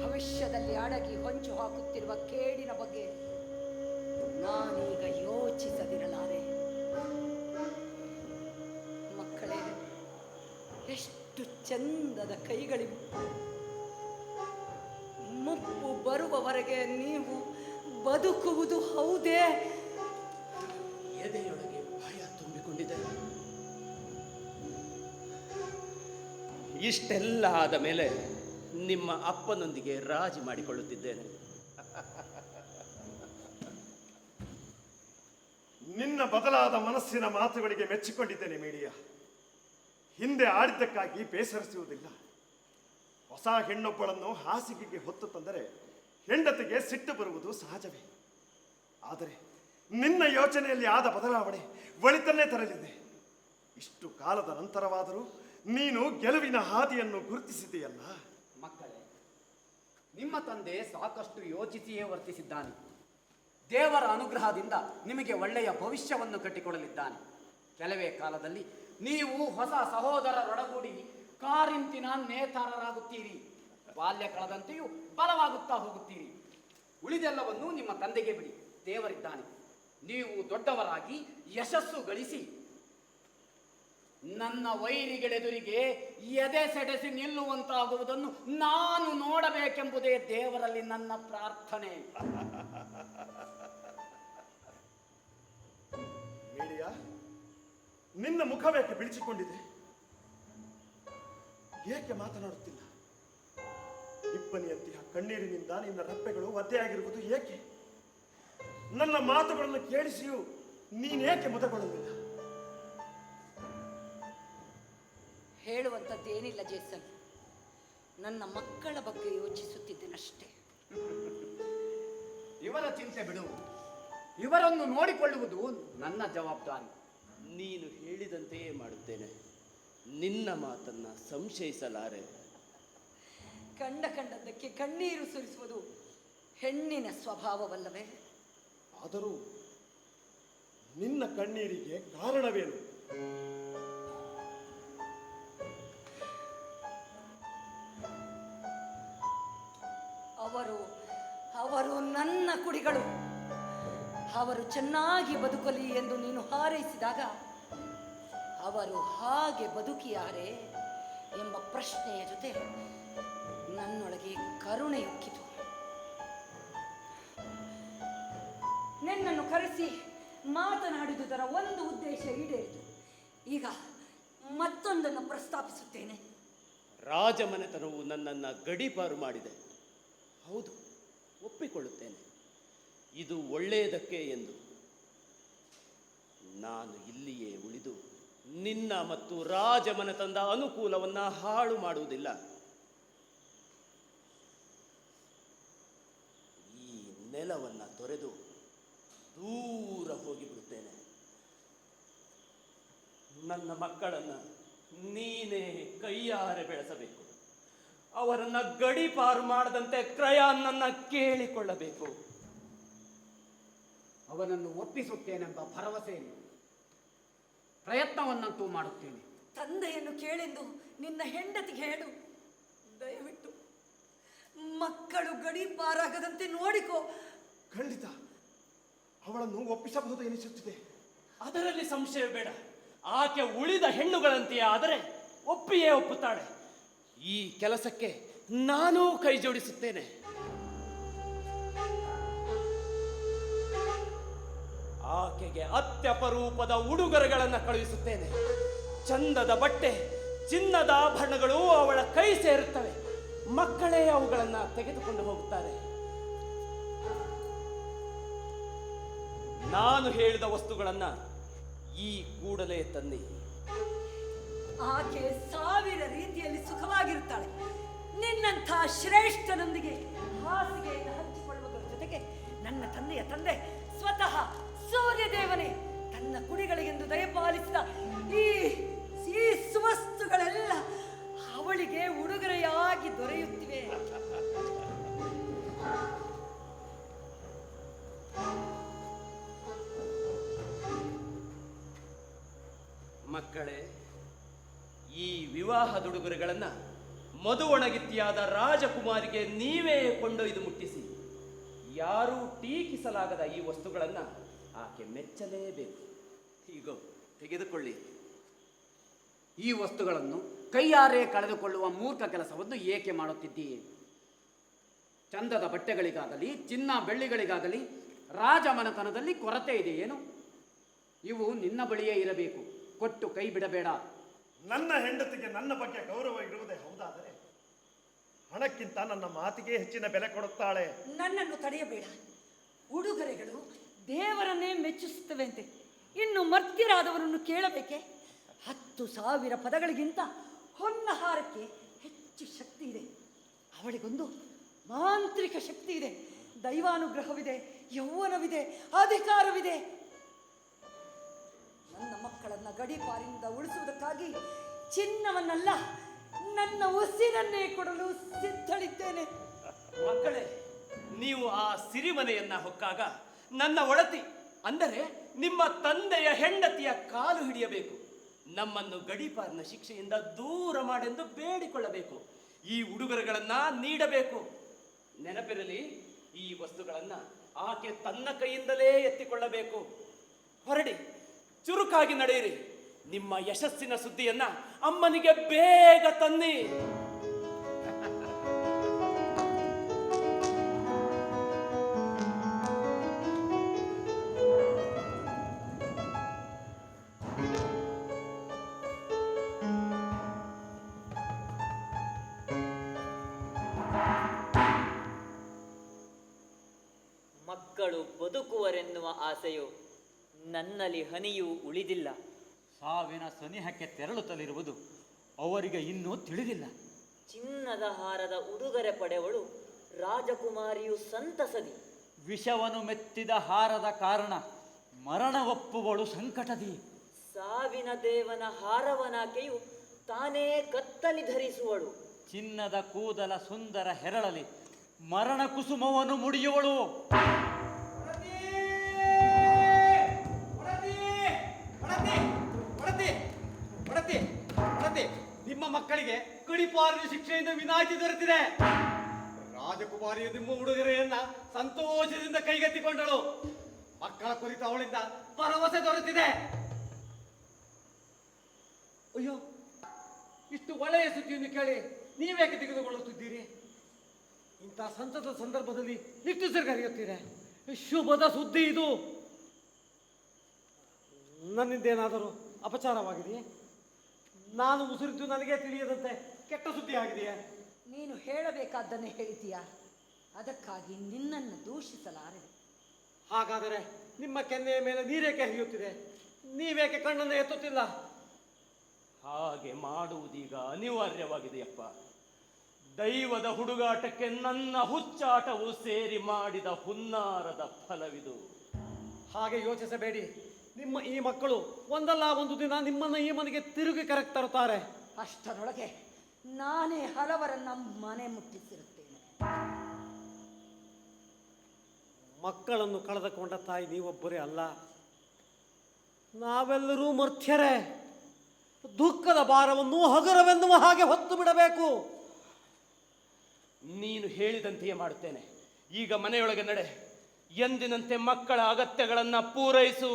ಭವಿಷ್ಯದಲ್ಲಿ ಅಡಗಿ ಹೊಂಚು ಹಾಕುತ್ತಿರುವ ಕೇಡಿನ ಬಗ್ಗೆ ನಾನೀಗ ಯೋಚಿಸದಿರಲಾರೆ. ಮಕ್ಕಳೇ, ಎಷ್ಟು ಚಂದದ ಕೈಗಳಿವು. ಮುಪ್ಪು ಬರುವವರೆಗೆ ನೀವು ಬದುಕುವುದು ಹೌದೇ? ಎದೆಯೊಳಗೆ ಭಯ ತುಂಬಿಕೊಂಡಿದೆ. ಇಷ್ಟೆಲ್ಲ ಆದ ಮೇಲೆ ನಿಮ್ಮ ಅಪ್ಪನೊಂದಿಗೆ ರಾಜಿ ಮಾಡಿಕೊಳ್ಳುತ್ತಿದ್ದೇನೆ. ನಿನ್ನ ಬದಲಾದ ಮನಸ್ಸಿನ ಮಾತುಗಳಿಗೆ ಮೆಚ್ಚಿಕೊಂಡಿದ್ದೇನೆ ಮೀಡಿಯಾ. ಹಿಂದೆ ಆಡಿದ್ದಕ್ಕಾಗಿ ಬೇಸರಿಸುವುದಿಲ್ಲ. ಹೊಸ ಹೆಣ್ಣೊಬ್ಬಳನ್ನು ಹಾಸಿಗೆಗೆ ಹೊತ್ತು ತಂದರೆ ಹೆಂಡತಿಗೆ ಸಿಟ್ಟು ಬರುವುದು ಸಹಜವೇ. ಆದರೆ ನಿನ್ನ ಯೋಚನೆಯಲ್ಲಿ ಆದ ಬದಲಾವಣೆ ಒಳಿತನ್ನೇ ತರಲಿದೆ. ಇಷ್ಟು ಕಾಲದ ನಂತರವಾದರೂ ನೀನು ಗೆಲುವಿನ ಹಾದಿಯನ್ನು ಗುರುತಿಸಿದೆಯಲ್ಲ. ಮಕ್ಕಳೇ, ನಿಮ್ಮ ತಂದೆ ಸಾಕಷ್ಟು ಯೋಚಿಸಿಯೇ ವರ್ತಿಸಿದ್ದಾನೆ. ದೇವರ ಅನುಗ್ರಹದಿಂದ ನಿಮಗೆ ಒಳ್ಳೆಯ ಭವಿಷ್ಯವನ್ನು ಕಟ್ಟಿಕೊಡಲಿದ್ದಾನೆ. ಕೆಲವೇ ಕಾಲದಲ್ಲಿ ನೀವು ಹೊಸ ಸಹೋದರರೊಡಗೂಡಿ ಕಾರಿಂತಿನ ನೇತಾರರಾಗುತ್ತೀರಿ. ಬಾಲ್ಯ ಕಳೆದಂತೆಯೂ ಬಲವಾಗುತ್ತಾ ಹೋಗುತ್ತೀರಿ. ಉಳಿದೆಲ್ಲವನ್ನು ನಿಮ್ಮ ತಂದೆಗೆ ಬಿಡಿ, ದೇವರಿದ್ದಾನೆ. ನೀವು ದೊಡ್ಡವರಾಗಿ ಯಶಸ್ಸು ಗಳಿಸಿ ನನ್ನ ವೈರಿಗಳೆದುರಿಗೆ ಎದೆ ಸೆಡೆಸಿ ನಿಲ್ಲುವಂತಾಗುವುದನ್ನು ನಾನು ನೋಡಬೇಕೆಂಬುದೇ ದೇವರಲ್ಲಿ ನನ್ನ ಪ್ರಾರ್ಥನೆ. ಮೀಡಿಯಾ, ನಿನ್ನ ಮುಖವೇಕೆ ಬಿಳಿಸಿಕೊಂಡಿದೆ? ಏಕೆ ಮಾತನಾಡುತ್ತಿಲ್ಲ? ಇಬ್ಬನಿಯಂತಹ ಕಣ್ಣೀರಿನಿಂದ ನಿನ್ನ ರಪ್ಪೆಗಳು ಒದ್ದೆಯಾಗಿರುವುದು ಏಕೆ? ನನ್ನ ಮಾತುಗಳನ್ನು ಕೇಳಿಸಿಯೂ ನೀನೇಕೆ ಮುದಗೊಳ್ಳಲಿಲ್ಲ? ಹೇಳುವಂಥದ್ದೇನಿಲ್ಲ ಜೇಸನ್, ನನ್ನ ಮಕ್ಕಳ ಬಗ್ಗೆ ಯೋಚಿಸುತ್ತಿದ್ದೇನಷ್ಟೇ. ಇವರ ಚಿಂತೆ ಬಿಡು, ಇವರನ್ನು ನೋಡಿಕೊಳ್ಳುವುದು ನನ್ನ ಜವಾಬ್ದಾರಿ. ನೀನು ಹೇಳಿದಂತೆಯೇ ಮಾಡುತ್ತೇನೆ. ನಿನ್ನ ಮಾತನ್ನ ಸಂಶಯಿಸಲಾರೆ. ಕಂಡದ್ದಕ್ಕೆ ಕಣ್ಣೀರು ಸುರಿಸುವುದು ಹೆಣ್ಣಿನ ಸ್ವಭಾವವಲ್ಲವೇ? ಆದರೂ ನಿನ್ನ ಕಣ್ಣೀರಿಗೆ ಕಾರಣವೇನು? ಅವರು ನನ್ನ ಕುಡಿಗಳು. ಅವರು ಚೆನ್ನಾಗಿ ಬದುಕಲಿ ಎಂದು ನೀನು ಹಾರೈಸಿದಾಗ ಅವರು ಹಾಗೆ ಬದುಕಿಯಾರೆ ಎಂಬ ಪ್ರಶ್ನೆಯ ಜೊತೆ ನನ್ನೊಳಗೆ ಕರುಣೆಯುಕ್ಕಿತು. ನಿನ್ನನ್ನು ಕರೆಸಿ ಮಾತನಾಡಿದುದರ ಒಂದು ಉದ್ದೇಶ ಈಡೇರಿತು. ಈಗ ಮತ್ತೊಂದನ್ನು ಪ್ರಸ್ತಾಪಿಸುತ್ತೇನೆ. ರಾಜಮನೆತನವು ನನ್ನನ್ನು ಗಡೀಪಾರು ಮಾಡಿದೆ. ಹೌದು, ಒಪ್ಪಿಕೊಳ್ಳುತ್ತೇನೆ. ಇದು ಒಳ್ಳೆಯದಕ್ಕೆ ಎಂದು. ನಾನು ಇಲ್ಲಿಯೇ ಉಳಿದು ನಿನ್ನ ಮತ್ತು ರಾಜಮನೆತನದ ಅನುಕೂಲವನ್ನ ಹಾಳು ಮಾಡುವುದಿಲ್ಲ. ಈ ನೆಲವನ್ನ ತೊರೆದು ದೂರ ಹೋಗಿಬಿಡುತ್ತೇನೆ. ನನ್ನ ಮಕ್ಕಳನ್ನ ನೀನೇ ಕೈಯಾರೆ ಬೆಳೆಸಬೇಕು. ಅವರನ್ನ ಗಡೀಪಾರು ಮಾಡದಂತೆ ಕ್ರಯಾನ್ನನ್ನ ಕೇಳಿಕೊಳ್ಳಬೇಕು. ಅವನನ್ನು ಒಪ್ಪಿಸುತ್ತೇನೆಂಬ ಭರವಸೆ ಇಲ್ಲ. ಪ್ರಯತ್ನವನ್ನಂತೂ ಮಾಡುತ್ತೇನೆ. ತಂದೆಯನ್ನು ಕೇಳೆಂದು ನಿನ್ನ ಹೆಂಡತಿಗೆ ಹೇಳು. ದಯವಿಟ್ಟು ಮಕ್ಕಳು ಗಡೀಪಾರಾಗದಂತೆ ನೋಡಿಕೋ. ಖಂಡಿತ ಅವಳನ್ನು ಒಪ್ಪಿಸಬಹುದು ಎನಿಸುತ್ತಿದೆ. ಅದರಲ್ಲಿ ಸಂಶಯ ಬೇಡ. ಆಕೆ ಉಳಿದ ಹೆಣ್ಣುಗಳಂತೆಯೇ ಆದರೆ ಒಪ್ಪಿಯೇ ಒಪ್ಪುತ್ತಾಳೆ. ಈ ಕೆಲಸಕ್ಕೆ ನಾನೂ ಕೈ ಜೋಡಿಸುತ್ತೇನೆ. ಆಕೆಗೆ ಅತ್ಯಪರೂಪದ ಉಡುಗೊರೆಗಳನ್ನು ಕಳುಹಿಸುತ್ತೇನೆ. ಚಂದದ ಬಟ್ಟೆ, ಚಿನ್ನದ ಆಭರಣಗಳು ಅವಳ ಕೈ ಸೇರುತ್ತವೆ. ಮಕ್ಕಳೇ ಅವುಗಳನ್ನು ತೆಗೆದುಕೊಂಡು ಹೋಗುತ್ತಾರೆ. ನಾನು ಹೇಳಿದ ವಸ್ತುಗಳನ್ನ ಈ ಕೂಡಲೇ ತನ್ನಿ. ಆಕೆ 1000 ರೀತಿಯಲ್ಲಿ ಸುಖವಾಗಿರುತ್ತಾಳೆ. ನಿನ್ನಂಥ ಶ್ರೇಷ್ಠನೊಂದಿಗೆ ಹಾಸಿಗೆಯನ್ನು ಹಂಚಿಕೊಳ್ಳುವುದರ ಜೊತೆಗೆ ನನ್ನ ತಂದೆಯ ತಂದೆ ಸ್ವತಃ ಸೂರ್ಯದೇವನೇ ತನ್ನ ಕುಡಿಗಳಿಗೆಂದು ದಯಪಾಲಿಸಿದ ಈ ಸುವಸ್ತುಗಳೆಲ್ಲ ಅವಳಿಗೆ ಉಡುಗೊರೆಯಾಗಿ ದೊರೆಯುತ್ತಿವೆ. ಮಕ್ಕಳೇ, ಈ ವಿವಾಹದುಡುಗೊರೆಗಳನ್ನು ಮಧುವಣಗಿತ್ತಿಯಾದ ರಾಜಕುಮಾರಿಗೆ ನೀವೇ ಕೊಂಡೊಯ್ದು ಮುಟ್ಟಿಸಿ. ಯಾರೂ ಟೀಕಿಸಲಾಗದ ಈ ವಸ್ತುಗಳನ್ನು ಆಕೆ ಮೆಚ್ಚಲೇಬೇಕು. ಹೀಗೋ ತೆಗೆದುಕೊಳ್ಳಿ. ಈ ವಸ್ತುಗಳನ್ನು ಕೈಯಾರೆ ಕಳೆದುಕೊಳ್ಳುವ ಮೂರ್ಖ ಕೆಲಸವನ್ನು ಏಕೆ ಮಾಡುತ್ತಿದ್ದೀಯೆ? ಚಂದದ ಬಟ್ಟೆಗಳಿಗಾಗಲಿ ಚಿನ್ನ ಬೆಳ್ಳಿಗಳಿಗಾಗಲಿ ರಾಜಮನೆತನದಲ್ಲಿ ಕೊರತೆ ಇದೆಯೇನು? ಇವು ನಿನ್ನ ಬಳಿಯೇ ಇರಬೇಕು. ಕೊಟ್ಟು ಕೈ ಬಿಡಬೇಡ. ನನ್ನ ಹೆಂಡತಿಗೆ ನನ್ನ ಬಗ್ಗೆ ಗೌರವ ಇರುವುದೇ ಹೌದಾದರೆ ಹಣಕ್ಕಿಂತ ನನ್ನ ಮಾತಿಗೆ ಹೆಚ್ಚಿನ ಬೆಲೆ ಕೊಡುತ್ತಾಳೆ. ನನ್ನನ್ನು ತಡೆಯಬೇಡ. ಉಡುಗೊರೆಗಳು ದೇವರನ್ನೇ ಮೆಚ್ಚಿಸುತ್ತವೆಂತೆ ಇನ್ನು ಮರ್ತ್ಯರಾದವರನ್ನು ಕೇಳಬೇಕೆ? 10,000 ಪದಗಳಿಗಿಂತ ಹೊನ್ನಹಾರಕ್ಕೆ ಹೆಚ್ಚು ಶಕ್ತಿ ಇದೆ. ಅವಳಿಗೊಂದು ಮಾಂತ್ರಿಕ ಶಕ್ತಿ ಇದೆ. ದೈವಾನುಗ್ರಹವಿದೆ, ಯೌವನವಿದೆ, ಅಧಿಕಾರವಿದೆ. ನನ್ನ ಮಕ್ಕಳನ್ನ ಗಡೀಪಾರಿಂದ ಉಳಿಸುವುದಕ್ಕಾಗಿ ಚಿನ್ನವನ್ನಲ್ಲ, ನನ್ನ ಉಸಿರನ್ನೇ ಕೊಡಲು ಸಿದ್ಧಳಿದ್ದೇನೆ. ಮಕ್ಕಳೇ, ನೀವು ಆ ಸಿರಿಮನೆಯನ್ನ ಹೊಕ್ಕಾಗ ನನ್ನ ಒಡತಿ ಅಂದರೆ ನಿಮ್ಮ ತಂದೆಯ ಹೆಂಡತಿಯ ಕಾಲು ಹಿಡಿಯಬೇಕು. ನಮ್ಮನ್ನು ಗಡೀಪಾರಿನ ಶಿಕ್ಷೆಯಿಂದ ದೂರ ಮಾಡೆಂದು ಬೇಡಿಕೊಳ್ಳಬೇಕು. ಈ ಉಡುಗೊರೆಗಳನ್ನ ನೀಡಬೇಕು. ನೆನಪಿರಲಿ, ಈ ವಸ್ತುಗಳನ್ನ ಆಕೆ ತನ್ನ ಕೈಯಿಂದಲೇ ಎತ್ತಿಕೊಳ್ಳಬೇಕು. ಹೊರಡಿ, ಚುರುಕಾಗಿ ನಡೆಯಿರಿ. ನಿಮ್ಮ ಯಶಸ್ಸಿನ ಸುದ್ದಿಯನ್ನ ಅಮ್ಮನಿಗೆ ಬೇಗ ತನ್ನಿ. ಮಕ್ಕಳು ಬದುಕುವರೆನ್ನುವ ಆಸೆಯು ನನ್ನಲ್ಲಿ ಹನಿಯೂ ಉಳಿದಿಲ್ಲ. ಸಾವಿನ ಸನಿಹಕ್ಕೆ ತೆರಳುತ್ತಲಿರುವುದು ಅವರಿಗೆ ಇನ್ನೂ ತಿಳಿದಿಲ್ಲ. ಚಿನ್ನದ ಹಾರದ ಉಡುಗೊರೆ ಪಡೆವಳು ರಾಜಕುಮಾರಿಯು ಸಂತಸದಿ. ವಿಷವನ್ನು ಮೆತ್ತಿದ ಹಾರದ ಕಾರಣ ಮರಣ ಒಪ್ಪುವಳು ಸಂಕಟದಿ. ಸಾವಿನ ದೇವನ ಹಾರವನಾಕೆಯು ತಾನೇ ಕತ್ತಲಿ ಧರಿಸುವಳು. ಚಿನ್ನದ ಕೂದಲ ಸುಂದರ ಹೆರಳಲಿ ಮರಣ ಕುಸುಮವನ್ನು ಮುಡಿಯುವಳು. ನಿಮ್ಮ ಮಕ್ಕಳಿಗೆ ಗಡೀಪಾರಿನ ಶಿಕ್ಷೆಯಿಂದ ವಿನಾಯಿತಿ ದೊರೆತಿದೆ. ರಾಜಕುಮಾರಿಯು ನಿಮ್ಮ ಉಡುಗೊರೆಯನ್ನ ಸಂತೋಷದಿಂದ ಕೈಗೆತ್ತಿಕೊಂಡಳು. ಮಕ್ಕಳ ಕುರಿತು ಅವಳಿಂದ ಭರವಸೆ ದೊರೆತಿದೆ. ಅಯ್ಯೋ, ಇಷ್ಟು ಒಳ್ಳೆಯ ಸುದ್ದಿಯನ್ನು ಕೇಳಿ ನೀವೇಕೆ ತೆಗೆದುಕೊಳ್ಳುತ್ತಿದ್ದೀರಿ? ಇಂಥ ಸಂತದ ಸಂದರ್ಭದಲ್ಲಿ ನಿಟ್ಟುಸಿರುಗರಿಯುತ್ತೀರಿ. ಶುಭದ ಸುದ್ದಿ ಇದು. ನನ್ನಿಂದೇನಾದರೂ ಅಪಚಾರವಾಗಿದೆಯೇ? ನಾನು ಉಸಿರಿದ್ದು ನನಗೆ ತಿಳಿಯದಂತೆ ಕೆಟ್ಟ ಸುದ್ದಿ ಆಗಿದೆಯೇ? ನೀನು ಹೇಳಬೇಕಾದ್ದನ್ನೇ ಹೇಳಿದ್ದೀಯಾ, ಅದಕ್ಕಾಗಿ ನಿನ್ನನ್ನು ದೂಷಿಸಲಾರೆ. ಹಾಗಾದರೆ ನಿಮ್ಮ ಕೆನ್ನೆಯ ಮೇಲೆ ನೀರೇಕೆ ಹರಿಯುತ್ತಿದೆ? ನೀವೇಕೆ ಕಣ್ಣನ್ನು ಎತ್ತುತ್ತಿಲ್ಲ? ಹಾಗೆ ಮಾಡುವುದೀಗ ಅನಿವಾರ್ಯವಾಗಿದೆಯಪ್ಪ. ದೈವದ ಹುಡುಗಾಟಕ್ಕೆ ನನ್ನ ಹುಚ್ಚಾಟವು ಸೇರಿ ಮಾಡಿದ ಹುನ್ನಾರದ ಫಲವಿದು. ಹಾಗೆ ಯೋಚಿಸಬೇಡಿ. ನಿಮ್ಮ ಈ ಮಕ್ಕಳು ಒಂದಲ್ಲ ಒಂದು ದಿನ ನಿಮ್ಮನ್ನು ಈ ಮನೆಗೆ ತಿರುಗಿ ಕರೆಕ್ಟ್ ತರುತ್ತಾರೆ. ಅಷ್ಟರೊಳಗೆ ನಾನೇ ಹಲವರನ್ನ ಮನೆ ಮುಟ್ಟಿಸಿರುತ್ತೇನೆ. ಮಕ್ಕಳನ್ನು ಕಳೆದುಕೊಂಡ ತಾಯಿ ನೀವೊಬ್ಬರೇ ಅಲ್ಲ, ನಾವೆಲ್ಲರೂ ಮರ್ತ್ಯರೇ. ದುಃಖದ ಭಾರವನ್ನು ಹಗುರವೆನ್ನುವ ಹಾಗೆ ಹೊತ್ತು ಬಿಡಬೇಕು. ನೀನು ಹೇಳಿದಂತೆಯೇ ಮಾಡುತ್ತೇನೆ. ಈಗ ಮನೆಯೊಳಗೆ ನಡೆ. ಎಂದಿನಂತೆ ಮಕ್ಕಳ ಅಗತ್ಯಗಳನ್ನ ಪೂರೈಸು.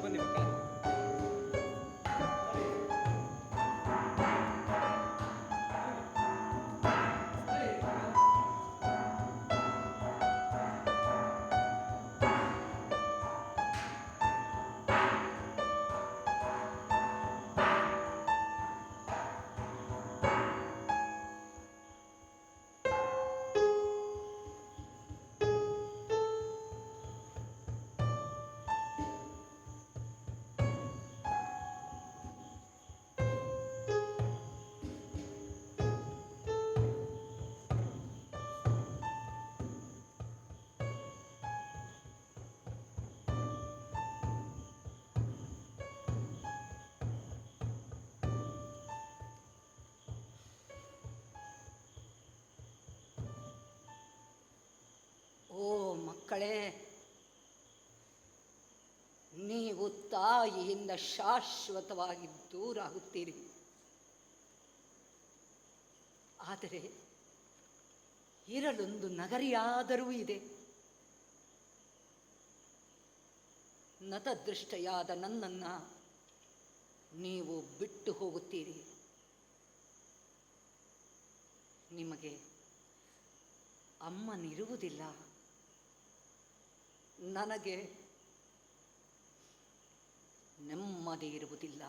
ಬನ್ನಿ ಮಕ್ಕಳೇ. ಮಕ್ಕಳೇ, ನೀವು ತಾಯಿಯಿಂದ ಶಾಶ್ವತವಾಗಿ ದೂರಾಗುತ್ತೀರಿ. ಆದರೆ ಇರಲೊಂದು ನಗರಿಯಾದರೂ ಇದೆ. ನತದೃಷ್ಟಯಾದ ನನ್ನನ್ನ ನೀವು ಬಿಟ್ಟು ಹೋಗುತ್ತೀರಿ. ನಿಮಗೆ ಅಮ್ಮನಿರುವುದಿಲ್ಲ. ನನಗೆ ನೆಮ್ಮದಿ ಇರುವುದಿಲ್ಲ.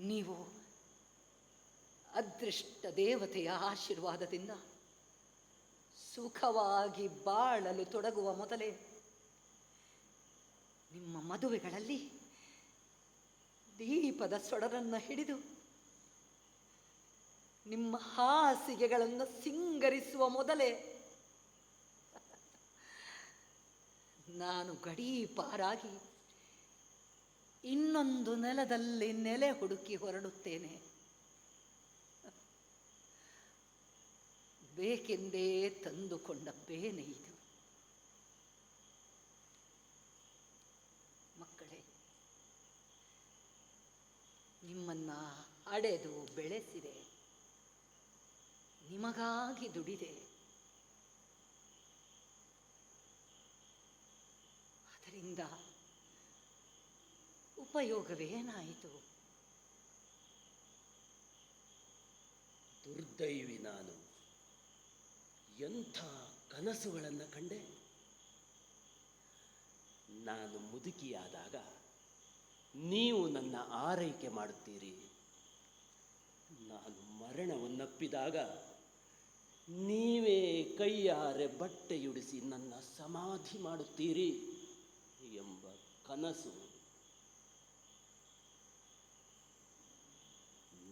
ನೀವು ಅದೃಷ್ಟ ದೇವತೆಯ ಆಶೀರ್ವಾದದಿಂದ ಸುಖವಾಗಿ ಬಾಳಲು ತೊಡಗುವ ಮೊದಲೇ ನಿಮ್ಮ ಮದುವೆಗಳಲ್ಲಿ ದೀಪದ ಸೊಡರನ್ನು ಹಿಡಿದು ನಿಮ್ಮ ಹಾಸಿಗೆಗಳನ್ನು ಸಿಂಗರಿಸುವ ಮೊದಲೇ ನಾನು ಗಡೀ ಪಾರಾಗಿ ಇನ್ನೊಂದು ನೆಲದಲ್ಲಿ ನೆಲೆ ಹುಡುಕಿ ಹೊರಡುತ್ತೇನೆ. ಬೇಕೆಂದೇ ತಂದುಕೊಂಡ ಬೇನೆ ಇದು. ಮಕ್ಕಳೇ, ನಿಮ್ಮನ್ನ ಅಡೆದು ಬೆಳೆಸಿದೆ, ನಿಮಗಾಗಿ ದುಡಿದೆ. ಅದರಿಂದ ಉಪಯೋಗವೇನಾಯಿತು? ದುರ್ದೈವಿ ನಾನು. ಎಂಥ ಕನಸುಗಳನ್ನು ಕಂಡೆ. ನಾನು ಮುದುಕಿಯಾದಾಗ ನೀವು ನನ್ನ ಆರೈಕೆ ಮಾಡುತ್ತೀರಿ. ನಾನು ಮರಣವನ್ನಪ್ಪಿದಾಗ ನೀವೇ ಕೈಯಾರೆ ಬಟ್ಟೆಯುಡಿಸಿ ನನ್ನ ಸಮಾಧಿ ಮಾಡುತ್ತೀರಿ ಎಂಬ ಕನಸು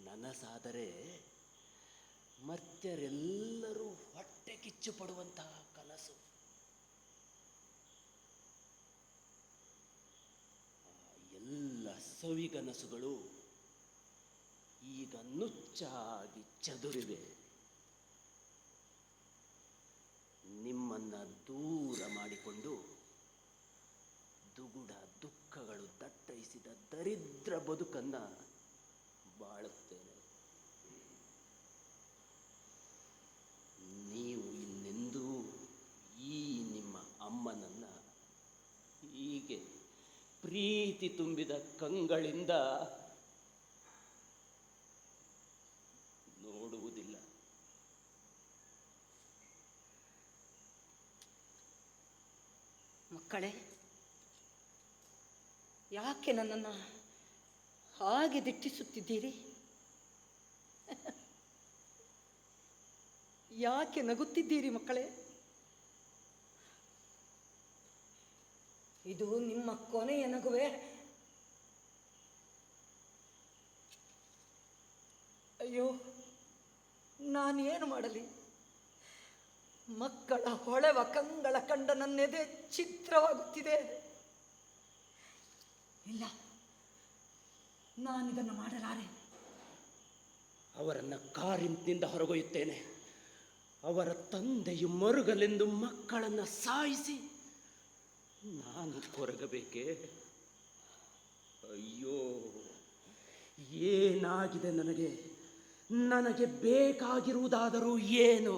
ನನಸಾದರೆ ಮರ್ತ್ಯರೆಲ್ಲರೂ ಹೊಟ್ಟೆ ಕಿಚ್ಚು ಪಡುವಂತಹ ಕನಸು. ಎಲ್ಲ ಸವಿಗನಸುಗಳು ಈಗ ನುಚ್ಚಾಗಿ ಚದುರಿವೆ. ನಿಮ್ಮನ್ನ ದೂರ ಮಾಡಿಕೊಂಡು ದುಗುಡ ದುಃಖಗಳು ದಟ್ಟೈಸಿದ ದರಿದ್ರ ಬದುಕನ್ನ ಬಾಳುತ್ತೇನೆ. ನೀವು ಇನ್ನೆಂದೂ ಈ ನಿಮ್ಮ ಅಮ್ಮನನ್ನ ಹೀಗೆ ಪ್ರೀತಿ ತುಂಬಿದ ಕಂಗಳಿಂದ ನೋಡುವುದಿಲ್ಲ. ಮಕ್ಕಳೇ, ಯಾಕೆ ನನ್ನನ್ನು ಹಾಗೆ ದಿಟ್ಟಿಸುತ್ತಿದ್ದೀರಿ? ಯಾಕೆ ನಗುತ್ತಿದ್ದೀರಿ ಮಕ್ಕಳೇ? ಇದು ನಿಮ್ಮ ಕೊನೆಯ ನಗುವೆ? ಅಯ್ಯೋ, ನಾನೇನು ಮಾಡಲಿ? ಮಕ್ಕಳ ಹೊಳೆವ ಕಂಗಳ ಕಂಡ ನನ್ನೆದೆ ಚಿತ್ರವಾಗುತ್ತಿದೆ. ಇಲ್ಲ, ನಾನಿದನ್ನು ಮಾಡಲಾರೆ. ಅವರನ್ನು ಕಾರಿಂತಿನಿಂದ ಹೊರಗೊಯ್ಯುತ್ತೇನೆ. ಅವರ ತಂದೆಯು ಮರುಗಲೆಂದು ಮಕ್ಕಳನ್ನು ಸಾಯಿಸಿ ನಾನು ಕೊರಗಬೇಕೆ? ಅಯ್ಯೋ, ಏನಾಗಿದೆ ನನಗೆ? ನನಗೆ ಬೇಕಾಗಿರುವುದಾದರೂ ಏನು?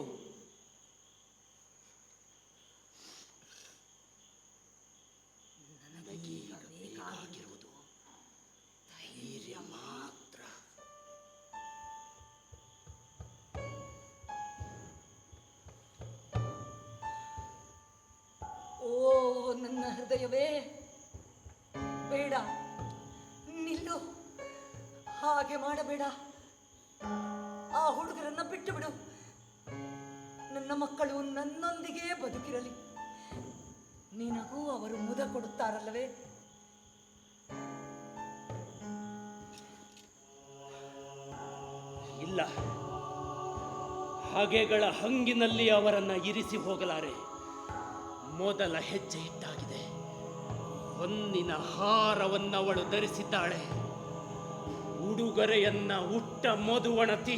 ನನಗೀಗ ಬೇಕಾಗಿರುವುದು ಧೈರ್ಯ ಮಾತ್ರ. ಓ ನನ್ನ ಹೃದಯವೇ, ಬೇಡ, ನಿಲ್ಲು. ಹಾಗೆ ಮಾಡಬೇಡ. ಆ ಹುಡುಗರನ್ನ ಬಿಟ್ಟು ಬಿಡು. ನನ್ನ ಮಕ್ಕಳು ನನ್ನೊಂದಿಗೆ ಬದುಕಿರಲಿ. ನಿನಗೂ ಅವರು ಮುದ ಕೊಡುತ್ತಾರಲ್ಲವೇ? ಇಲ್ಲ, ಹಗೆಗಳ ಹಂಗಿನಲ್ಲಿ ಅವರನ್ನ ಇರಿಸಿ ಹೋಗಲಾರೆ. ಮೊದಲ ಹೆಜ್ಜೆ ಇಟ್ಟಾಗಿದೆ. ಹೊನ್ನಿನ ಹಾರವನ್ನವಳು ಧರಿಸಿದ್ದಾಳೆ. ಉಡುಗೊರೆಯನ್ನ ಉಟ್ಟ ಮಧುವಣತಿ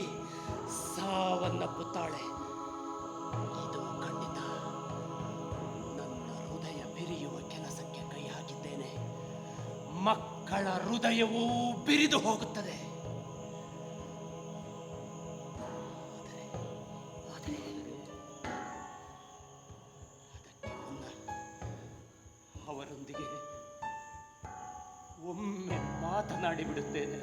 ಸಾವನ್ನಪ್ಪುತ್ತಾಳೆ. ಇದು ಖಂಡಿತ. ನನ್ನ ಹೃದಯ ಬಿರಿಯುವ ಕೆಲಸಕ್ಕೆ ಕೈ ಹಾಕಿದ್ದೇನೆ. ಮಕ್ಕಳ ಹೃದಯವೂ ಬಿರಿದು ಹೋಗುತ್ತದೆ. ಆದರೆ ಅದಕ್ಕೆ ಮುನ್ನ ಅವರೊಂದಿಗೆ ಒಮ್ಮೆ ಮಾತನಾಡಿ ಬಿಡುತ್ತೇನೆ.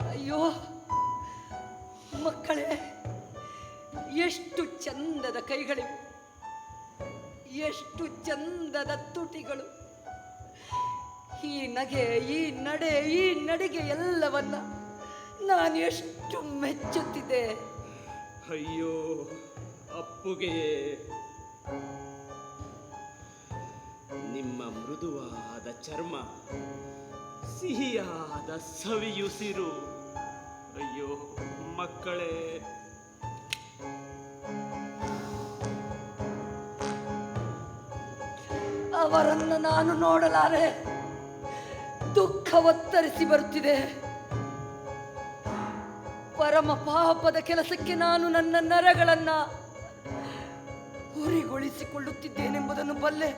ಅಯ್ಯೋ ಮಕ್ಕಳೇ, ಎಷ್ಟು ಚಂದದ ಕೈಗಳಿವೆ, ಎಷ್ಟು ಚಂದದ ತುಟಿಗಳು. ಈ ನಗೆ, ಈ ನಡೆ, ಈ ನಡಿಗೆ ಎಲ್ಲವನ್ನ ನಾನು ಎಷ್ಟು ಮೆಚ್ಚುತ್ತಿದ್ದೆ. ಅಯ್ಯೋ ಅಪ್ಪುಗೆ, ನಿಮ್ಮ ಮೃದುವಾದ ಚರ್ಮ, ಸಿಹಿಯಾದ ಸವಿಯುಸಿರು. ಅಯ್ಯೋ ಮಕ್ಕಳೇ, ಅವರನ್ನು ನಾನು ನೋಡಲಾರೆ. ದುಃಖವತ್ತರಿಸಿ ಬರುತ್ತಿದೆ. ಪರಮ ಪಾಪದ ಕೆಲಸಕ್ಕೆ ನಾನು ನನ್ನ ನರಗಳನ್ನ ಉರಿಗೊಳಿಸಿಕೊಳ್ಳುತ್ತಿದ್ದೇನೆಂಬುದನ್ನು ಬಲ್ಲೆ.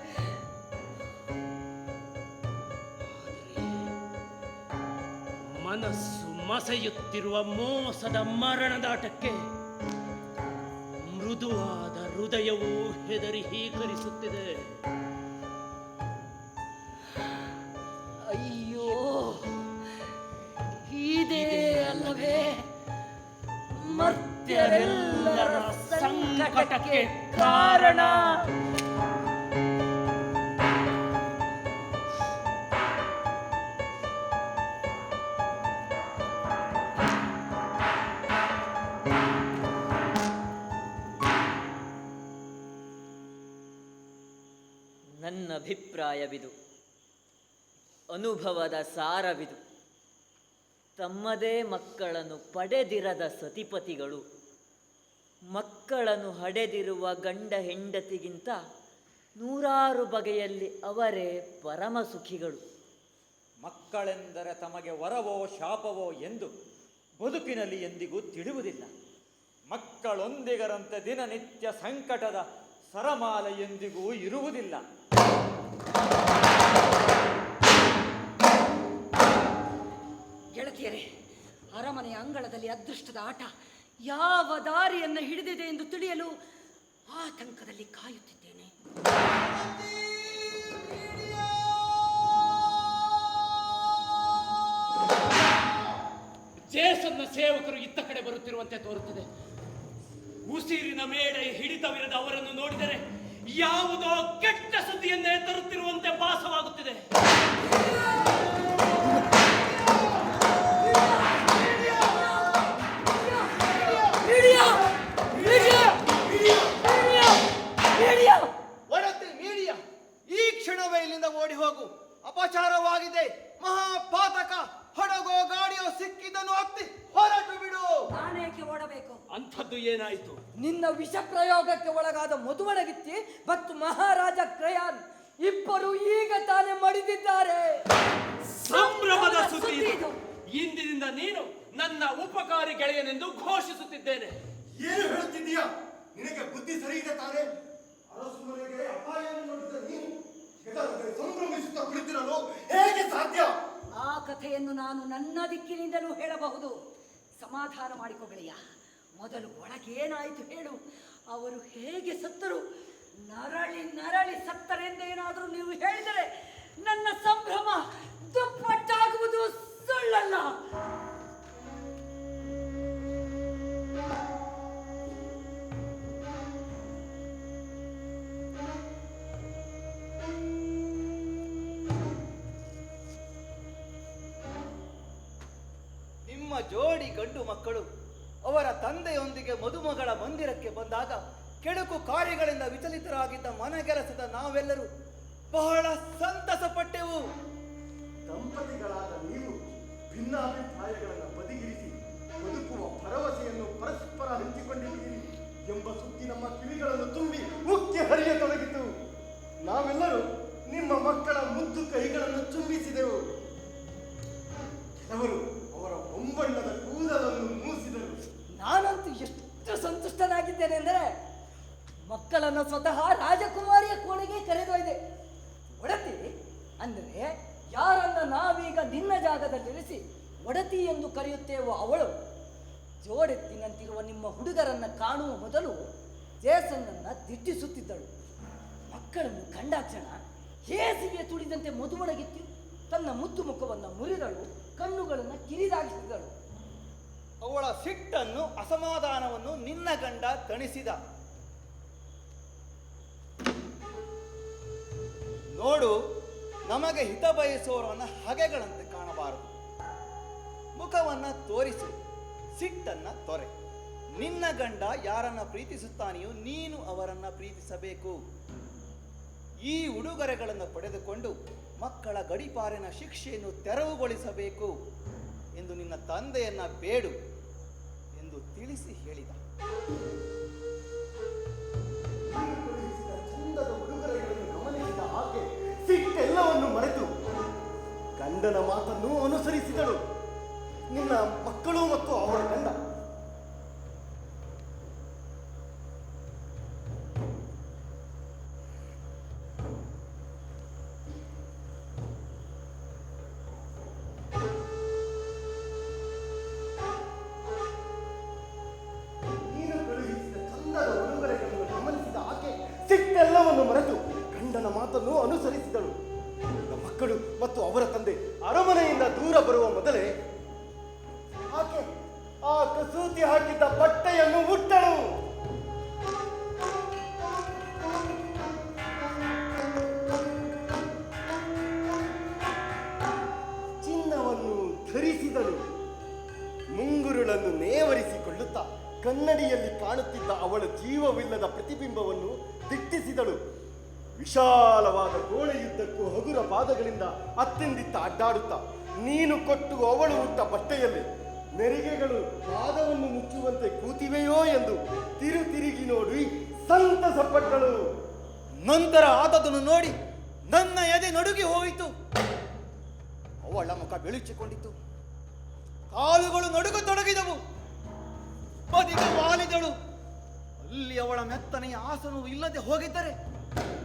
ಮನಸ್ಸು ಮಸೆಯುತ್ತಿರುವ ಮೋಸದ ಮರಣದಾಟಕ್ಕೆ ಮೃದುವಾದ ಹೃದಯವು ಹೆದರಿ ಹೀಕರಿಸುತ್ತಿದೆ. ಅಯ್ಯೋ, ಇದೇ ಅಲ್ಲವೇ ಮರ್ತ್ಯರೆಲ್ಲರ ಸಂಕಟಕ್ಕೆ ಕಾರಣ. ನನ್ನ ಅಭಿಪ್ರಾಯವಿದು, ಅನುಭವದ ಸಾರವಿದು. ತಮ್ಮದೇ ಮಕ್ಕಳನ್ನು ಪಡೆದಿರದ ಸತಿಪತಿಗಳು ಮಕ್ಕಳನ್ನು ಹಡೆದಿರುವ ಗಂಡ ಹೆಂಡತಿಗಿಂತ ನೂರಾರು ಬಗೆಯಲ್ಲಿ ಅವರೇ ಪರಮ ಸುಖಿಗಳು. ಮಕ್ಕಳೆಂದರೆ ತಮಗೆ ವರವೋ ಶಾಪವೋ ಎಂದು ಬದುಕಿನಲ್ಲಿ ಎಂದಿಗೂ ತಿಳಿಯುವುದಿಲ್ಲ. ಮಕ್ಕಳೊಂದಿಗರಂತೆ ದಿನನಿತ್ಯ ಸಂಕಟದ ಸರಮಾಲೆ ಎಂದಿಗೂ ಇರುವುದಿಲ್ಲ. ಗೆಳತಿಯರೇ, ಅರಮನೆಯ ಅಂಗಳದಲ್ಲಿ ಅದೃಷ್ಟದ ಆಟ ಯಾವ ದಾರಿಯನ್ನು ಹಿಡಿದಿದೆ ಎಂದು ತಿಳಿಯಲು ಆತಂಕದಲ್ಲಿ ಕಾಯುತ್ತಿದ್ದೇನೆ. ಜೇಸನ್ನ ಸೇವಕರು ಇತ್ತ ಕಡೆ ಬರುತ್ತಿರುವಂತೆ ತೋರುತ್ತದೆ. ಉಸಿರಿನ ಮೇಡೆ ಹಿಡಿತವಿರದ ಅವರನ್ನು ನೋಡಿದರೆ ಯಾವುದೋ ಕೆಟ್ಟ ಸುದ್ದಿಯನ್ನೇ ತರುತ್ತಿರುವಂತೆ ಭಾಸವಾಗುತ್ತಿದೆ. ಈ ಕ್ಷಣವೇ ಇಲ್ಲಿಂದ ಓಡಿ ಹೋಗು. ಅಪಚಾರವಾಗಿದೆ, ಮಹಾಪಾತಕ. ಹಡಗೋ ಗಾಡಿಯೋ ಸಿಕ್ಕಿದನು ಹತ್ತಿ ಹೊರಟು ಬಿಡು. ನಾನೇಕೆ ಓಡಬೇಕು? ಅಂಥದ್ದು ಏನಾಯಿತು? ನಿನ್ನ ವಿಷ ಪ್ರಯೋಗಕ್ಕೆ ಒಳಗಾದ ಮಧುವಣಗಿತ್ತಿ ಮತ್ತು ಮಹಾರಾಜ ಕ್ರಯಾನ್ ಇಬ್ಬರು ಈಗ ತಾನೇ ಮಡಿದಿದ್ದಾರೆ. ಸಂಭ್ರಮದ ಸುದ್ದಿ ಇದು. ಇಂದಿನಿಂದ ನೀನು ನನ್ನ ಉಪಕಾರಿ ಗೆಳೆಯನೆಂದು ಘೋಷಿಸುತ್ತಿದ್ದೇನೆ. ಏನು ಹೇಳುತ್ತಿದ್ದೀಯಾ? ನಿನಗೆ ಬುದ್ಧಿ ಸರಿ ಇದೆ ತಾನೆ? ಅರಸು ಮನೆಗೆ ಅಪಾಯವನ್ನು ನೋಡಿದ ನೀನು ಸಂಭ್ರಮಿಸುತ್ತಾ ಕುಳಿತಿರಲು ಹೇಗೆ ಸಾಧ್ಯ? ಆ ಕಥೆಯನ್ನು ನಾನು ನನ್ನ ದಿಕ್ಕಿನಿಂದಲೂ ಹೇಳಬಹುದು. ಸಮಾಧಾನ ಮಾಡಿಕೊ ಗೆಳೆಯ. ಮೊದಲು ಒಳಗೇನಾಯಿತು ಹೇಳು. ಅವರು ಹೇಗೆ ಸತ್ತರು? ನರಳಿ ನರಳಿ ಸತ್ತರೆಂದೇನಾದರೂ ನೀವು ಹೇಳಿದರೆ ನನ್ನ ಸಂಭ್ರಮ ದುಪ್ಪಟ್ಟಾಗುವುದು ಸುಳ್ಳಲ್ಲ. ನಿಮ್ಮ ಜೋಡಿ ಗಂಡು ಮಕ್ಕಳು ಅವರ ತಂದೆಯೊಂದಿಗೆ ಮದುಮಗಳ ಮಂದಿರಕ್ಕೆ ಬಂದಾಗ ಕೆಡುಕು ಕಾರ್ಯಗಳಿಂದ ವಿಚಲಿತರಾಗಿದ್ದ ಮನೆಗೆಲಸದ ನಾವೆಲ್ಲರೂ ಬಹಳ ಸಂತಸ ಪಟ್ಟೆವು. ದಂಪತಿಗಳಾದ ನೀವು ಭಿನ್ನಾಭಿಪ್ರಾಯಗಳನ್ನು ಬದಿಗಿರಿಸಿ ಬದುಕುವ ಭರವಸೆಯನ್ನು ಪರಸ್ಪರ ಹಂಚಿಕೊಂಡಿದ್ದೀರಿ ಎಂಬ ಸುದ್ದಿ ನಮ್ಮ ಕಿವಿಗಳನ್ನು ತುಂಬಿ ಮುಖ್ಯ ಹರಿಯತೊಡಗಿತು. ನಾವೆಲ್ಲರೂ ನಿಮ್ಮ ಮಕ್ಕಳ ಮುದ್ದು ಕೈಗಳನ್ನು ಚುಂಬಿಸಿದೆವು. ಕೆಲವರು ಅವರ ಹೊಂಬಣ್ಣದ ಕೂದಲನ್ನು ಮೂಸಿದರು. ನಾನಂತೂ ಎಷ್ಟು ಸಂತುಷ್ಟನಾಗಿದ್ದೇನೆ ಅಂದರೆ ಮಕ್ಕಳನ್ನು ಸ್ವತಃ ರಾಜಕುಮಾರಿಯ ಕೋಣೆಗೆ ಕರೆದೊಯ್ದೆ. ಒಡತಿ ಅಂದರೆ ಯಾರನ್ನ ನಾವೀಗ ನಿನ್ನ ಜಾಗದಲ್ಲಿರಿಸಿ ಒಡತಿ ಎಂದು ಕರೆಯುತ್ತೇವೋ ಅವಳು ಜೋಡೆತ್ತಿನಂತಿರುವ ನಿಮ್ಮ ಹುಡುಗರನ್ನ ಕಾಣುವ ಮೊದಲು ಜೇಸನ್ನನ್ನು ದಿಟ್ಟಿಸುತ್ತಿದ್ದಳು. ಮಕ್ಕಳನ್ನು ಕಂಡಾಕ್ಷಣ ಹೇಸಿಗೆ ತುಳಿದಂತೆ ಮದುವಣಗಿತ್ತು ತನ್ನ ಮುದ್ದು ಮುಖವನ್ನು ಮುರಿದಳು, ಕಣ್ಣುಗಳನ್ನು ಕಿರಿದಾಗಿಸಿದಳು. ಅವಳ ಸಿಟ್ಟನ್ನು ಅಸಮಾಧಾನವನ್ನು ನಿನ್ನ ಗಂಡ ತಣಿಸಿದ. ನೋಡು, ನಮಗೆ ಹಿತ ಬಯಸುವವರನ್ನ ಹಗೆಗಳಂತೆ ಕಾಣಬಾರದು. ಮುಖವನ್ನ ತೋರಿಸು, ಸಿಟ್ಟನ್ನ ತೊರೆ. ನಿನ್ನ ಗಂಡ ಯಾರನ್ನ ಪ್ರೀತಿಸುತ್ತಾನೆಯೋ ನೀನು ಅವರನ್ನ ಪ್ರೀತಿಸಬೇಕು. ಈ ಉಡುಗೊರೆಗಳನ್ನು ಪಡೆದುಕೊಂಡು ಮಕ್ಕಳ ಗಡೀಪಾರಿನ ಶಿಕ್ಷೆಯನ್ನು ತೆರವುಗೊಳಿಸಬೇಕು ಎಂದು ನಿನ್ನ ತಂದೆಯನ್ನ ಬೇಡು ಎಂದು ತಿಳಿಸಿ ಹೇಳಿದ. ಚಂದದ ಉಡುಗೊರೆಗಳನ್ನು ಗಮನಿಸಿದ ಆಕೆ ಸಿಟ್ಟೆಲ್ಲವನ್ನು ಮರೆತು ಗಂಡನ ಮಾತನ್ನು ಅನುಸರಿಸಿದಳು. ನಿನ್ನ ಮಕ್ಕಳು ಮತ್ತು ಅವರ ಗಂಡ ಸಿಟ್ಟೆಲ್ಲವನ್ನು ಮರೆತು ಗಂಡನ ಮಾತನ್ನು ಅನುಸರಿಸಿದಳು. ಮಕ್ಕಳು ಮತ್ತು ಅವರ ತಂದೆ ಅರಮನೆಯಿಂದ ದೂರ ಬರುವ ಮೊದಲೇ ಆಕೆ ಆ ಕಸೂತಿ ಹಾಕಿದ್ದ ಬಟ್ಟೆಯನ್ನು ಉಟ್ಟಳು. ಚಿನ್ನವನ್ನು ಧರಿಸಿದಳು. ಮುಂಗುರುಳನ್ನು ನೇವರಿಸಿಕೊಳ್ಳುತ್ತಾ ಕನ್ನಡಿಯಲ್ಲಿ ಕಾಣುತ್ತಿದ್ದ ಅವಳ ಜೀವವಿಲ್ಲದ ಪ್ರತಿಬಿಂಬವನ್ನು ದಿಟ್ಟಿಸಿದಳು. ವಿಶಾಲವಾದ ಗೋಳೆಯುದ್ದಕ್ಕೂ ಹಗುರ ಪಾದಗಳಿಂದ ಅತ್ತೆಂದಿತ್ತ ಅಡ್ಡಾಡುತ್ತಾ ನೀನು ಕೊಟ್ಟು ಅವಳು ಉಟ್ಟ ಬಟ್ಟೆಯಲ್ಲಿ ನೆರಿಗೆಗಳು ಪಾದವನ್ನು ಮುಚ್ಚುವಂತೆ ಕೂತಿವೆಯೋ ಎಂದು ತಿರುಗಿ ನೋಡಿ ಸಂತಸಪಟ್ಟಳು. ನಂತರ ಆದದನ್ನು ನೋಡಿ ನನ್ನ ಎದೆ ನಡುಗಿ ಹೋಯಿತು. ಅವಳ ಮುಖ ಬೆಳುಚಿಕೊಂಡಿತು, ಕಾಲುಗಳು ನಡುಗತೊಡಗಿದವು, ಬದಿಗೆ ವಾಲಿದಳು. ಅಲ್ಲಿ ಅವಳ ಮೆತ್ತನೆಯ ಆಸನವು ಇಲ್ಲದೆ ಹೋಗಿದ್ದರೆ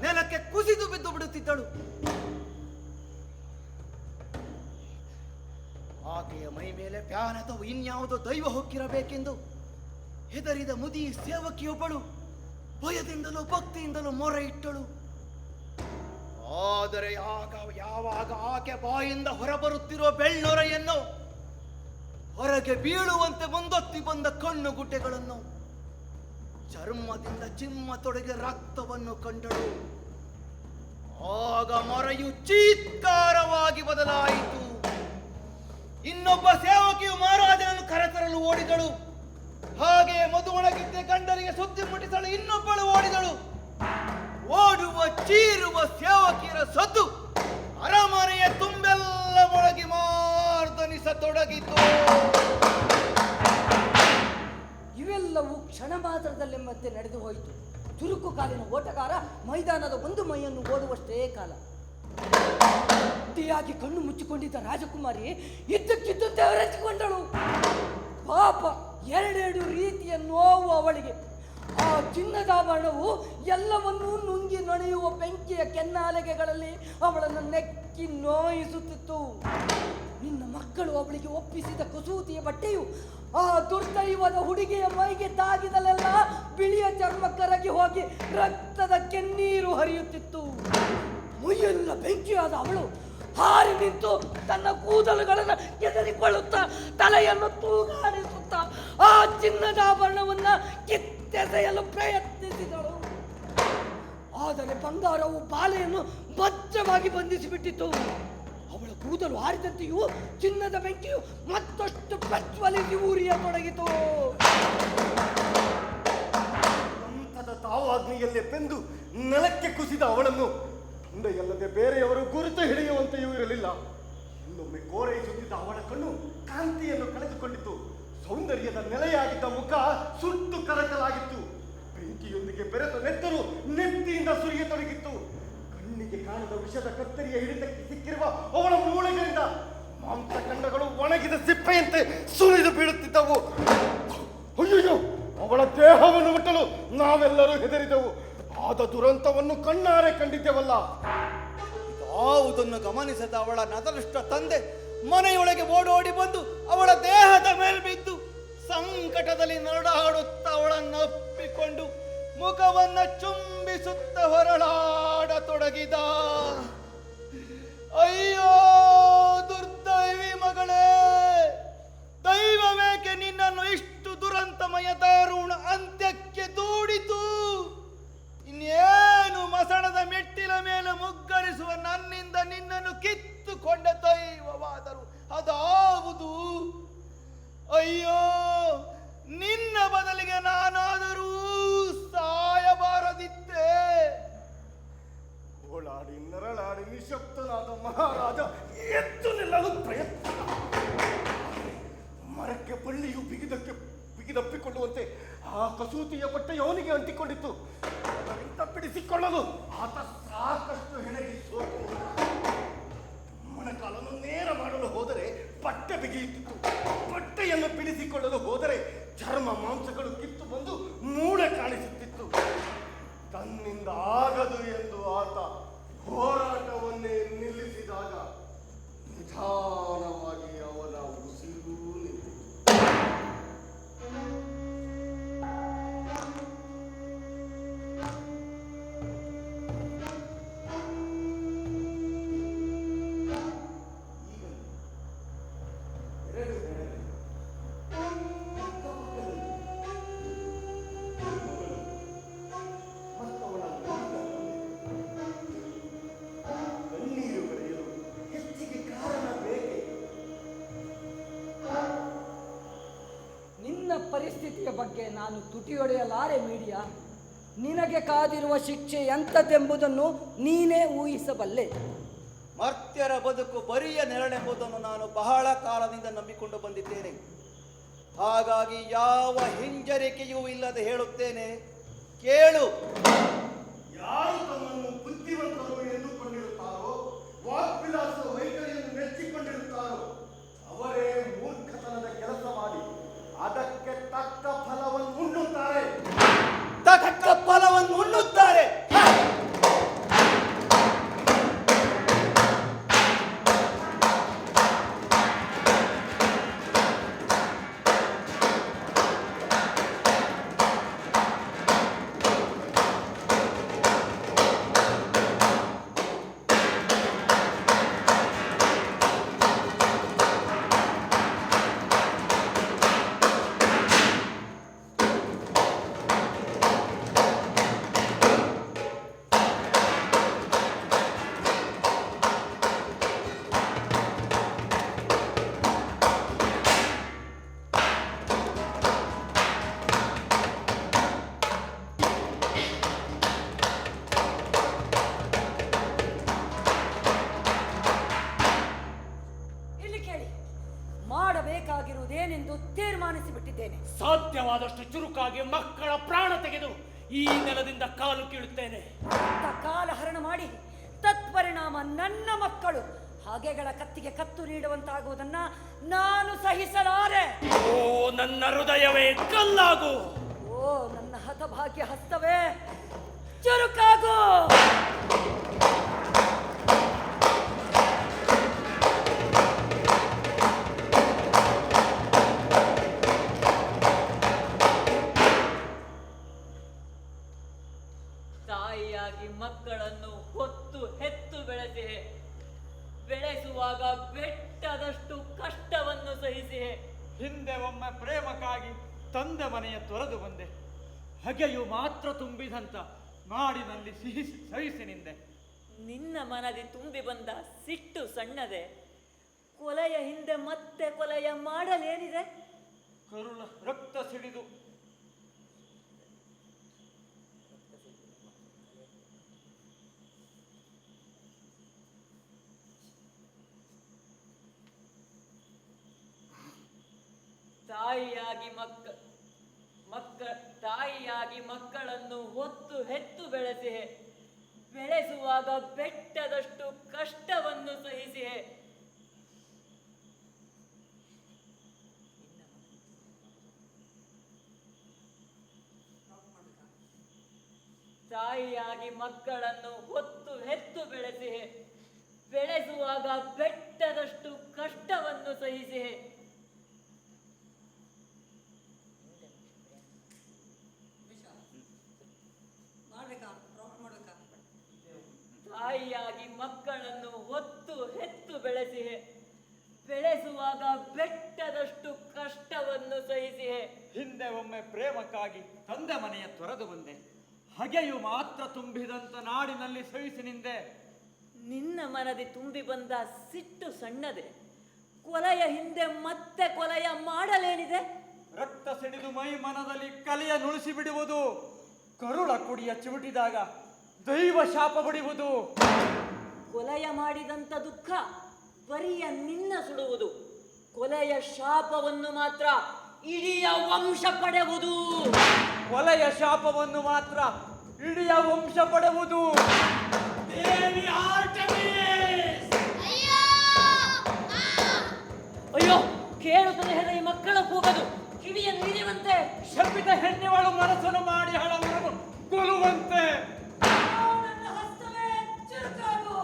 ನೆಲಕ್ಕೆ ಕುಸಿದು ಬಿದ್ದು ಬಿಡುತ್ತಿದ್ದಳು. ಆಕೆಯ ಮೈ ಮೇಲೆ ಪ್ಯಾನ್ ಅಥವಾ ಇನ್ಯಾವುದೋ ದೈವ ಹೊಕ್ಕಿರಬೇಕೆಂದು ಹೆದರಿದ ಮುದಿ ಸೇವಕಿಯೊಬ್ಬಳು ಭಯದಿಂದಲೂ ಭಕ್ತಿಯಿಂದಲೂ ಮೊರೆ ಇಟ್ಟಳು. ಆದರೆ ಯಾವಾಗ ಆಕೆ ಬಾಯಿಂದ ಹೊರಬರುತ್ತಿರುವ ಬೆಳ್ಳೊರೆಯನ್ನು ಹೊರಗೆ ಬೀಳುವಂತೆ ಮುಂದೊತ್ತಿ ಬಂದ ಕಣ್ಣು ಗುಡ್ಡೆಗಳನ್ನು ಚರ್ಮದಿಂದ ಚಿಮ್ಮ ತೊಡಗಿ ರಕ್ತವನ್ನು ಕಂಡಳು. ಆಗ ಮೊರೆಯು ಚೀತ್ಕಾರವಾಗಿ ಬದಲಾಯಿತು. ಇನ್ನೊಬ್ಬ ಸೇವಕಿಯು ಮಹಾರಾಜನನ್ನು ಕರೆತರಲು ಓಡಿದಳು. ಹಾಗೆಯೇ ಮದುವೊಳಗಿದ್ದ ಗಂಡರಿಗೆ ಸುದ್ದಿ ಮುಟ್ಟಿಸಲು ಇನ್ನೊಬ್ಬಳು ಓಡಿದಳು. ಓಡುವ ಚೀರುವ ಸೇವಕಿಯರ ಸದ್ದು ಅರಮನೆಯ ತುಂಬೆಲ್ಲ ಮೊಳಗಿ ಮಾರ್ದನಿಸತೊಡಗಿತು. ಇವೆಲ್ಲವೂ ಕ್ಷಣ ಮಾತ್ರದಲ್ಲೆಂಬಂತೆ ನಡೆದು ಹೋಯಿತು. ಚುರುಕು ಕಾಲಿನ ಓಟಗಾರ ಮೈದಾನದ ಒಂದು ಮೈಯನ್ನು ಓಡುವಷ್ಟೇ ಕಾಲ. ಅಡ್ಡಿಯಾಗಿ ಕಣ್ಣು ಮುಚ್ಚಿಕೊಂಡಿದ್ದ ರಾಜಕುಮಾರಿ ಇದ್ದಕ್ಕಿದ್ದಂತೆ ಅವರೆಚ್ಚಿಕೊಂಡಳು. ಪಾಪ, ಎರಡೆರಡು ರೀತಿಯ ನೋವು ಅವಳಿಗೆ. ಆ ಚಿನ್ನದಾಭರಣವು ಎಲ್ಲವನ್ನೂ ನುಂಗಿ ನೊಣೆಯುವ ಬೆಂಕಿಯ ಕೆನ್ನಾಲೆಗೆಗಳಲ್ಲಿ ಅವಳನ್ನು ನೆಕ್ಕಿ ನೋಯಿಸುತ್ತಿತ್ತು. ನಿನ್ನ ಮಕ್ಕಳು ಅವಳಿಗೆ ಒಪ್ಪಿಸಿದ ಕಸೂತಿಯ ಬಟ್ಟೆಯು ಆ ದುರ್ದೈವದ ಹುಡುಗಿಯ ಮೈಗೆ ತಾಗಿದಲೆಲ್ಲ ಬಿಳಿಯ ಚರ್ಮ ಕರಗಿ ಹೋಗಿ ರಕ್ತದ ಕೆನ್ನೀರು ಹರಿಯುತ್ತಿತ್ತು. ಮೈಯೆಲ್ಲ ಬೆಂಕಿಯಾದ ಅವಳು ಹಾರಿ ನಿಂತು ತನ್ನ ಕೂದಲುಗಳನ್ನು ಎದರಿಕೊಳ್ಳುತ್ತಾ ತಲೆಯನ್ನು ತೂಗಾಡಿಸುತ್ತಾ ಆ ಚಿನ್ನದಾಭರಣವನ್ನ ಕಿತ್ತೆಸೆಯಲು ಪ್ರಯತ್ನಿಸಿದಳು. ಆದರೆ ಬಂಗಾರವು ಬಾಲೆಯನ್ನು ಭದ್ರವಾಗಿ ಬಂಧಿಸಿಬಿಟ್ಟಿತು. ಅವಳ ಕೂದಲು ಹಾರಿದಂತೆಯೂ ಚಿನ್ನದ ಬೆಂಕಿಯು ಮತ್ತಷ್ಟು ಪ್ರಜ್ವಲಿಸಿ ಉರಿಯತೊಡಗಿತು. ಅಂಥದ ತಾವಾಗ್ನಿಯಲ್ಲೇ ಬೆಂದು ನೆಲಕ್ಕೆ ಕುಸಿದ ಅವಳನ್ನು ತಂದೆಯಲ್ಲದೆ ಬೇರೆಯವರು ಗುರುತು ಹಿಡಿಯುವಂತೆಯೂ ಇರಲಿಲ್ಲ. ಇನ್ನೊಮ್ಮೆ ಕೋರೈಸುತ್ತಿದ್ದ ಅವಳ ಕಣ್ಣು ಕಾಂತಿಯನ್ನು ಕಳೆದುಕೊಂಡಿತು. ಸೌಂದರ್ಯದ ನೆಲೆಯಾಗಿದ್ದ ಮುಖ ಸುಟ್ಟು ಕರಕಲಾಗಿತ್ತು. ಬೆಂಕಿಯೊಂದಿಗೆ ಬೆರೆತ ನೆತ್ತರು ನೆತ್ತಿಯಿಂದ ಸುರಿಯತೊಡಗಿತ್ತು. ಕಣ್ಣಿಗೆ ಕಾಣದ ವಿಷದ ಕತ್ತರಿಯ ಹಿಡಿತಕ್ಕೆ ಸಿಕ್ಕಿರುವ ಅವಳ ಮೂಳೆಗಳಿಂದ ಮಾಂಸಖಂಡಗಳು ಒಣಗಿದ ಸಿಪ್ಪೆಯಂತೆ ಸುರಿದು ಬೀಳುತ್ತಿದ್ದವು. ಅಯ್ಯೋ, ಅವಳ ದೇಹವನ್ನು ಮುಟ್ಟಲು ನಾವೆಲ್ಲರೂ ಹೆದರಿದೆವು. ಆದ ದುರಂತವನ್ನು ಕಣ್ಣಾರೆ ಕಂಡಿದ್ದೆವಲ್ಲ. ಯಾವುದನ್ನು ಗಮನಿಸದ ಅವಳ ನದೃಷ್ಟ ತಂದೆ ಮನೆಯೊಳಗೆ ಓಡೋಡಿ ಬಂದು ಅವಳ ದೇಹದ ಮೇಲ್ಬಿದ್ದು ಸಂಕಟದಲ್ಲಿ ನರಳಾಡುತ್ತಾ ಅವಳನ್ನು ಅಪ್ಪಿಕೊಂಡು ಮುಖವನ್ನ ಚುಂಬಿಸುತ್ತ ಹೊರಳಾಡತೊಡಗಿದ. ಅಯ್ಯೋ ದುರ್ದೈವಿ ಮಗಳೇ, ದೈವವೇಕೆ ನಿನ್ನನ್ನು ಇಷ್ಟು ದುರಂತಮಯ ದಾರುಣ ಅಂತ್ಯಕ್ಕೆ ದೂಡಿತು? ಇನ್ನೇನು ಮಸಣದ ಮೆಟ್ಟಿಲ ಮೇಲೆ ಮುಗ್ಗರಿಸುವ ನನ್ನಿಂದ ನಿನ್ನನ್ನು ಕಿತ್ತುಕೊಂಡ ದೈವವಾದರು ಅದಾವುದು? ಅಯ್ಯೋ, ನಿನ್ನ ಬದಲಿಗೆ ನಾನಾದರೂ ಸಾಯಬಾರದಿತ್ತೆ. ಅಂಟಿಕೊಳ್ಳುವಂತೆ ಆ ಕಸೂತಿಯ ಬಟ್ಟೆ ಅವನಿಗೆ ಅಂಟಿಕೊಂಡಿತ್ತು. ಅದರಿಂದ ಬಿಡಿಸಿಕೊಳ್ಳಲು ಆತ ಸಾಕಷ್ಟು ಹೆಣಗಿ ಸೋತು ಮೊಣಕಾಲನ್ನು ನೇರ ಮಾಡಲು ಹೋದರೆ ಬಟ್ಟೆ ಬಿಗಿಯುತ್ತಿತ್ತು. ಬಟ್ಟೆಯನ್ನು ಬಿಡಿಸಿಕೊಳ್ಳಲು ಹೋದರೆ ಚರ್ಮ ಮಾಂಸಗಳು ಕಿತ್ತು ಬಂದು ಮೂಳೆ ಕಾಣಿಸುತ್ತಿತ್ತು. ತನ್ನಿಂದ ಆಗದು ಎಂದು ಆತ ಹೋರಾಟವನ್ನೇ ನಿಲ್ಲಿಸಿದಾಗ ನಿಧಾನವಾಗಿ ಅವನ ಉಸಿರು ನಿಂತಿತು. ಪರಿಸ್ಥಿತಿಯ ಬಗ್ಗೆ ನಾನು ತುಟಿಯೊಡೆಯಲಾರೆ ಮೀಡಿಯಾ. ನಿನಗೆ ಕಾದಿರುವ ಶಿಕ್ಷೆ ಎಂಥದ್ದೆಂಬುದನ್ನು ನೀನೇ ಊಹಿಸಬಲ್ಲೆ. ಮರ್ತ್ಯರ ಬದುಕು ಬರಿಯ ನೆರಳೆಂಬುದನ್ನು ನಾನು ಬಹಳ ಕಾಲದಿಂದ ನಂಬಿಕೊಂಡು ಬಂದಿದ್ದೇನೆ. ಹಾಗಾಗಿ ಯಾವ ಹಿಂಜರಿಕೆಯೂ ಇಲ್ಲದೆ ಹೇಳುತ್ತೇನೆ, ಕೇಳು. ಯಾರು ತಮ್ಮನ್ನು ಬುದ್ಧಿವಂತರು ಎಂದುಕೊಂಡಿರುತ್ತಾರೋ, ವಾಗ್ವಿಲಾಸ ವೈಖರಿಯನ್ನು ಮೆಚ್ಚಿಕೊಂಡಿರುತ್ತಾರೋ ಅವರೇ ಮೂರ್ಖತನದ ಕೆಲಸ ಮಾಡಿ ಅದಕ್ಕೆ ತಕ್ಕ ಫಲವನ್ನು ಉಣ್ಣುತ್ತಾರೆ. ತಕ್ಕ ಫಲವನ್ನು ಉಣ್ಣುತ್ತಾರೆ. ಮಾಡಬೇಕಾಗಿರುವುದೇನೆಂದು ತೀರ್ಮಾನಿಸಿಬಿಟ್ಟಿದ್ದೇನೆ. ಸಾಧ್ಯವಾದಷ್ಟು ಚುರುಕಾಗಿ ಮಕ್ಕಳ ಪ್ರಾಣ ತೆಗೆದು ಈ ನೆಲದಿಂದ ಕಾಲು ಕೀಳುತ್ತೇನೆ. ಕಾಲಹರಣ ಮಾಡಿ ತತ್ಪರಿಣಾಮ ನನ್ನ ಮಕ್ಕಳು ಹಾಗೆಗಳ ಕತ್ತಿಗೆ ಕತ್ತು ನೀಡುವಂತಾಗುವುದನ್ನ ನಾನು ಸಹಿಸಲಾರೆ. ಓ ನನ್ನ ಹೃದಯವೇ ಕಲ್ಲಾಗು. ಓ ನನ್ನ ಹತಭಾಗ್ಯ ಹಸ್ತವೇ ಚುರುಕಾಗು. ತಾಯಿಯಾಗಿ ಮಕ್ಕಳನ್ನು ಹೊತ್ತು ಹೆತ್ತು ಬೆಳೆಸುವಾಗ ಬೆಟ್ಟದಷ್ಟು ಕಷ್ಟವನ್ನು ಸಹಿಸಿ ಹಿಂದೆ ಒಮ್ಮೆ ಪ್ರೇಮಕ್ಕಾಗಿ ತಂದೆ ಮನೆಯ ತೊರೆದು ಬಂದೆ. ಹಗೆಯು ಮಾತ್ರ ತುಂಬಿದಂತ ನಾಡಿನಲ್ಲಿ ಸಹಿಸಿ ನಿಂದೆ. ನಿನ್ನ ಮನದಿ ತುಂಬಿ ಬಂದ ಸಿಟ್ಟು ಸಣ್ಣದೆ. ಕೊಲೆಯ ಹಿಂದೆ ಮತ್ತೆ ಕೊಲೆಯ ಮಾಡಲೇನಿದೆ? ಕರುಳ ರಕ್ತ ಸಿಡಿದು ತಾಯಿಯಾಗಿ ಮಕ್ಕಳನ್ನು ಹೊತ್ತು ಹೆತ್ತು ಬೆಳೆಸುವಾಗ ಬೆಟ್ಟದಷ್ಟು ಕಷ್ಟವನ್ನು ಸಹಿಸಿ ತಾಯಿಯಾಗಿ ಮಕ್ಕಳನ್ನು ಹೊತ್ತು ಹೆತ್ತು ಬೆಳೆಸುವಾಗ ಬೆಟ್ಟದಷ್ಟು ಕಷ್ಟವನ್ನು ಸಹಿಸಿ ತಾಯಿಯಾಗಿ ಮಕ್ಕಳನ್ನು ಹೊತ್ತು ಹೆತ್ತು ಬೆಳೆಸುವಾಗ ಬೆಟ್ಟದಷ್ಟು ಕಷ್ಟವನ್ನು ಸಹಿಸಿ ಹಿಂದೆ ಒಮ್ಮೆ ಪ್ರೇಮಕ್ಕಾಗಿ ತಂದೆ ಮನೆಯ ತೊರೆದು ಬಂದೆ. ಹಗೆಯು ಮಾತ್ರ ತುಂಬಿದಂತ ನಾಡಿನಲ್ಲಿ ಸಹಿಸಿ ನಿಂದೆ. ನಿನ್ನ ಮನದಿ ತುಂಬಿ ಬಂದ ಸಿಟ್ಟು ಸಣ್ಣದೆ. ಕೊಲೆಯ ಹಿಂದೆ ಮತ್ತೆ ಕೊಲೆಯ ಮಾಡಲೇನಿದೆ? ರಕ್ತ ಸಿಡಿದು ಮೈ ಮನದಲ್ಲಿ ಕಲೆಯ ನುಳಿಸಿ ಬಿಡುವುದು. ಕರುಳ ಕುಡಿಯ ಚಿವುಟಿದಾಗ ದೈವ ಶಾಪ ಬಡಿಯುವುದು. ಕೊಲೆಯ ಮಾಡಿದಂತ ದುಃಖ ಬರಿಯ ನಿನ್ನ ಸುಡುವುದು. ಕೊಲೆಯ ಶಾಪವನ್ನು ಮಾತ್ರ ಇಡೀ ವಂಶ ಪಡೆಯುವುದು. ಕೊಲೆಯ ಶಾಪವನ್ನು ಮಾತ್ರ ಇಡೀ ವಂಶ ಪಡೆಯುವುದು. ದೇವಿ ಆರ್ಟೆಮಿಸ್! ಅಯ್ಯೋ, ಕೇಳುತ್ತದೆ ಹೆದರಿ ಮಕ್ಕಳ ಕೂಗದು, ಕಿವಿಯನ್ನು ಹಿಡಿಯುವಂತೆ. ಶಪಿತ ಹೆಣ್ಣೆವಳು ಮನಸ್ಸನ್ನು ಮಾಡಿ ಹಳವರನ್ನು ಕೊಲ್ಲುವಂತೆ. ನನ್ನ ಹಸ್ತವೇ ಚುರುಕಾಗು.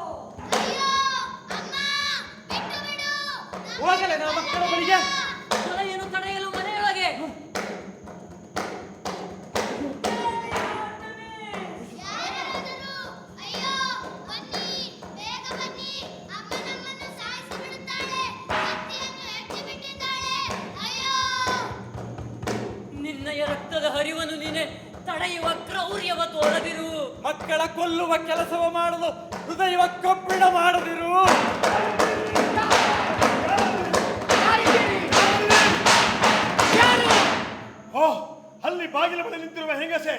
ಹೋಗಲೇ ನಾ ಮಕ್ಕಳ ಬಳಿಗೆ. ಕೊಲೆಯನ್ನು ತಡೆಯಲು ಮನೆಯೊಳಗೆ. ನಿನ್ನಯ ರಕ್ತದ ಹರಿವನ್ನು ನೀನೆ ತಡೆಯುವ ಕ್ರೌರ್ಯವ ತೋರದಿರು. ಮಕ್ಕಳ ಕೊಲ್ಲುವ ಕೆಲಸವ ಮಾಡಲು ಹೃದಯವ ಕಬ್ಬಿಣ ಮಾಡದಿರು. ಓ, ಅಲ್ಲಿ ಬಾಗಿಲ ಬಳಿ ನಿಂತಿರುವ ಹೆಂಗಸೆ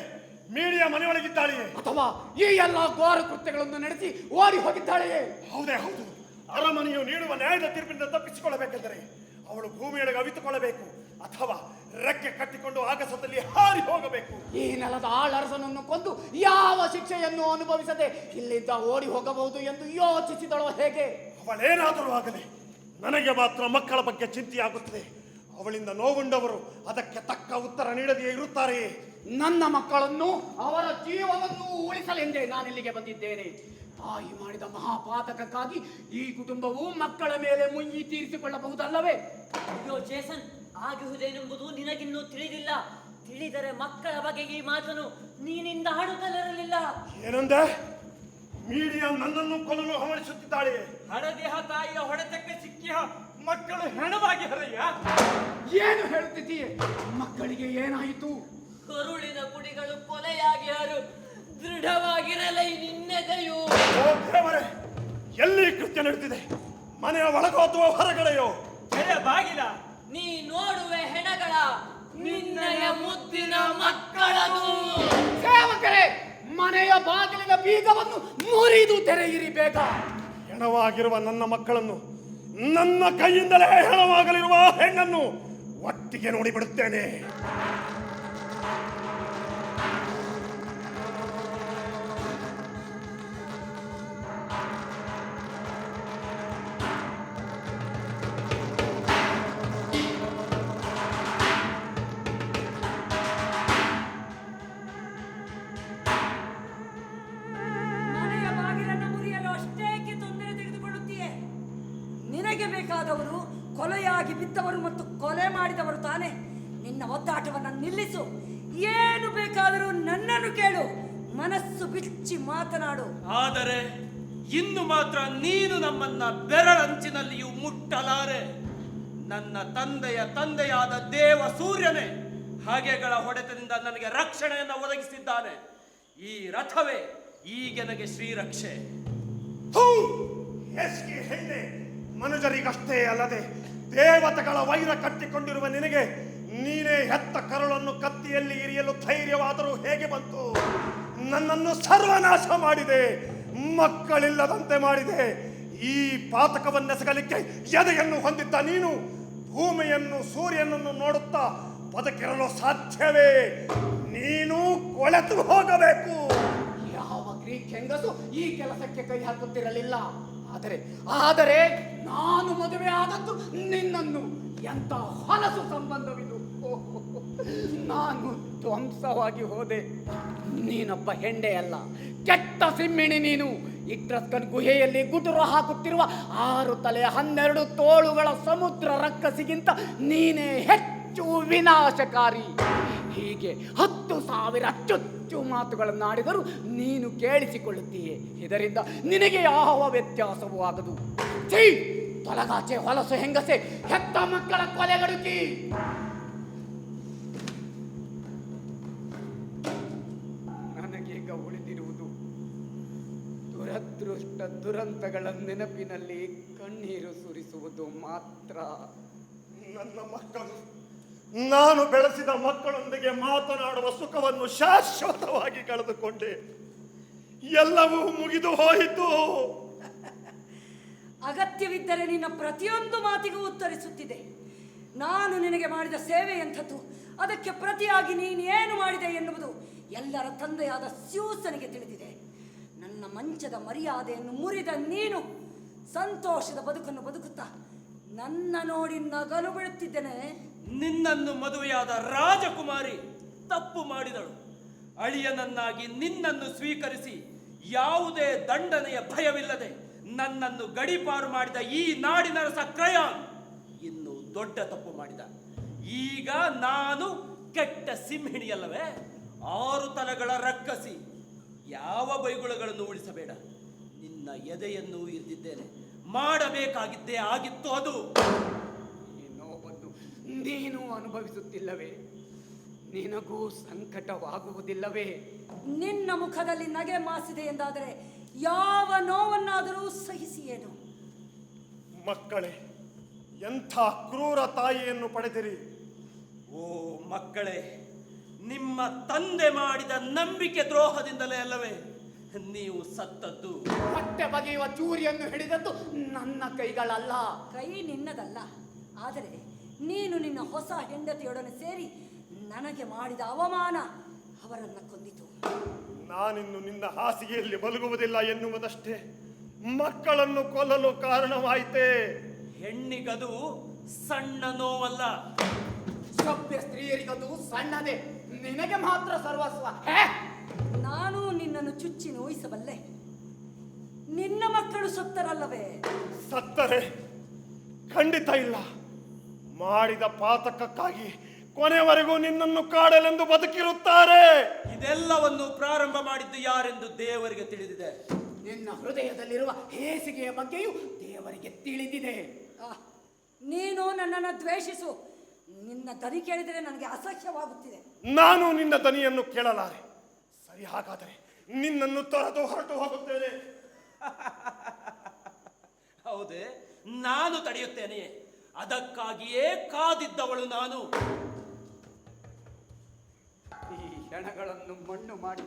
ಮೀಡಿಯಾ ಮನೆಯೊಳಗಿದ್ದಾಳೆಯೇ? ಅಥವಾ ಈ ಎಲ್ಲ ಘೋರ ಕೃತ್ಯಗಳನ್ನು ನಡೆಸಿ ಓಡಿ ಹೋಗಿದ್ದಾಳೆಯೇ? ಹೌದೇ ಹೌದು. ಅರಮನೆಯು ನೀಡುವ ನ್ಯಾಯದ ತೀರ್ಪಿನಿಂದ ತಪ್ಪಿಸಿಕೊಳ್ಳಬೇಕೆಂದರೆ ಅವಳು ಭೂಮಿಯೊಳಗೆ ಅವಿತುಕೊಳ್ಳಬೇಕು ಅಥವಾ ರೆಕ್ಕೆ ಕಟ್ಟಿಕೊಂಡು ಆಗಸದಲ್ಲಿ ಹಾರಿ ಹೋಗಬೇಕು. ಈ ನೆಲದ ಆಳರಸನನ್ನು ಕೊಂದು ಯಾವ ಶಿಕ್ಷೆಯನ್ನು ಅನುಭವಿಸದೆ ಇಲ್ಲಿಂದ ಓಡಿ ಹೋಗಬಹುದು ಎಂದು ಯೋಚಿಸಿದಳು ಹೇಗೆ? ಅವಳೇನಾದರೂ ಆಗಲಿ, ನನಗೆ ಮಾತ್ರ ಮಕ್ಕಳ ಬಗ್ಗೆ ಚಿಂತೆಯಾಗುತ್ತದೆ. ಅವಳಿಂದ ನೋವುಂಡವರು ಅದಕ್ಕೆ ತಕ್ಕ ಉತ್ತರ ನೀಡದೆಯೇ ಇರುತ್ತಾರೆಯೇ? ನನ್ನ ಮಕ್ಕಳನ್ನು, ಅವರ ಜೀವವನ್ನು ಉಳಿಸಲೆಂದೇ ನಾನಿಲ್ಲಿಗೆ ಬಂದಿದ್ದೇನೆ. ತಾಯಿ ಮಾಡಿದ ಮಹಾಪಾತಕಕ್ಕಾಗಿ ಈ ಕುಟುಂಬವು ಮಕ್ಕಳ ಮೇಲೆ ಮುಯ್ಯಿ ತೀರಿಸಿಕೊಳ್ಳಬಹುದಲ್ಲವೇ? ಅಯ್ಯೋ ಜೇಸನ್, ಆಗುವುದೇನೆಂಬುದು ನಿನಗಿನ್ನೂ ತಿಳಿದಿಲ್ಲ. ತಿಳಿದರೆ ಮಕ್ಕಳ ಬಗೆಗೆ ಈ ಮಾತನ್ನು ನೀನಿಂದ ಆಡುತ್ತಲಿರಲಿಲ್ಲ. ಏನಂದೆ? ಮೀಡಿಯಾ ನನ್ನನ್ನು ಕೊಲ್ಲಲು ಹವಣಿಸುತ್ತಿದ್ದಾಳೆ. ಹಳದಿಹ ತಾಯಿಯ ಹೊಡೆತಕ್ಕೆ ಸಿಕ್ಕಿಯ ಮಕ್ಕಳು ಹೆಣವಾಗಿ ಹರಯ್ಯ. ಏನು ಹೇಳುತ್ತಿದ್ದೀಯೆ? ಮಕ್ಕಳಿಗೆ ಏನಾಯಿತು? ಕರುಳಿನ ಕುಡಿಗಳು ಕೊಲೆಯಾಗಿ ಹರು ದೃಢವಾಗಿರಲೈ ನಿನ್ನೆದೆಯು. ಓ ದೇವರೇ, ಎಲ್ಲಿ ಕೃತ್ಯ ನಡೆದಿದೆ? ಮನೆಯ ಒಳಗೋ ಅಥವಾ ಹೊರಗಡೆಯೋ? ಬಾಗಿಲ ನೀ ನೋಡುವೆ ಹೆಣಗಳ ನಿನ್ನಯ ಮುದ್ದಿನ ಮಕ್ಕಳದು. ಸೇವಕರೇ, ಮನೆಯ ಬಾಗಿಲಿನ ಬೀಗವನ್ನು ಮುರಿದು ತೆರೆಯಿರಿ ಬೇಗ. ಹೆಣವಾಗಿರುವ ನನ್ನ ಮಕ್ಕಳನ್ನು, ನನ್ನ ಕೈಯಿಂದಲೇ ಹೆಣವಾಗಲಿರುವ ಹೆಣ್ಣನ್ನು ಒಟ್ಟಿಗೆ ನೋಡಿಬಿಡುತ್ತೇನೆ. ಮನೆಯ ಬಾಗಿಲನ್ನು ಮುರಿಯಲು ಅಷ್ಟೇಕೆ ತೊಂದರೆ ತೆಗೆದುಕೊಳ್ಳುತ್ತೀಯೆ? ನಿನಗೆ ಬೇಕಾದವರು ಕೊಲೆಯಾಗಿ ಬಿದ್ದವರು ಮತ್ತು ಕೊಲೆ ಮಾಡಿದವರು ತಾನೆ. ನಿನ್ನ ಒದ್ದಾಟವನ್ನು ನಿಲ್ಲಿಸು. ಏನು ಬೇಕಾದರೂ ನನ್ನನ್ನು ಕೇಳು. ಮನಸ್ಸು ಬಿಚ್ಚಿ ಮಾತನಾಡು. ಆದರೆ ಇನ್ನು ಮಾತ್ರ ನೀನು ನಮ್ಮನ್ನ ಬೆರಳಂಚಿನಲ್ಲಿಯೂ ಮುಟ್ಟಲಾರೆ. ನನ್ನ ತಂದೆಯ ತಂದೆಯಾದ ದೇವ ಸೂರ್ಯನೇ ಹಾಗೆಗಳ ಹೊಡೆತದಿಂದ ನನಗೆ ರಕ್ಷಣೆಯನ್ನು ಒದಗಿಸಿದ್ದಾನೆ. ಈ ರಥವೇ ಈಗ ನನಗೆ ಶ್ರೀರಕ್ಷೆ. ಎಸ್ಗೆ ಹೆಣ್ಣೆ, ಮನುಜರಿಗಷ್ಟೇ ಅಲ್ಲದೆ ದೇವತೆಗಳ ವೈರ ಕಟ್ಟಿಕೊಂಡಿರುವ ನಿನಗೆ ನೀನೇ ಹೆತ್ತ ಕರುಳನ್ನು ಕತ್ತಿಯಲ್ಲಿ ಇರಿಯಲು ಧೈರ್ಯವಾದರೂ ಹೇಗೆ ಬಂತು? ನನ್ನನ್ನು ಸರ್ವನಾಶ ಮಾಡಿದೆ, ಮಕ್ಕಳಿಲ್ಲದಂತೆ ಮಾಡಿದೆ. ಈ ಪಾತಕವನ್ನೆಸಗಲಿಕ್ಕೆ ಎದೆಯನ್ನು ಹೊಂದಿದ್ದ ನೀನು ಭೂಮಿಯನ್ನು ಸೂರ್ಯನನ್ನು ನೋಡುತ್ತಾ ಬದುಕಿರಲು ಸಾಧ್ಯವೇ? ನೀನು ಕೊಳೆತು ಹೋಗಬೇಕು. ಯಾವ ಗ್ರೀಕ್ ಹೆಂಗಸು ಈ ಕೆಲಸಕ್ಕೆ ಕೈ ಹಾಕುತ್ತಿರಲಿಲ್ಲ. ಆದರೆ ನಾನು ಮದುವೆ ಆದದ್ದು ನಿನ್ನನ್ನು. ಎಂತ ಹೊಲಸು ಸಂಬಂಧವಿದು. ನಾನು ಧ್ವಂಸವಾಗಿ ಹೋದೆ. ನೀನೊಬ್ಬ ಹೆಂಡೆ ಅಲ್ಲ, ಕೆಟ್ಟ ಸಿಮ್ಮಿಣಿ ನೀನು. ಇಟ್ರಸ್ಕನ್ ಗುಹೆಯಲ್ಲಿ ಗುಟುರು ಹಾಕುತ್ತಿರುವ 6 ತಲೆ 12 ತೋಳುಗಳ ಸಮುದ್ರ ರಕ್ಕಸಿಗಿಂತ ನೀನೇ ಹೆಚ್ಚು ವಿನಾಶಕಾರಿ. ಹೀಗೆ 10,000 ಚುಚ್ಚು ಮಾತುಗಳನ್ನಾಡಿದರೂ ನೀನು ಕೇಳಿಸಿಕೊಳ್ಳುತ್ತೀಯೆ. ಇದರಿಂದ ನಿನಗೆ ಯಾವ ವ್ಯತ್ಯಾಸವೂ ಆಗದು. ತೊಲಗಾಚೆ ಹೊಲಸು ಹೆಂಗಸೆ, ಹೆತ್ತ ಮಕ್ಕಳ ಕೊಲೆಗಡುಕಿ. ನನಗೀಗ ಉಳಿದಿರುವುದು ದುರದೃಷ್ಟ ದುರಂತಗಳ ನೆನಪಿನಲ್ಲಿ ಕಣ್ಣೀರು ಸುರಿಸುವುದು ಮಾತ್ರ. ನನ್ನ ಮಕ್ಕಳು, ನಾನು ಬೆಳೆಸಿದ ಮಕ್ಕಳೊಂದಿಗೆ ಮಾತನಾಡುವ ಸುಖವನ್ನು ಶಾಶ್ವತವಾಗಿ ಕಳೆದುಕೊಂಡೆ. ಎಲ್ಲವೂ ಮುಗಿದು ಹೋಯಿತು. ಅಗತ್ಯವಿದ್ದರೆ ನಿನ್ನ ಪ್ರತಿಯೊಂದು ಮಾತಿಗೂ ಉತ್ತರಿಸುತ್ತಿದೆ. ನಾನು ನಿನಗೆ ಮಾಡಿದ ಸೇವೆ ಎಂಥದ್ದು, ಅದಕ್ಕೆ ಪ್ರತಿಯಾಗಿ ನೀನೇನು ಮಾಡಿದೆ ಎನ್ನುವುದು ಎಲ್ಲರ ತಂದೆಯಾದ ಸ್ಯೂಸನಿಗೆ ತಿಳಿದಿದೆ. ನನ್ನ ಮಂಚದ ಮರ್ಯಾದೆಯನ್ನು ಮುರಿದ ನೀನು ಸಂತೋಷದ ಬದುಕನ್ನು ಬದುಕುತ್ತಾ ನನ್ನ ನೋಡಿ ನಗಲು ಬಿಡುತ್ತಿದ್ದೇನೆ. ನಿನ್ನನ್ನು ಮದುವೆಯಾದ ರಾಜಕುಮಾರಿ ತಪ್ಪು ಮಾಡಿದಳು. ಅಳಿಯನನ್ನಾಗಿ ನಿನ್ನನ್ನು ಸ್ವೀಕರಿಸಿ ಯಾವುದೇ ದಂಡನೆಯ ಭಯವಿಲ್ಲದೆ ನನ್ನನ್ನು ಗಡೀಪಾರು ಮಾಡಿದ ಈ ನಾಡಿನರಸ ಕ್ರಯಾನ್ ಇನ್ನು ದೊಡ್ಡ ತಪ್ಪು ಮಾಡಿದ. ಈಗ ನಾನು ಕೆಟ್ಟ ಸಿಂಹಿಣಿಯಲ್ಲವೇ? 6 ತಲೆಗಳ ರಕ್ಕಸಿ. ಯಾವ ಬೈಗುಳಗಳನ್ನು ಉಳಿಸಬೇಡ. ನಿನ್ನ ಎದೆಯನ್ನು ಇರಿದಿದ್ದೇನೆ. ಮಾಡಬೇಕಾಗಿದ್ದೇ ಆಗಿತ್ತು ಅದು. ಈ ನೋವನ್ನು ನೀನು ಅನುಭವಿಸುತ್ತಿಲ್ಲವೇ? ನಿನಗೂ ಸಂಕಟವಾಗುವುದಿಲ್ಲವೇ? ನಿನ್ನ ಮುಖದಲ್ಲಿ ನಗೆ ಮಾಸಿದೆ ಎಂದಾದರೆ ಯಾವ ನೋವನ್ನಾದರೂ ಸಹಿಸಿಯೇನು? ಮಕ್ಕಳೇ, ಎಂಥ ಕ್ರೂರ ತಾಯಿಯನ್ನು ಪಡೆದಿರಿ. ಓ ಮಕ್ಕಳೇ, ನಿಮ್ಮ ತಂದೆ ಮಾಡಿದ ನಂಬಿಕೆ ದ್ರೋಹದಿಂದಲೇ ಅಲ್ಲವೇ ನೀವು ಸತ್ತದ್ದು? ಹೊಟ್ಟೆ ಬಗೆಯುವ ಚೂರಿಯನ್ನು ಹಿಡಿದದ್ದು ನನ್ನ ಕೈಗಳಲ್ಲ. ಕೈ ನಿನ್ನದಲ್ಲ, ಆದರೆ ನೀನು ನಿನ್ನ ಹೊಸ ಹೆಂಡತಿಯೊಡನೆ ಸೇರಿ ನನಗೆ ಮಾಡಿದ ಅವಮಾನ ಅವರನ್ನು ಕೊಂದಿತು. ನಾನಿನ್ನು ನಿನ್ನ ಹಾಸಿಗೆಯಲ್ಲಿ ಮಲಗುವುದಿಲ್ಲ ಎನ್ನುವುದಷ್ಟೇ ಮಕ್ಕಳನ್ನು ಕೊಲ್ಲಲು ಕಾರಣವಾಯಿತೆ. ಹೆಣ್ಣಿಗದು ಸಣ್ಣ ನೋವಲ್ಲ. ಸಭ್ಯ ಸ್ತ್ರೀಯರಿಗದು ಸಣ್ಣದೇ, ನಿನಗೆ ಮಾತ್ರ ಸರ್ವಸ್ವ. ನಾನು ನಿನ್ನನ್ನು ಚುಚ್ಚಿ ನೋಯಿಸಬಲ್ಲೆ. ನಿನ್ನ ಮಕ್ಕಳು ಸತ್ತರಲ್ಲವೇ? ಸತ್ತರೆ ಖಂಡಿತ ಇಲ್ಲ. ಮಾಡಿದ ಪಾತಕಕ್ಕಾಗಿ ಕೊನೆವರೆಗೂ ನಿನ್ನನ್ನು ಕಾಡಲೆಂದು ಬದುಕಿರುತ್ತಾರೆ. ಇದೆಲ್ಲವನ್ನು ಪ್ರಾರಂಭ ಮಾಡಿದ್ದು ಯಾರೆಂದು ದೇವರಿಗೆ ತಿಳಿದಿದೆ. ನಿನ್ನ ಹೃದಯದಲ್ಲಿರುವ ಹೇಸಿಗೆಯ ಬಗ್ಗೆಯೂ ದೇವರಿಗೆ ತಿಳಿದಿದೆ. ನೀನು ನನ್ನನ್ನು ದ್ವೇಷಿಸು. ನಿನ್ನ ದನಿ ಕೇಳಿದರೆ ನನಗೆ ಅಸಹ್ಯವಾಗುತ್ತಿದೆ. ನಾನು ನಿನ್ನ ದನಿಯನ್ನು ಕೇಳಲಾರೆ. ಸರಿ, ಹಾಗಾದರೆ ನಿನ್ನನ್ನು ತೊರೆದು ಹೊರಟು ಹೋಗುತ್ತೇನೆ. ಹೌದೇ? ನಾನು ತಡೆಯುತ್ತೇನೆ. ಅದಕ್ಕಾಗಿಯೇ ಕಾದಿದ್ದವಳು ನಾನು. ಈ ಕ್ಷಣಗಳನ್ನು ಮಣ್ಣು ಮಾಡಿ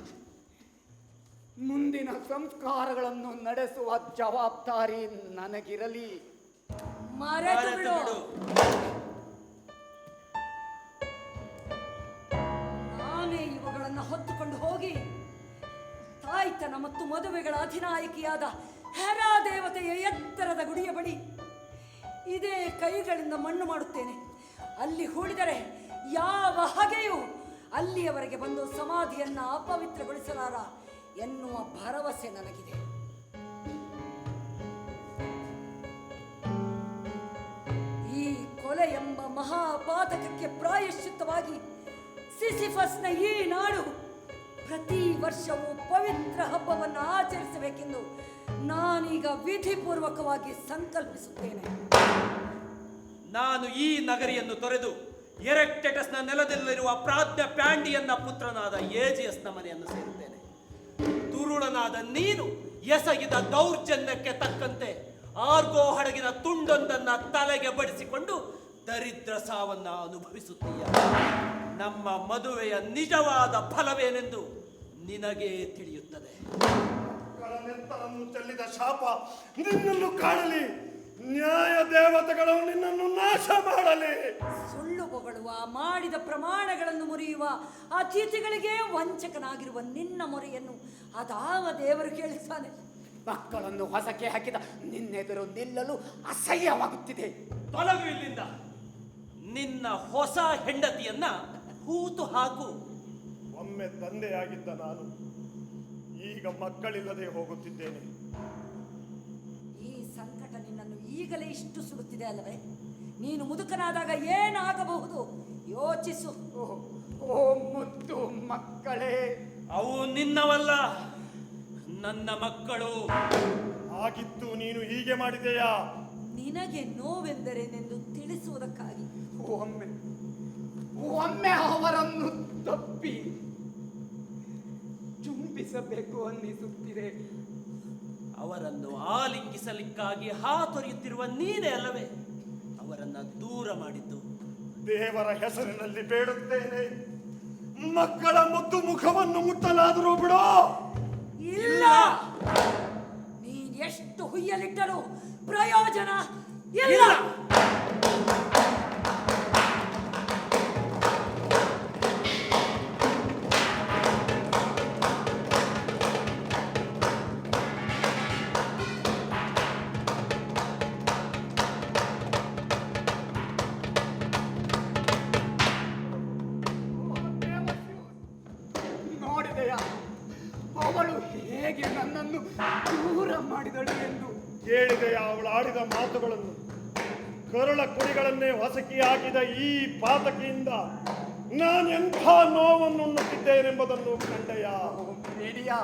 ಮುಂದಿನ ಸಂಸ್ಕಾರಗಳನ್ನು ನಡೆಸುವ ಜವಾಬ್ದಾರಿ ನನಗಿರಲಿ. ಮರೆತು ಬಿಡು. ನಾನೇ ಇವುಗಳನ್ನು ಹೊತ್ತುಕೊಂಡು ಹೋಗಿ ತಾಯ್ತನ ಮತ್ತು ಮದುವೆಗಳ ಅಧಿನಾಯಕಿಯಾದ ಹೆರಾ ದೇವತೆಯ ಎತ್ತರದ ಗುಡಿಯ ಬಳಿ ಇದೇ ಕೈಗಳಿಂದ ಮಣ್ಣು ಮಾಡುತ್ತೇನೆ. ಅಲ್ಲಿ ಹೂಡಿದರೆ ಯಾವ ಹಗೆಯೂ ಅಲ್ಲಿಯವರೆಗೆ ಬಂದು ಸಮಾಧಿಯನ್ನ ಅಪವಿತ್ರಗೊಳಿಸಲಾರ ಎನ್ನುವ ಭರವಸೆ ನನಗಿದೆ. ಈ ಕೊಲೆ ಎಂಬ ಮಹಾಪಾತಕಕ್ಕೆ ಪ್ರಾಯಶ್ಚಿತ್ತವಾಗಿ ಸಿಸಿಫಸ್ನ ಈ ನಾಡು ಪ್ರತಿ ವರ್ಷವೂ ಪವಿತ್ರ ಹಬ್ಬವನ್ನು ಆಚರಿಸಬೇಕೆಂದು ನಾನೀಗ ವಿಧಿಪೂರ್ವಕವಾಗಿ ಸಂಕಲ್ಪಿಸುತ್ತೇನೆ. ನಾನು ಈ ನಗರಿಯನ್ನು ತೊರೆದು ಎರೆಕ್ಟೆಟಸ್ನ ನೆಲದಲ್ಲಿರುವ ಪ್ರಾಜ್ಞ ಪ್ಯಾಂಡಿಯನ್ನ ಪುತ್ರನಾದ ಏಜಿಯಸ್ನ ಮನೆಯನ್ನು ಸೇರುತ್ತೇನೆ. ತುರುಳನಾದ ನೀನು ಎಸಗಿದ ದೌರ್ಜನ್ಯಕ್ಕೆ ತಕ್ಕಂತೆ ಆರ್ಗೋ ಹಡಗಿನ ತುಂಡೊಂದನ್ನ ತಲೆಗೆ ಬಡಿಸಿಕೊಂಡು ದರಿದ್ರ ಸಾವನ್ನ ಅನುಭವಿಸುತ್ತೀಯ. ನಮ್ಮ ಮದುವೆಯ ನಿಜವಾದ ಫಲವೇನೆಂದು ನಿನಗೇ ತಿಳಿಯುತ್ತದೆ. ನೆತ್ತರನ್ನು ಚೆಲ್ಲಿದ ಶಾಪ ನಿನ್ನನ್ನು ಕಾಡಲಿ. ನ್ಯಾಯ ದೇವತೆಗಳು ನಿನ್ನನ್ನು ನಾಶ ಮಾಡಲಿ. ಸುಳ್ಳು ಹೊಗಳುವ, ಮಾಡಿದ ಪ್ರಮಾಣಗಳನ್ನು ಮುರಿಯುವ ಅತಿಥಿಗಳಿಗೆ ವಂಚಕನಾಗಿರುವ ನಿನ್ನ ಮೊರೆಯನ್ನು ಅದಾವ ದೇವರು ಕೇಳಿಸ್ತಾನೆ? ಮಕ್ಕಳನ್ನು ಹೊಸಕ್ಕೆ ಹಾಕಿದ ನಿನ್ನೆದುರು ನಿಲ್ಲಲು ಅಸಹ್ಯವಾಗುತ್ತಿದೆ. ತೊಲಗು ಇಲ್ಲಿಂದ. ನಿನ್ನ ಹೊಸ ಹೆಂಡತಿಯನ್ನ ಹೂತು ಹಾಕು. ಒಮ್ಮೆ ತಂದೆಯಾಗಿದ್ದ ನಾನು ಈಗ ಮಕ್ಕಳಿಲ್ಲದೆ ಹೋಗುತ್ತಿದ್ದೇನೆ. ಈ ಸಂಕಟ ನಿನ್ನನ್ನು ಈಗಲೇ ಇಷ್ಟು ಸುಡುತ್ತಿದೆ ಅಲ್ಲವೇ? ನೀನು ಮುದುಕನಾದಾಗ ಏನಾಗಬಹುದು ಯೋಚಿಸು. ಓ ಮುದ್ದು ಮಕ್ಕಳೇ, ಅವು ನಿನ್ನವಲ್ಲ, ನನ್ನ ಮಕ್ಕಳು. ಆಗಿತ್ತು ನೀನು ಹೀಗೆ ಮಾಡಿದೆಯಾ? ನಿನಗೆ ನೋವೆಂದರೇನೆಂದು ತಿಳಿಸುವುದಕ್ಕಾಗಿ. ಒಮ್ಮೆ ಅವರನ್ನು ತಪ್ಪಿ ಚುಂಬಿಸಬೇಕು ಅನ್ನಿಸುತ್ತಿದೆ. ಅವರನ್ನು ಆಲಿಂಗಿಸಲಿಕ್ಕಾಗಿ ಹಾತೊರೆಯುತ್ತಿರುವ ನೀನೇ ಅಲ್ಲವೇ ಅವರನ್ನ ದೂರ ಮಾಡಿದ್ದು? ದೇವರ ಹೆಸರಿನಲ್ಲಿ ಬೇಡುತ್ತೇನೆ, ಮಕ್ಕಳ ಮುದ್ದು ಮುಖವನ್ನು ಮುಟ್ಟಲಾದರೂ ಬಿಡೋ. ಇಲ್ಲ, ನೀನ್ ಎಷ್ಟು ಹುಯ್ಯಲಿಟ್ಟರೂ ಪ್ರಯೋಜನ ಇಲ್ಲ. ಮಾಡಿದಳು ಎಂದು. ಕೇಳಿದೆಯ ಅವಳು ಆಡಿದ ಮಾತುಗಳನ್ನು? ಕರುಳ ಕುರಿಗಳನ್ನೇ ಹೊಸಕಿ ಹಾಕಿದ ಈ ಪಾತಕಿಯಿಂದ ನಾನೆಂಥ ನೋವನ್ನು ಉಣ್ಣುತ್ತಿದ್ದೇನೆಂಬುದನ್ನು ಕಂಡೆಯ. ಮೀಡಿಯಾ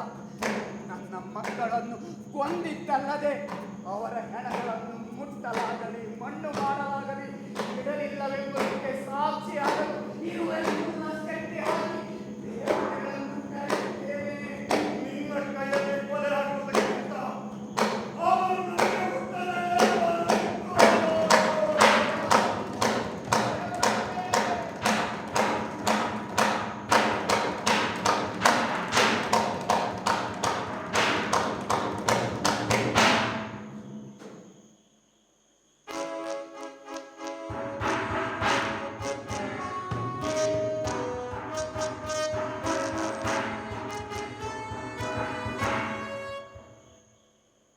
ನನ್ನ ಮಕ್ಕಳನ್ನು ಕೊಂದಿದ್ದಲ್ಲದೆ ಅವರ ಹೆಣಗಳನ್ನು ಮುಟ್ಟಲಾಗಲಿ ಮಣ್ಣು ಮಾಡಲಾಗಲಿ ಬಿಡಲಿಲ್ಲವೆಂಬುದಕ್ಕೆ ಸಾಕ್ಷಿಯಾಗಲು ಇರುವೆಲ್ಲವನ್ನ ಕಟ್ಟಿ ಹಾಕಿ ದೇವತೆಗಳನ್ನು ಕರೆಯುತ್ತೇವೆ. ನಿನ್ನ ಕೈಯಲ್ಲಿ ಕೊಲೆ ಹಾಕುವುದಕ್ಕಿಂತ ಅವರು ನನಗೆ ಹುಟ್ಟಲೇ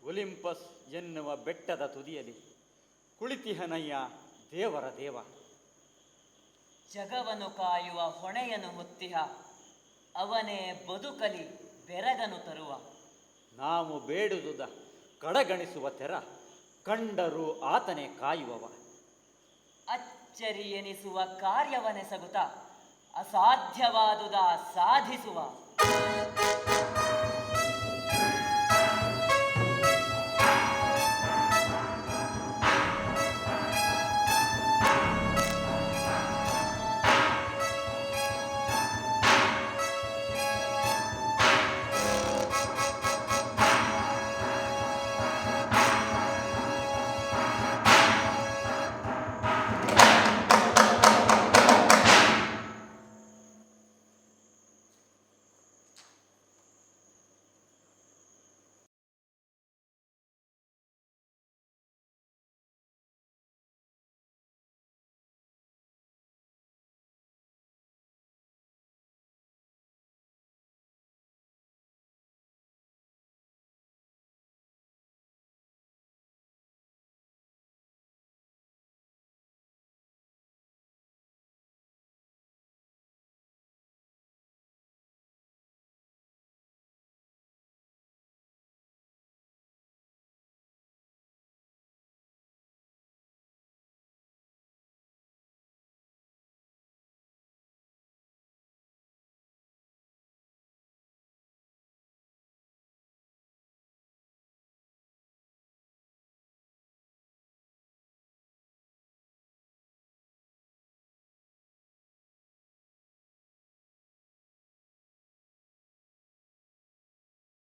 ಒಲಿಂಪಸ್ ಎನ್ನುವ ಬೆಟ್ಟದ ತುದಿಯಲ್ಲಿ ಕುಳಿತಿಹನಯ್ಯ ದೇವರ ದೇವ. ಜಗವನ್ನು ಕಾಯುವ ಹೊಣೆಯನ್ನು ಹೊತ್ತಿಹ ಅವನೇ ಬದುಕಲಿ ಬೆರಗನು ತರುವ. ನಾವು ಬೇಡುದುದ ಕಡಗಣಿಸುವ ತೆರ ಕಂಡರೂ ಆತನೇ ಕಾಯುವವ. ಅಚ್ಚರಿ ಎನಿಸುವ ಕಾರ್ಯವನೆಸಗುತ್ತ ಅಸಾಧ್ಯವಾದುದ ಸಾಧಿಸುವ.